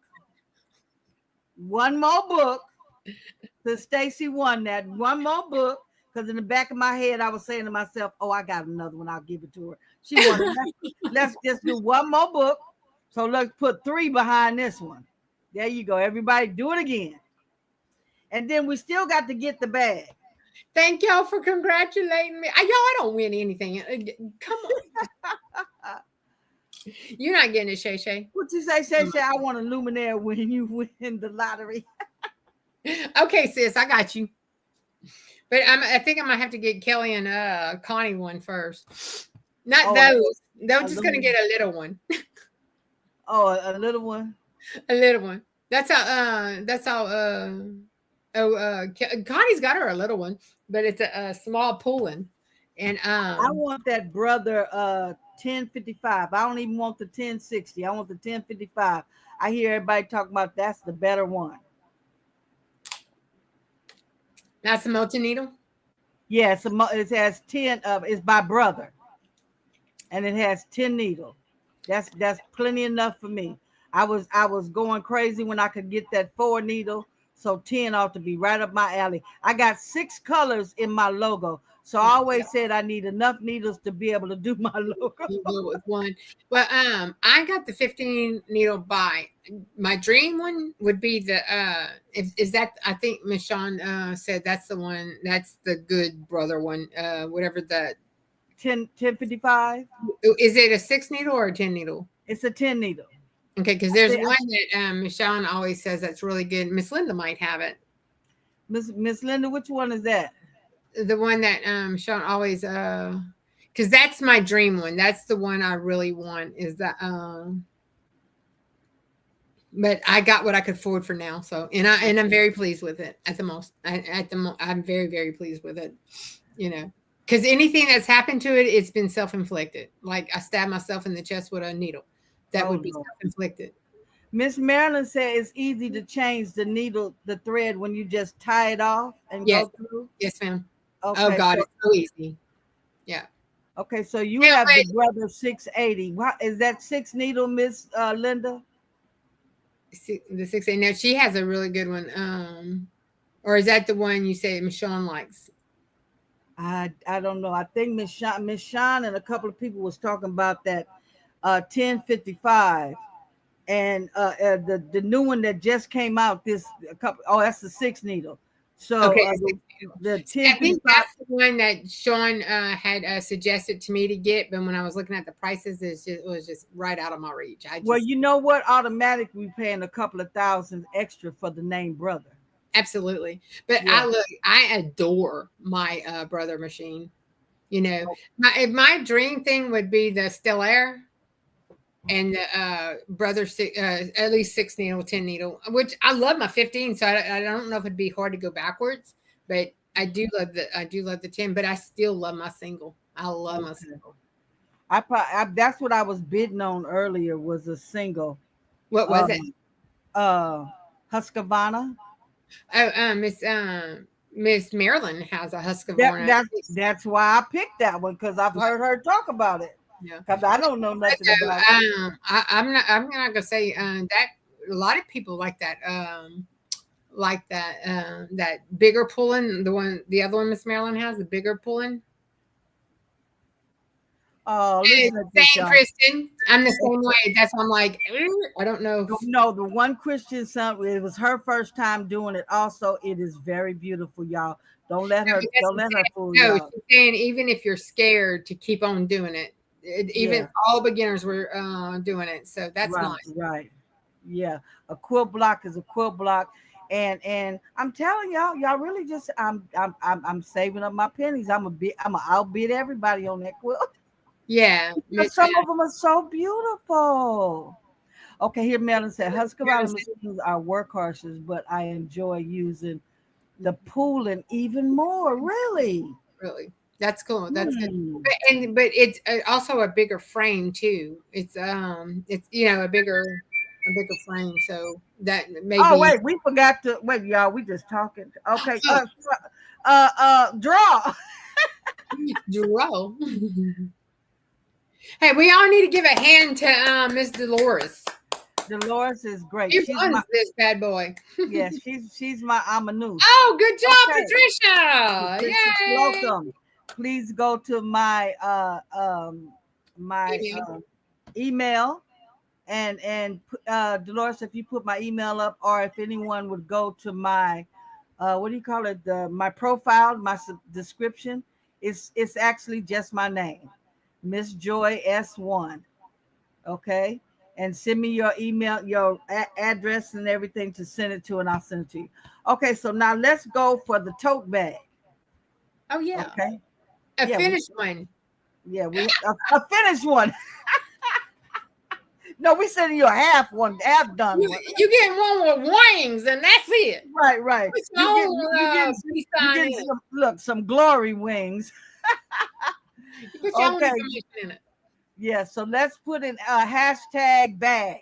So Stacy won that. One more book. Because in the back of my head, I was saying to myself, oh, I got another one. I'll give it to her. She won. Let's just do one more book. So let's put 3 behind this one. There you go. Everybody do it again. And then we still got to get the bag. Thank y'all for congratulating me. Y'all, I don't win anything. Come on. You're not getting it, Shay Shay. What you say, Shay Shay? I want a luminaire when you win the lottery. Okay, sis, I got you. But I think I might have to get Kelly and Connie one first. Not those. They're just gonna get a little one. Oh, a little one. A little one. That's how. Connie's got her a little one, but it's a small pulling. And I want that brother 1055. I don't even want the 1060. I want the 1055. I hear everybody talking about that's the better one. That's a melting needle. Yes, it has 10 of it's by brother, and it has 10 needles. That's plenty enough for me. I was going crazy when I could get that 4 needle, so 10 ought to be right up my alley. I got 6 colors in my logo, so I always said I need enough needles to be able to do my logo. You go with one. Well, I got the 15 needle buy. My dream one would be the is that I think Miss Shawn said that's the one. That's the good brother one. Whatever the 1055. Is it a 6 needle or a 10 needle? It's a 10 needle. Okay, because there's one that Miss Shawn always says that's really good. Miss Linda might have it. Miss Linda, which one is that? The one that Shawn always because that's my dream one. That's the one I really want. Is that but I got what I could afford for now. So and I'm very pleased with it at the most. I'm very, very pleased with it. You know, because anything that's happened to it, it's been self-inflicted. Like I stabbed myself in the chest with a needle. That would be self-inflicted. Miss Marilyn said it's easy to change the needle, the thread when you just tie it off and Yes, go through. yes, ma'am. Oh Okay, God, so it's so easy. Yeah. okay, so you Now, have the Brother 680. What is that 6 needle, Miss Linda? the 6A. Now she has a really good one. Or is that the one you say Michonne likes? I don't know. I think Miss Sean and a couple of people was talking about that 1055 and the new one that just came out this a couple. Oh, that's the 6 needle. So Okay, the see, I think 1055. that's the one that Sean had suggested to me to get, but when I was looking at the prices, it was just right out of my reach. I Well, just you know what? Automatically, we paying a couple of thousand extra for the name brother. absolutely. But Yeah. I adore my brother machine. You know, my dream thing would be the Stellaire and the brother at least 6 needle, 10 needle, which I love my 15. So I don't know if it'd be hard to go backwards, but I do love the 10, but I still love my single. I love my Okay. single. That's what I was bidding on earlier was a single. What was it? Um, uh, Husqvarna. Oh, Miss Marilyn has a That Husqvarna. that that's why I picked that one because I've heard her talk about it. Yeah. Because I don't know nothing So, about it. I'm not gonna say that a lot of people like that bigger pulling, the other one Miss Marilyn has, the bigger pulling. Oh, listen at this, Same, y'all. Kristen. I'm the same way. That's why I'm like, I don't know. No, the one Christian son, it was her first time doing it. Also, it is very beautiful, y'all. That's Don't let her fool no, y'all. she's saying even if you're scared to keep on doing it, even Yeah, all beginners were doing it. So that's right, nice. right. Yeah, a quilt block is a quilt block, and I'm telling y'all really just I'm saving up my pennies. I'm a outbid everybody on that quilt. Yeah, Because some of them are so beautiful. Okay, here Melon said Husqvarna machines are workhorses, but I enjoy using the pooling even more. Really? really, that's cool. That's good. Hmm. But it's also a bigger frame too. It's a bigger frame, so that Oh maybe wait, we forgot to wait, y'all. We just talking. Okay, oh, draw. draw. Hey, we all need to give a hand to Miss Dolores. Dolores is great. She She's my runs this bad boy. yeah. She's my Amanus. Oh, good job, Okay, Patricia! Patricia Yay! Slocum. Please go to my my Email. email and Dolores, if you put my email up, or if anyone would go to my what do you call it? My profile, my description. It's actually just my name, Miss Joy S1. Okay, and send me your email, your address, and everything to send it to, and I'll send it to you. Okay, so now let's go for the tote bag. Oh yeah, Okay, a yeah, finished one. we a finished one. No, we sending you a half done one. You get one with wings, and that's it. Right. Put your own peace You sign get in it. some glory wings. You put your own Okay, information in it. yeah. So let's put in a hashtag bag.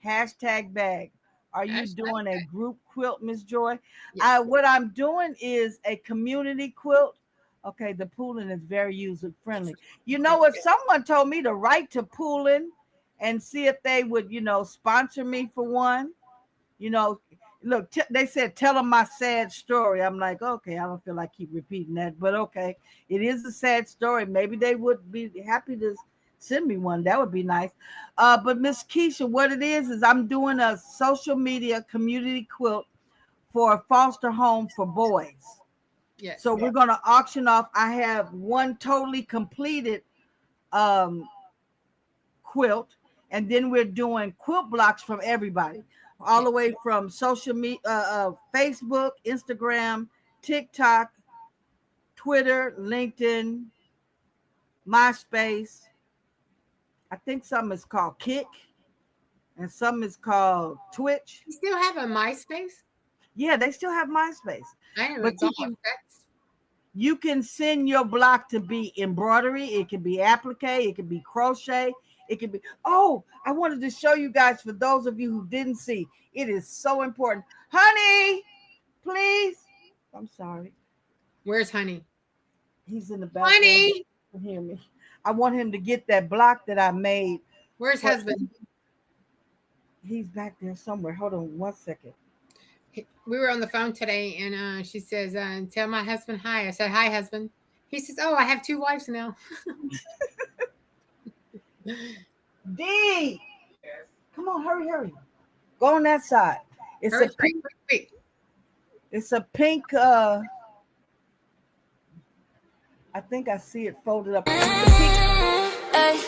Hashtag bag. Are you Hashtag doing a group quilt, Miss Joy? yes. What I'm doing is a community quilt. Okay, the pooling is very user friendly. You know, if someone told me to write to pooling and see if they would, sponsor me for one, you know, look, they said tell them my sad story. I'm like, okay, I don't feel like keep repeating that, but okay, it is a sad story. Maybe they would be happy to send me one. That would be nice. But Miss Keisha, what it is I'm doing a social media community quilt for a foster home for boys. Yes. So we're going to auction off. I have one totally completed um, quilt, and then we're doing quilt blocks from everybody, all the way from social media, Facebook, Instagram, TikTok, Twitter, LinkedIn, MySpace. I think some is called Kick, and some is called Twitch. You still have a MySpace? Yeah, they still have MySpace, I haven't but thought that's you can send your block to be embroidery. It can be applique. It can be crochet. It can be. Oh, I wanted to show you guys, for those of you who didn't see, it is so important. Honey, please. I'm sorry. Where's Honey? He's in the background. Honey, He can hear me. I want him to get that block that I made. where's But husband? He's back there somewhere. Hold on 1 second. We were on the phone today, and she says, "Tell my husband hi." I said, "Hi, husband." He says, "Oh, I have 2 wives now." D, come on, hurry, hurry. Go on that side. It's Hurry, a pink. quick. It's a pink. I think I see it folded up. It's a pink. Ay,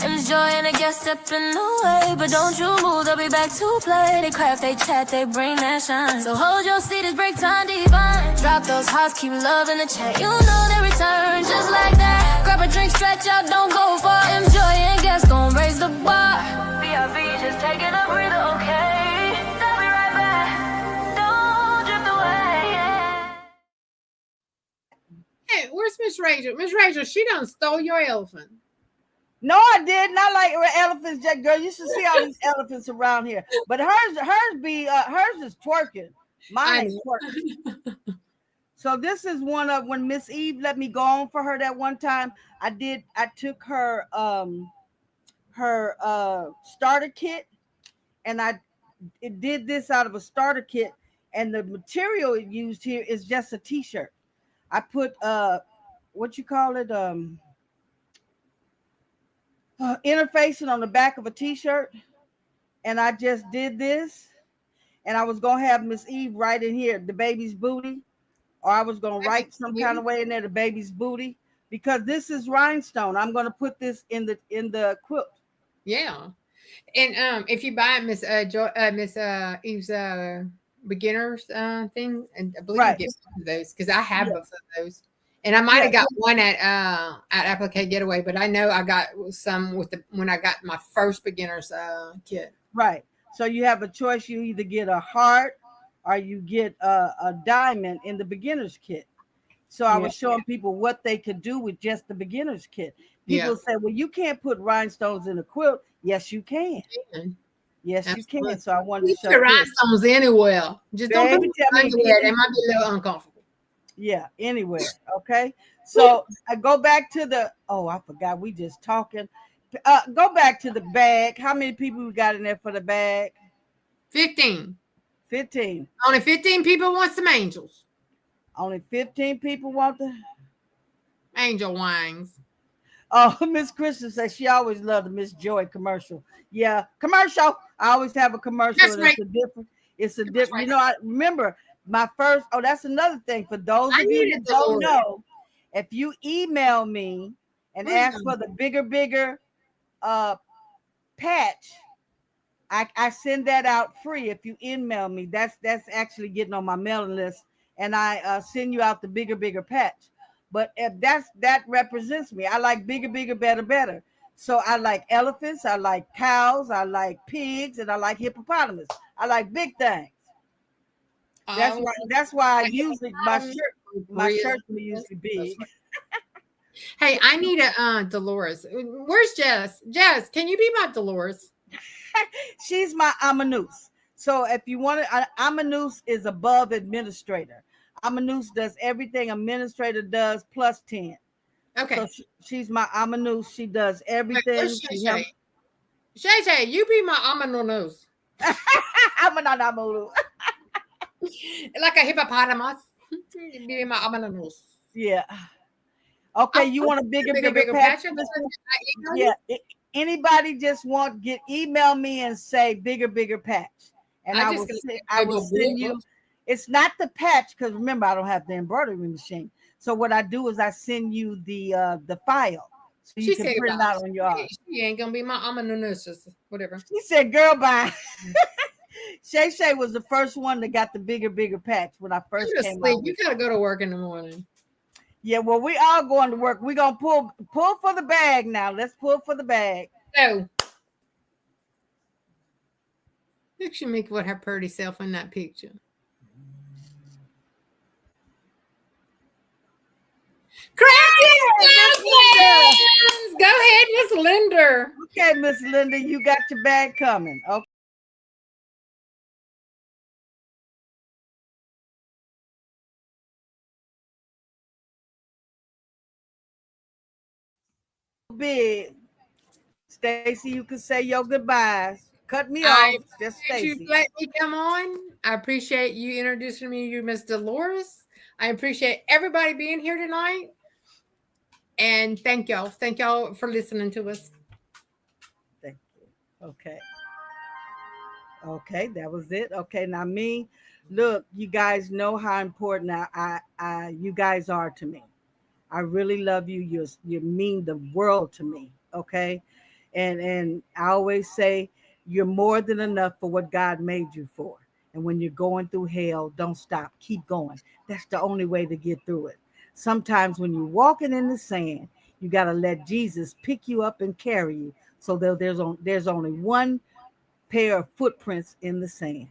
enjoying a guest step in the way, but don't you move, they'll be back to play. They craft, they chat, they bring that shine. So hold your seat, it's break time divine. Drop those hearts, keep love in the chat. You know they return just like that. Grab a drink, stretch out, don't go far. Enjoying guests, gon' raise the bar. BRB, just taking a breather, okay? They'll be right back. Don't drift away. Hey, where's Miss Rachel? Miss Rachel, she done stole your elephant. No, I did not like elephants. That girl, you should see all these elephants around here. But hers is twerking. Mine is twerking. So this is one of when Miss Eve let me go on for her that one time. I took her starter kit, and it did this out of a starter kit, and the material it used here is just a t-shirt. I put what you call it, interfacing on the back of a t-shirt, and I just did this, and I was gonna have Miss Eve write in here the baby's booty, or I was gonna write some kind of way in there the baby's booty, because this is rhinestone. I'm gonna put this in the quilt. Yeah, and if you buy Miss Eve's beginners thing, and I believe Right. you get some of those, because I have both of those. And I might have got one at Applique Getaway, but I know I got some when I got my first beginner's kit. Right. So you have a choice. You either get a heart or you get a diamond in the beginner's kit. So I was showing people what they could do with just the beginner's kit. People say, well, you can't put rhinestones in a quilt. Yes, you can. Yes, Absolutely. you can. So I wanted to show the you. rhinestones anywhere. Just don't Baby, put tell me- them anywhere. They might be a little uncomfortable. Yeah, anywhere. Okay. So I go back to I forgot, we just talking. Go back to the bag. How many people we got in there for the bag? 15. 15. Only 15 people want some angels. Only 15 people want the Angel wings. Oh, Miss Kristen says she always loved the Miss Joy commercial. Yeah, commercial. I always have a commercial. That's and right. It's a different. right. You know, I remember my first. Oh, that's another thing for those I of you needed that the don't Lord. know. If you email me and ask for the bigger patch, I send that out free. If you email me, that's actually getting on my mailing list, and I send you out the bigger patch. But if that represents me, I like bigger, better. So I like elephants, I like cows, I like pigs, and I like hippopotamus. I like big things. That's why I usually my shirts are usually big. Hey, I need a Dolores. Where's Jess? Jess, can you be my Dolores? She's my Amanus. So if you want to, Amanus is above administrator. Amanus does everything administrator does plus 10. Okay. So she's my Amanus. She does everything. Where's Shay Shay? Shay, you be my Amanus. I'm not Amanus. Like a hippopotamus. You be my Amanus. Yeah. Okay, you want a bigger patch? Yeah. Anybody just email me and say bigger patch, and I will send you. It's not the patch, because remember, I don't have the embroidery machine. So what I do is I send you the file, so you can print it out on your arm. She ain't gonna be my Amanus, whatever. She said, "Girl, bye." Shay Shay was the first one that got the bigger patch when I first came out. You gotta go to work in the morning. Yeah, well, we all going to work. We're gonna pull for the bag now. Let's pull for the bag. So look, she make with her pretty self in that picture. Go ahead, Miss Linda. Okay, Miss Linda, you got your bag coming. Okay. Big. Stacy, you can say your goodbyes. Cut me I off. Just appreciate Stacy. you let me come on. I appreciate you introducing me to Miss Dolores. I appreciate everybody being here tonight. And thank y'all. Thank y'all for listening to us. Thank you. Okay. Okay, that was it. Okay, now me, look, you guys know how important you guys are to me. I really love you. You mean the world to me. Okay, and I always say you're more than enough for what God made you for. And when you're going through hell, don't stop. Keep going. That's the only way to get through it. Sometimes when you're walking in the sand, you got to let Jesus pick you up and carry you. So that there's only one pair of footprints in the sand.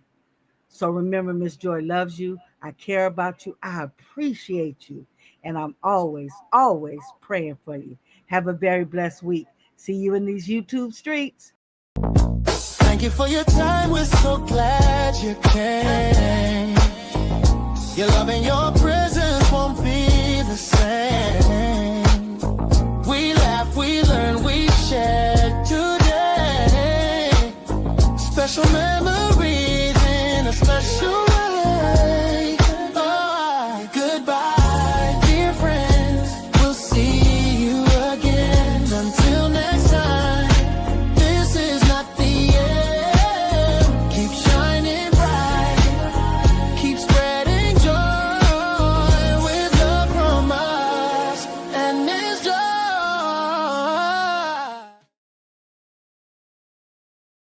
So remember, Miss Joy loves you. I care about you. I appreciate you. And I'm always, always praying for you. Have a very blessed week. See you in these YouTube streets. Thank you for your time. We're so glad you came. Your love and your presence won't be the same. We laugh, we learn, we share today. Special